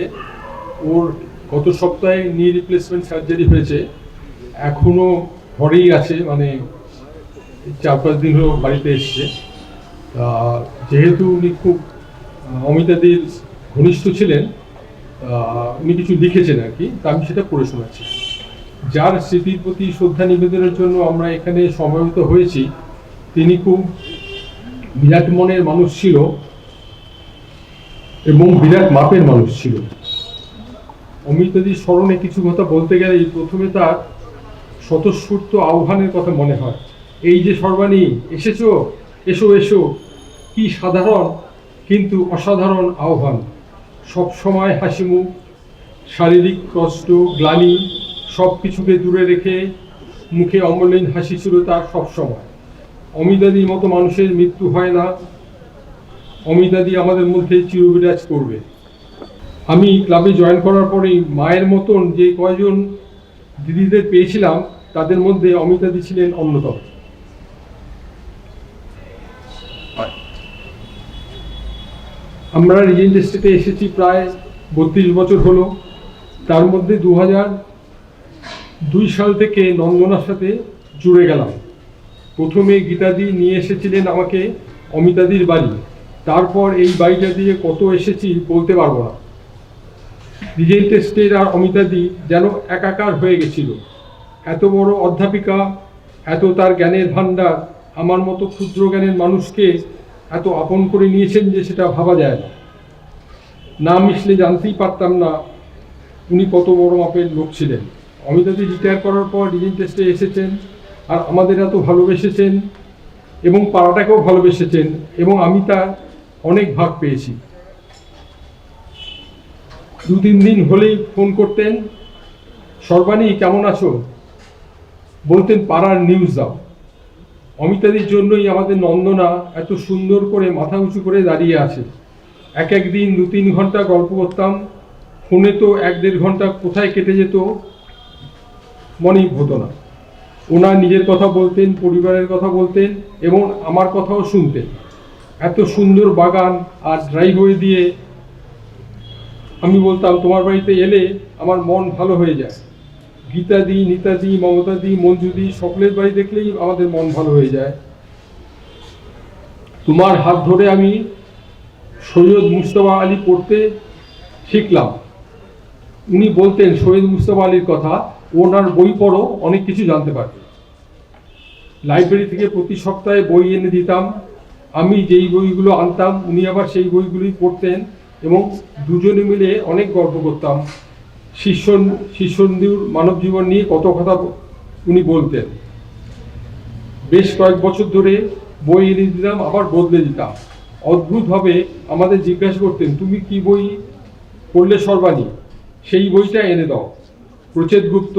ওর গত সপ্তাহে নি রিপ্লেসমেন্ট সার্জারি হয়েছে, এখনো ঘরেই আছে, মানে 4-5 দিন হলো বাড়িতে এসছে। যেহেতু উনি খুব অমিতাদির ঘনিষ্ঠ ছিলেন, উনি কিছু লিখেছেন আর কি, তা আমি সেটা পড়ে শোনাচ্ছি। যার স্মৃতির প্রতি শ্রদ্ধা নিবেদনের জন্য আমরা এখানে সমবেত হয়েছি, তিনি খুব বিরাট মনের মানুষ ছিল এবং বিরাট মাপের মানুষ ছিল। অমিতাদির স্মরণে কিছু কথা বলতে গেলে প্রথমে তার স্বতঃস্ফূর্ত আহ্বানের কথা মনে হয়। এই যে সর্বাণী, এসেছো, এসো এসো, কি সাধারণ কিন্তু অসাধারণ আহ্বান। সবসময় হাসিমুখ, শারীরিক কষ্ট, গ্লানি সব কিছুকে দূরে রেখে মুখে অমলিন হাসি ছিল তার সবসময়। অমিতাদির মতো মানুষের মৃত্যু হয় না। অমিতাদি আমাদের মধ্যে চিরবিরাজ করবে। আমি ক্লাবে জয়েন করার পরেই মায়ের মতন যে কয়জন দিদিদের পেয়েছিলাম তাদের মধ্যে অমিতাদি ছিলেন অন্যতম। আমরা রিজেন্ট এস্টেটে এসেছি প্রায় 32 বছর হলো। তার মধ্যে 2002 সাল থেকে নন্দনার সাথে জুড়ে গেলাম। প্রথমে গীতাদি নিয়ে এসেছিলেন আমাকে অমিতাদির বাড়ি, তারপর এই বাড়িটা দিয়ে কত এসেছি বলতে পারবো না। রিজেন্ট এস্টেট আর অমিতাদি যেন একাকার হয়ে গেছিল। এত বড় অধ্যাপিকা, এত তার জ্ঞানের ভাণ্ডার, আমার মতো ক্ষুদ্র জ্ঞানের মানুষকে এত আপন করে নিয়েছেন যে সেটা ভাবা যায় না। না মিশলে জানতেই পারতাম না উনি কত বড় মাপের লোক ছিলেন। অমিতাদি রিটায়ার করার পর রিজেন্ট এস্টে এসেছেন আর আমাদের এত ভালোবেসেছেন এবং পাড়াটাকেও ভালোবেসেছেন, এবং আমি তার অনেক ভাগ পেয়েছি। 2-3 দিন হলেই ফোন করতেন, সর্বাণী কেমন আছো, বলতেন পাড়ার নিউজ দাও। অমিতাদির জন্যই আমাদের নন্দনা এত সুন্দর করে মাথা উঁচু করে দাঁড়িয়ে আছে। এক দিন 2-3 ঘন্টা গল্প করতাম, ফোনে তো 1-1.5 ঘন্টা কোথায় কেটে যেত মনেই হতো না। ওনার নিজের কথা বলতেন, পরিবারের কথা বলতেন এবং আমার কথাও শুনতেন। এত সুন্দর বাগান আর ড্রাইভওয়ে দিয়ে আমি বলতাম তোমার বাড়িতে এলে আমার মন ভালো হয়ে যায়। গীতাদি, নিতাদি, মমতাদি, মঞ্জুদি সকলের বাড়ি দেখলেই আমাদের মন ভালো হয়ে যায়। তোমার হাত ধরে আমি সৈয়দ মুস্তফা আলী পড়তে শিখলাম। উনি বলতেন সৈয়দ মুস্তফা আলীর কথা, ওনার বই পড়ো, অনেক কিছু জানতে পারবে। লাইব্রেরি থেকে প্রতি সপ্তাহে বই এনে দিতাম। আমি যেই বইগুলো আনতাম উনি আবার সেই বইগুলোই পড়তেন এবং দুজনে মিলে অনেক গল্প করতাম। শিষ্যন্দীর মানব জীবন নিয়ে কত কথা উনি বলতেন। বেশ কয়েক বছর ধরে বই এনে দিতাম, আবার বদলে দিতাম। অদ্ভুতভাবে আমাদের জিজ্ঞাসা করতেন তুমি কি বই পড়লে সর্বাণী, সেই বইটা এনে দাও। প্রচেত গুপ্ত,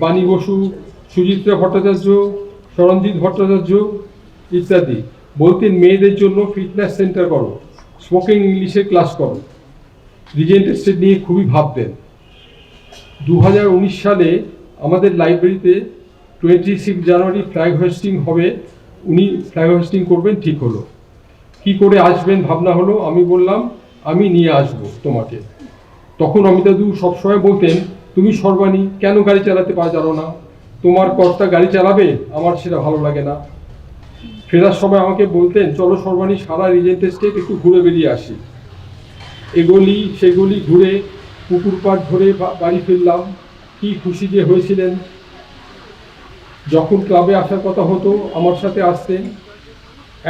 বাণী বসু, সুচিত্রা ভট্টাচার্য, সরঞ্জিৎ ভট্টাচার্য ইত্যাদি। বলতেন মেয়েদের জন্য ফিটনেস সেন্টার করো, স্পোকেন ইংলিশে ক্লাস করো। রিজেন্ট এস্টেট নিয়ে খুবই ভাবতেন। 2019 সালে আমাদের লাইব্রেরিতে 26 জানুয়ারি ফ্ল্যাগ হোয়েস্টিং হবে। উনি ফ্ল্যাগ হোয়েস্টিং করবেন ঠিক হলো। কি করে আসবেন ভাবনা হলো। আমি বললাম আমি নিয়ে আসবো তোমাকে। তখন অমিতাদু সবসময় বলতেন তুমি সর্বাণী কেন গাড়ি চালাতে জানো না, তোমার কর্তা গাড়ি চালাবে, আমার সেটা ভালো লাগে না। ফেরার সময় আমাকে বলতেন চলো সর্বাণী সারা রিজেন্ট এস্টেট একটু ঘুরে বেরিয়ে আসি। এগলি সেগুলি ঘুরে পুকুর পাড় ধরে বাড়ি ফিরলাম। কি খুশি যে হয়েছিলেন। যখন ক্লাবে আসার কথা হতো আমার সাথে আসতেন।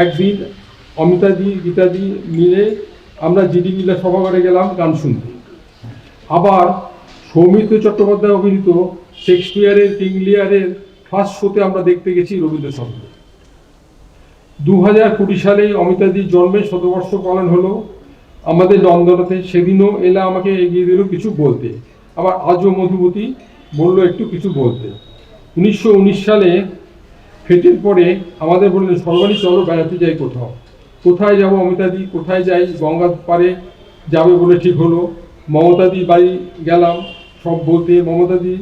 একদিন অমিতাদি, গীতাদি মিলে আমরা জিডি মিলা সভাঘরে গেলাম গান শুনতে। আবার সৌমিত্র চট্টোপাধ্যায় অভিনীত শেক্সপিয়ারের কিং লিয়ারের ফার্স্ট শোতে আমরা দেখতে গেছি রবীন্দ্রসঙ্গীত। 2020 সালে অমিতাদির জন্মের 100 পালন হলো আমাদের নন্দনাতে। সেদিনও এলা আমাকে এগিয়ে দিল কিছু বলতে, আবার আজও মধুবতী বলল একটু কিছু বলতে। 1919 সালে ফেটের পরে আমাদের বললেন সর্বাণী চলো বেড়াতে যাই কোথাও। কোথায় যাব অমিতাদি, কোথায় যাই, গঙ্গার পাড়ে যাবে বলে ঠিক হলো। মমতাদি বাড়ি গেলাম সব বলতে। মমতাদি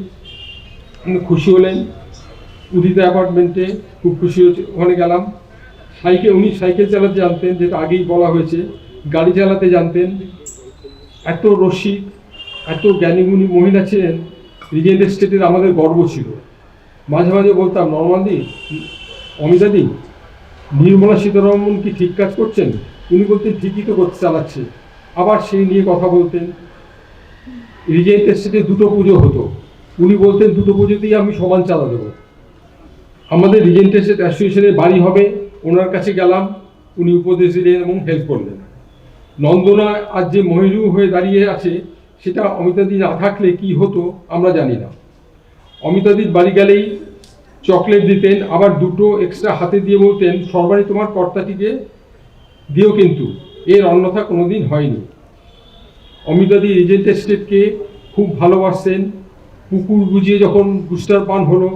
খুশি হলেন। উদিতা অ্যাপার্টমেন্টে খুব খুশি হচ্ছে, ওখানে গেলাম। উনি সাইকেল চালাতে জানতেন, যেটা আগেই বলা হয়েছে। গাড়ি চালাতে জানতেন। এত রসিক, এত জ্ঞানীগুণী মহিলা ছিলেন। রিজেন্ট এস্টেটের আমাদের গর্ব ছিল। মাঝে মাঝে বলতাম নর্মাদি, অমিতাদি, নির্মলা সীতারামন কি ঠিক কাজ করছেন? উনি বলতেন ঠিকই তো করতে চালাচ্ছে। আবার সেই নিয়ে কথা বলতেন। রিজেন্ট এস্টেটে 2টো পুজো হতো। উনি বলতেন 2টো পুজোতেই আমি সমান চাঁদা দেবো। আমাদের রিজেন্ট এস্টেট অ্যাসোসিয়েশনের বাড়ি হবে, ওনার কাছে গেলাম, উনি উপদেশ দিলেন এবং হেল্প করলেন। নন্দনা আজ যে মহিরু হয়ে দাঁড়িয়ে আছে সেটা অমিতাদি না থাকলে কি হতো আমরা জানি না। অমিতাদির বাড়ি গেলেই চকলেট দিতেন, আবার দুটো এক্সট্রা হাতে দিয়ে বলতেন সর্বাণী তোমার কর্তাটিকে দিও কিন্তু, এর অন্যথা কোনোদিন হয়নি। অমিতাদি রিজেন্ট এস্টেটকে খুব ভালোবাসতেন। পুকুর বুঝিয়ে যখন বুস্টার পান হলো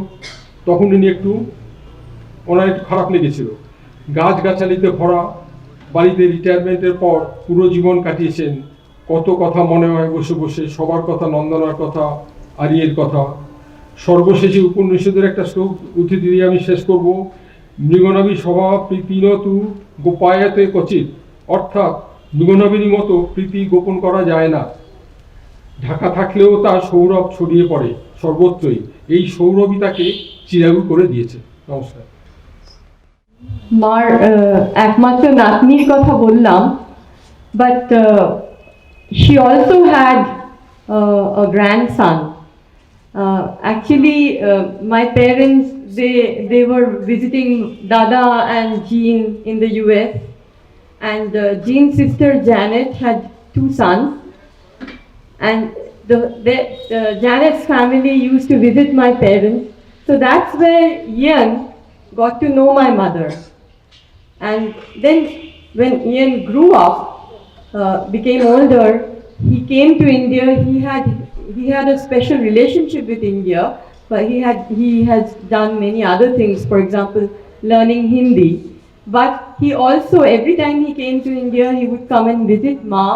তখন ওনার একটু খারাপ লেগেছিল। গাছগাছালিতে ভরা বাড়িতে রিটায়ারমেন্টের পর পুরো জীবন কাটিয়েছেন। কত কথা মনে হয় বসে বসে, সবার কথা, নন্দনার কথা, আরিয়ের কথা। সর্বশেষে উপনিষদের একটা শ্লোক উদ্ধৃতি দিয়ে আমি শেষ করব। মৃগনাভি স্বভাব প্রীতিন তু গোপায়াতে কচিত, অর্থাৎ মৃগনাভির মতো প্রীতি গোপন করা যায় না, ঢাকা থাকলেও তার সৌরভ ছড়িয়ে পড়ে সর্বত্রই। এই সৌরভই তাকে চিরাগু করে দিয়েছে। নমস্কার। মার একমাত্র নাতনির কথা বললাম, but she also had a grandson. Actually, my parents, they were visiting Dada and Jean in the US, and Jean's sister Janet had 2 sons, and Janet's family used to visit my parents. So that's where Ian got to know my mother. And then when Ian grew up, became older, he came to India. He had a special relationship with India, but he has done many other things, for example, learning Hindi. But he also, every time he came to India, he would come and visit Ma,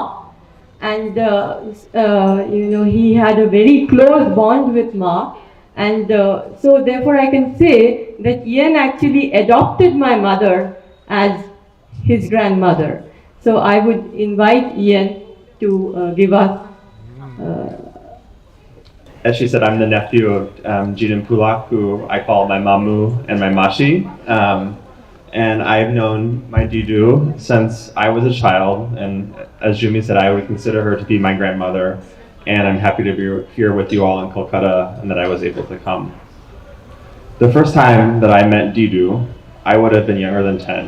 and he had a very close bond with Ma. And so therefore I can say that Ian actually adopted my mother as his grandmother. So I would invite Ian to give us. As she said, I'm the nephew of Jean Pulak, who I call my mamu and my mashi. And I've known my Didu since I was a child. And as Jumi said, I would consider her to be my grandmother. And I'm happy to be here with you all in Kolkata and that I was able to come. The first time that I met Didu, I would have been younger than 10.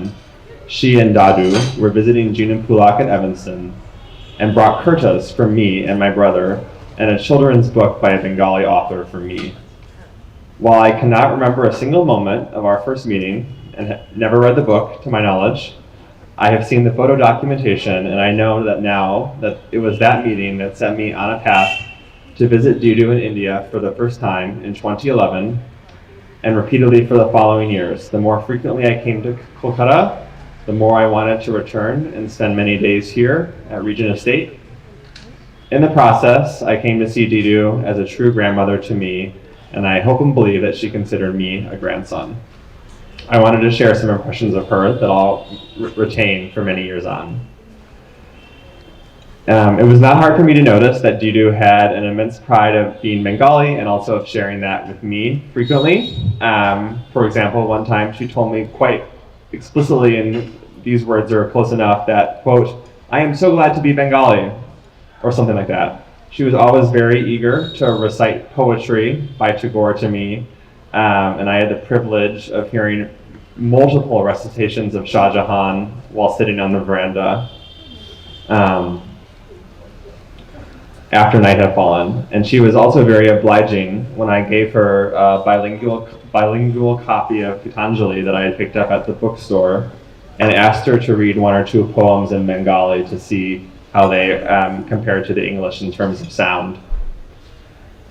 She and Dadu were visiting Jean Pulak in Evanston and brought kurtas for me and my brother and a children's book by a Bengali author for me. While I cannot remember a single moment of our first meeting and never read the book to my knowledge, I have seen the photo documentation, and I know that now that it was that meeting that set me on a path to visit Didu in India for the first time in 2011 and repeatedly for the following years. The more frequently I came to Kolkata, the more I wanted to return and spend many days here at Regent Estate. In the process, I came to see Didu as a true grandmother to me, and I hope and believe that she considered me a grandson. I wanted to share some impressions of her that I'll retain for many years on. It was not hard for me to notice that Didu had an immense pride of being Bengali and also of sharing that with me frequently. For example, one time she told me quite explicitly, and these words are close enough, that, quote, "I am so glad to be Bengali," or something like that. She was always very eager to recite poetry by Tagore to me, and I had the privilege of hearing multiple recitations of Shah Jahan while sitting on the veranda after night had fallen. And she was also very obliging when I gave her a bilingual copy of Gitanjali that I had picked up at the bookstore and asked her to read 1 or 2 poems in Bengali to see how they compared to the English in terms of sound.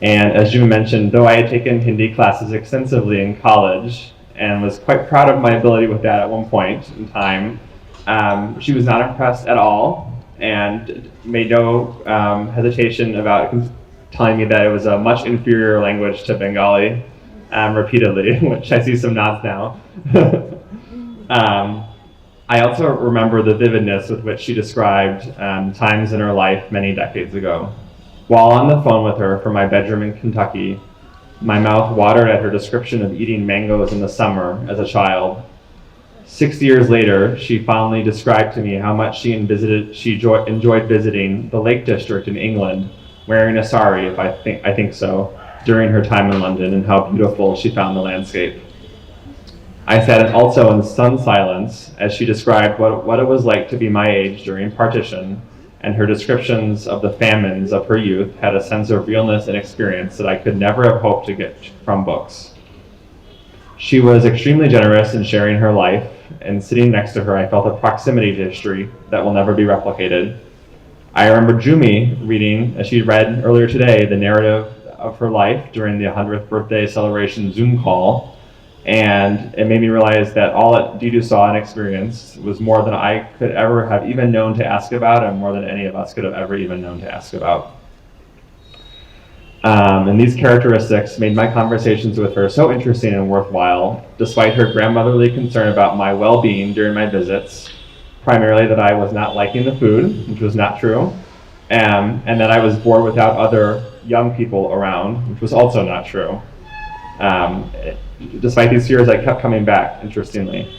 And as you mentioned, though I had taken Hindi classes extensively in college and was quite proud of my ability with that at one point in time, she was not impressed at all and made no hesitation about telling me that it was a much inferior language to Bengali repeatedly, which I see some nods now. I also remember the vividness with which she described times in her life many decades ago. While on the phone with her from my bedroom in Kentucky, my mouth watered at her description of eating mangoes in the summer as a child. 6 years later, she fondly described to me how much she enjoyed visiting the Lake District in England, wearing a sari, if I think so, during her time in London, and how beautiful she found the landscape. I sat also in stunned silence as she described what it was like to be my age during partition, and her descriptions of the famines of her youth had a sense of realness and experience that I could never have hoped to get from books. She was extremely generous in sharing her life, and sitting next to her, I felt a proximity to history that will never be replicated. I remember Jumi reading, as she read earlier today, the narrative of her life during the 100th birthday celebration Zoom call, and it made me realize that all that Didu saw and experienced was more than I could ever have even known to ask about, and more than any of us could have ever even known to ask about. And these characteristics made my conversations with her so interesting and worthwhile, despite her grandmotherly concern about my well-being during my visits, primarily that I was not liking the food, which was not true, and that I was bored without other young people around, which was also not true. Despite these fears, I kept coming back, interestingly.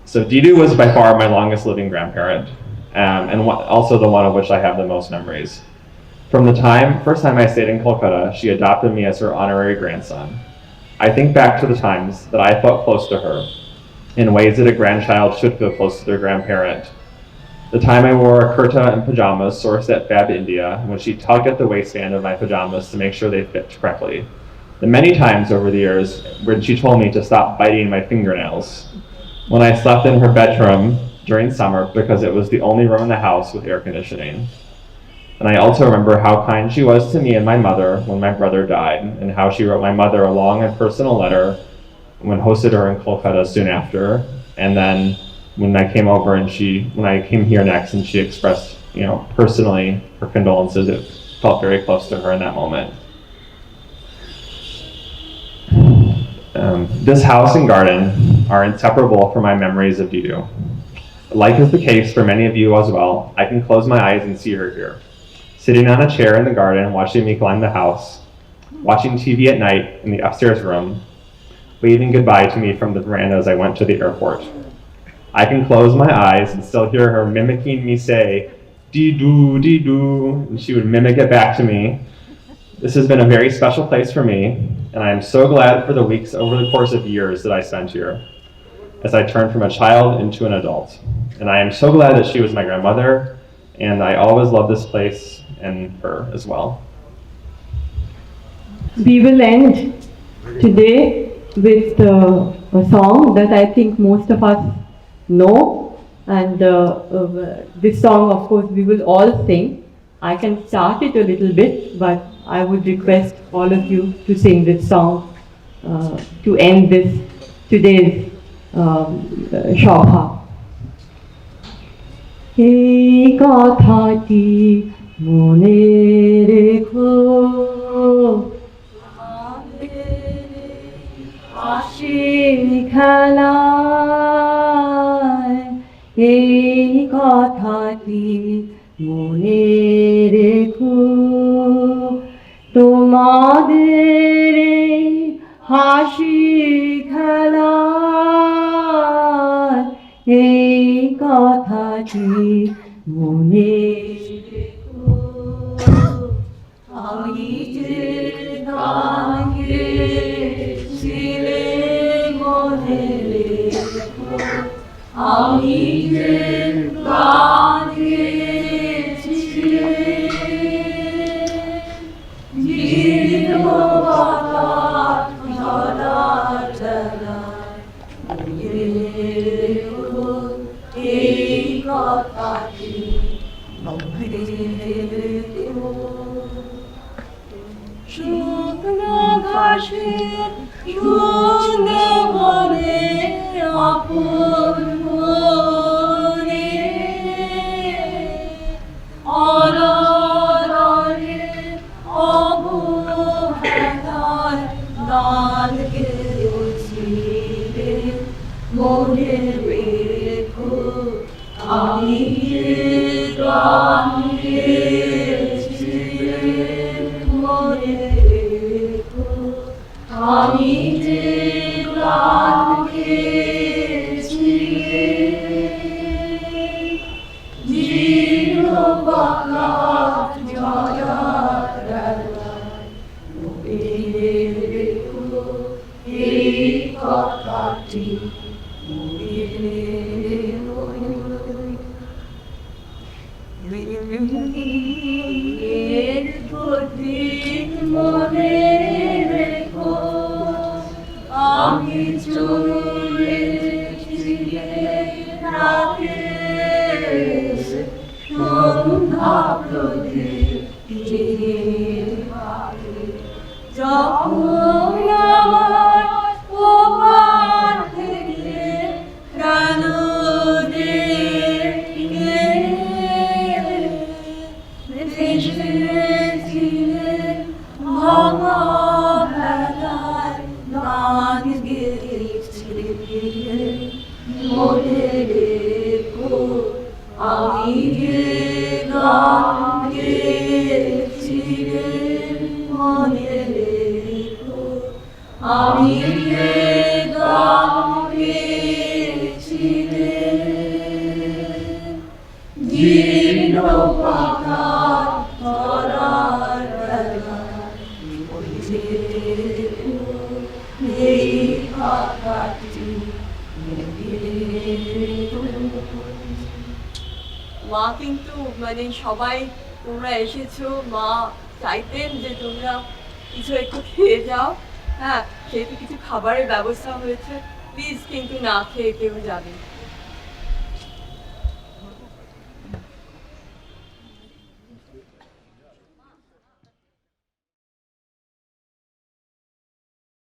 So Didu was by far my longest living grandparent, and also the one of which I have the most memories. From the first time I stayed in Kolkata, she adopted me as her honorary grandson. I think back to the times that I felt close to her, in ways that a grandchild should feel close to their grandparent. The time I wore a kurta and pajamas sourced at Fab India, when she tugged at the waistband of my pajamas to make sure they fit correctly. The many times over the years when she told me to stop biting my fingernails. When I slept in her bedroom during summer because it was the only room in the house with air conditioning. And I also remember how kind she was to me and my mother when my brother died, and how she wrote my mother a long and personal letter when hosted her in Kolkata soon after. And then when I came over and when I came here next and she expressed, personally her condolences, it felt very close to her in that moment. This house and garden are inseparable from my memories of Didu. Like is the case for many of you as well, I can close my eyes and see her here, sitting on a chair in the garden watching me climb the house, watching TV at night in the upstairs room, waving goodbye to me from the veranda as I went to the airport. I can close my eyes and still hear her mimicking me say, "Didu, Didu," and she would mimic it back to me. This has been a very special place for me, and I am so glad for the weeks over the course of years that I spent here, as I turned from a child into an adult. And I am so glad that she was my grandmother, and I always love this place and her as well. We will end today with a song that I think most of us know, and this song, of course, we will all sing. I can start it a little bit, but I would request all of you to sing this song to end today's Shobha. এই কথাটি মনে রেখো, হাসির খেলায় এই কথাটি মনে রেখো, তোমাদের হাসি খেলায় এই কথাটি মনে রেখো। আমি যে গান গেয়েছিলে মনে রেখো, আমি যে গান গেয়েছিলে জীর্ণ বাতাস ঝরার ঝরায় মনে রেখো এই কথাটি মনে রেখো। শুকনো ঘাসে শুকনো বনে আপন মনে অনাদরে অবহেলায় গান গেয়েছিলে মনে রেখো, আমি যে গান গেয়েছিলে মনে রেখো, আমি যে গান গেয়েছিলে জীর্ণ বাতাস ঝরার ঝরায় মনে রেখো এই কথাটি মনে রেখো। এর প্রতি মনে রেখো মা কিন্তু মানে সবাই তোমরা এসেছো, মা চাইতেন যে তোমরা কিছু একটু খেয়ে যাও। হ্যাঁ, সেহেতু কিছু খাবারের ব্যবস্থা হয়েছে, প্লিজ কিন্তু না খেয়ে কেউ যাবে।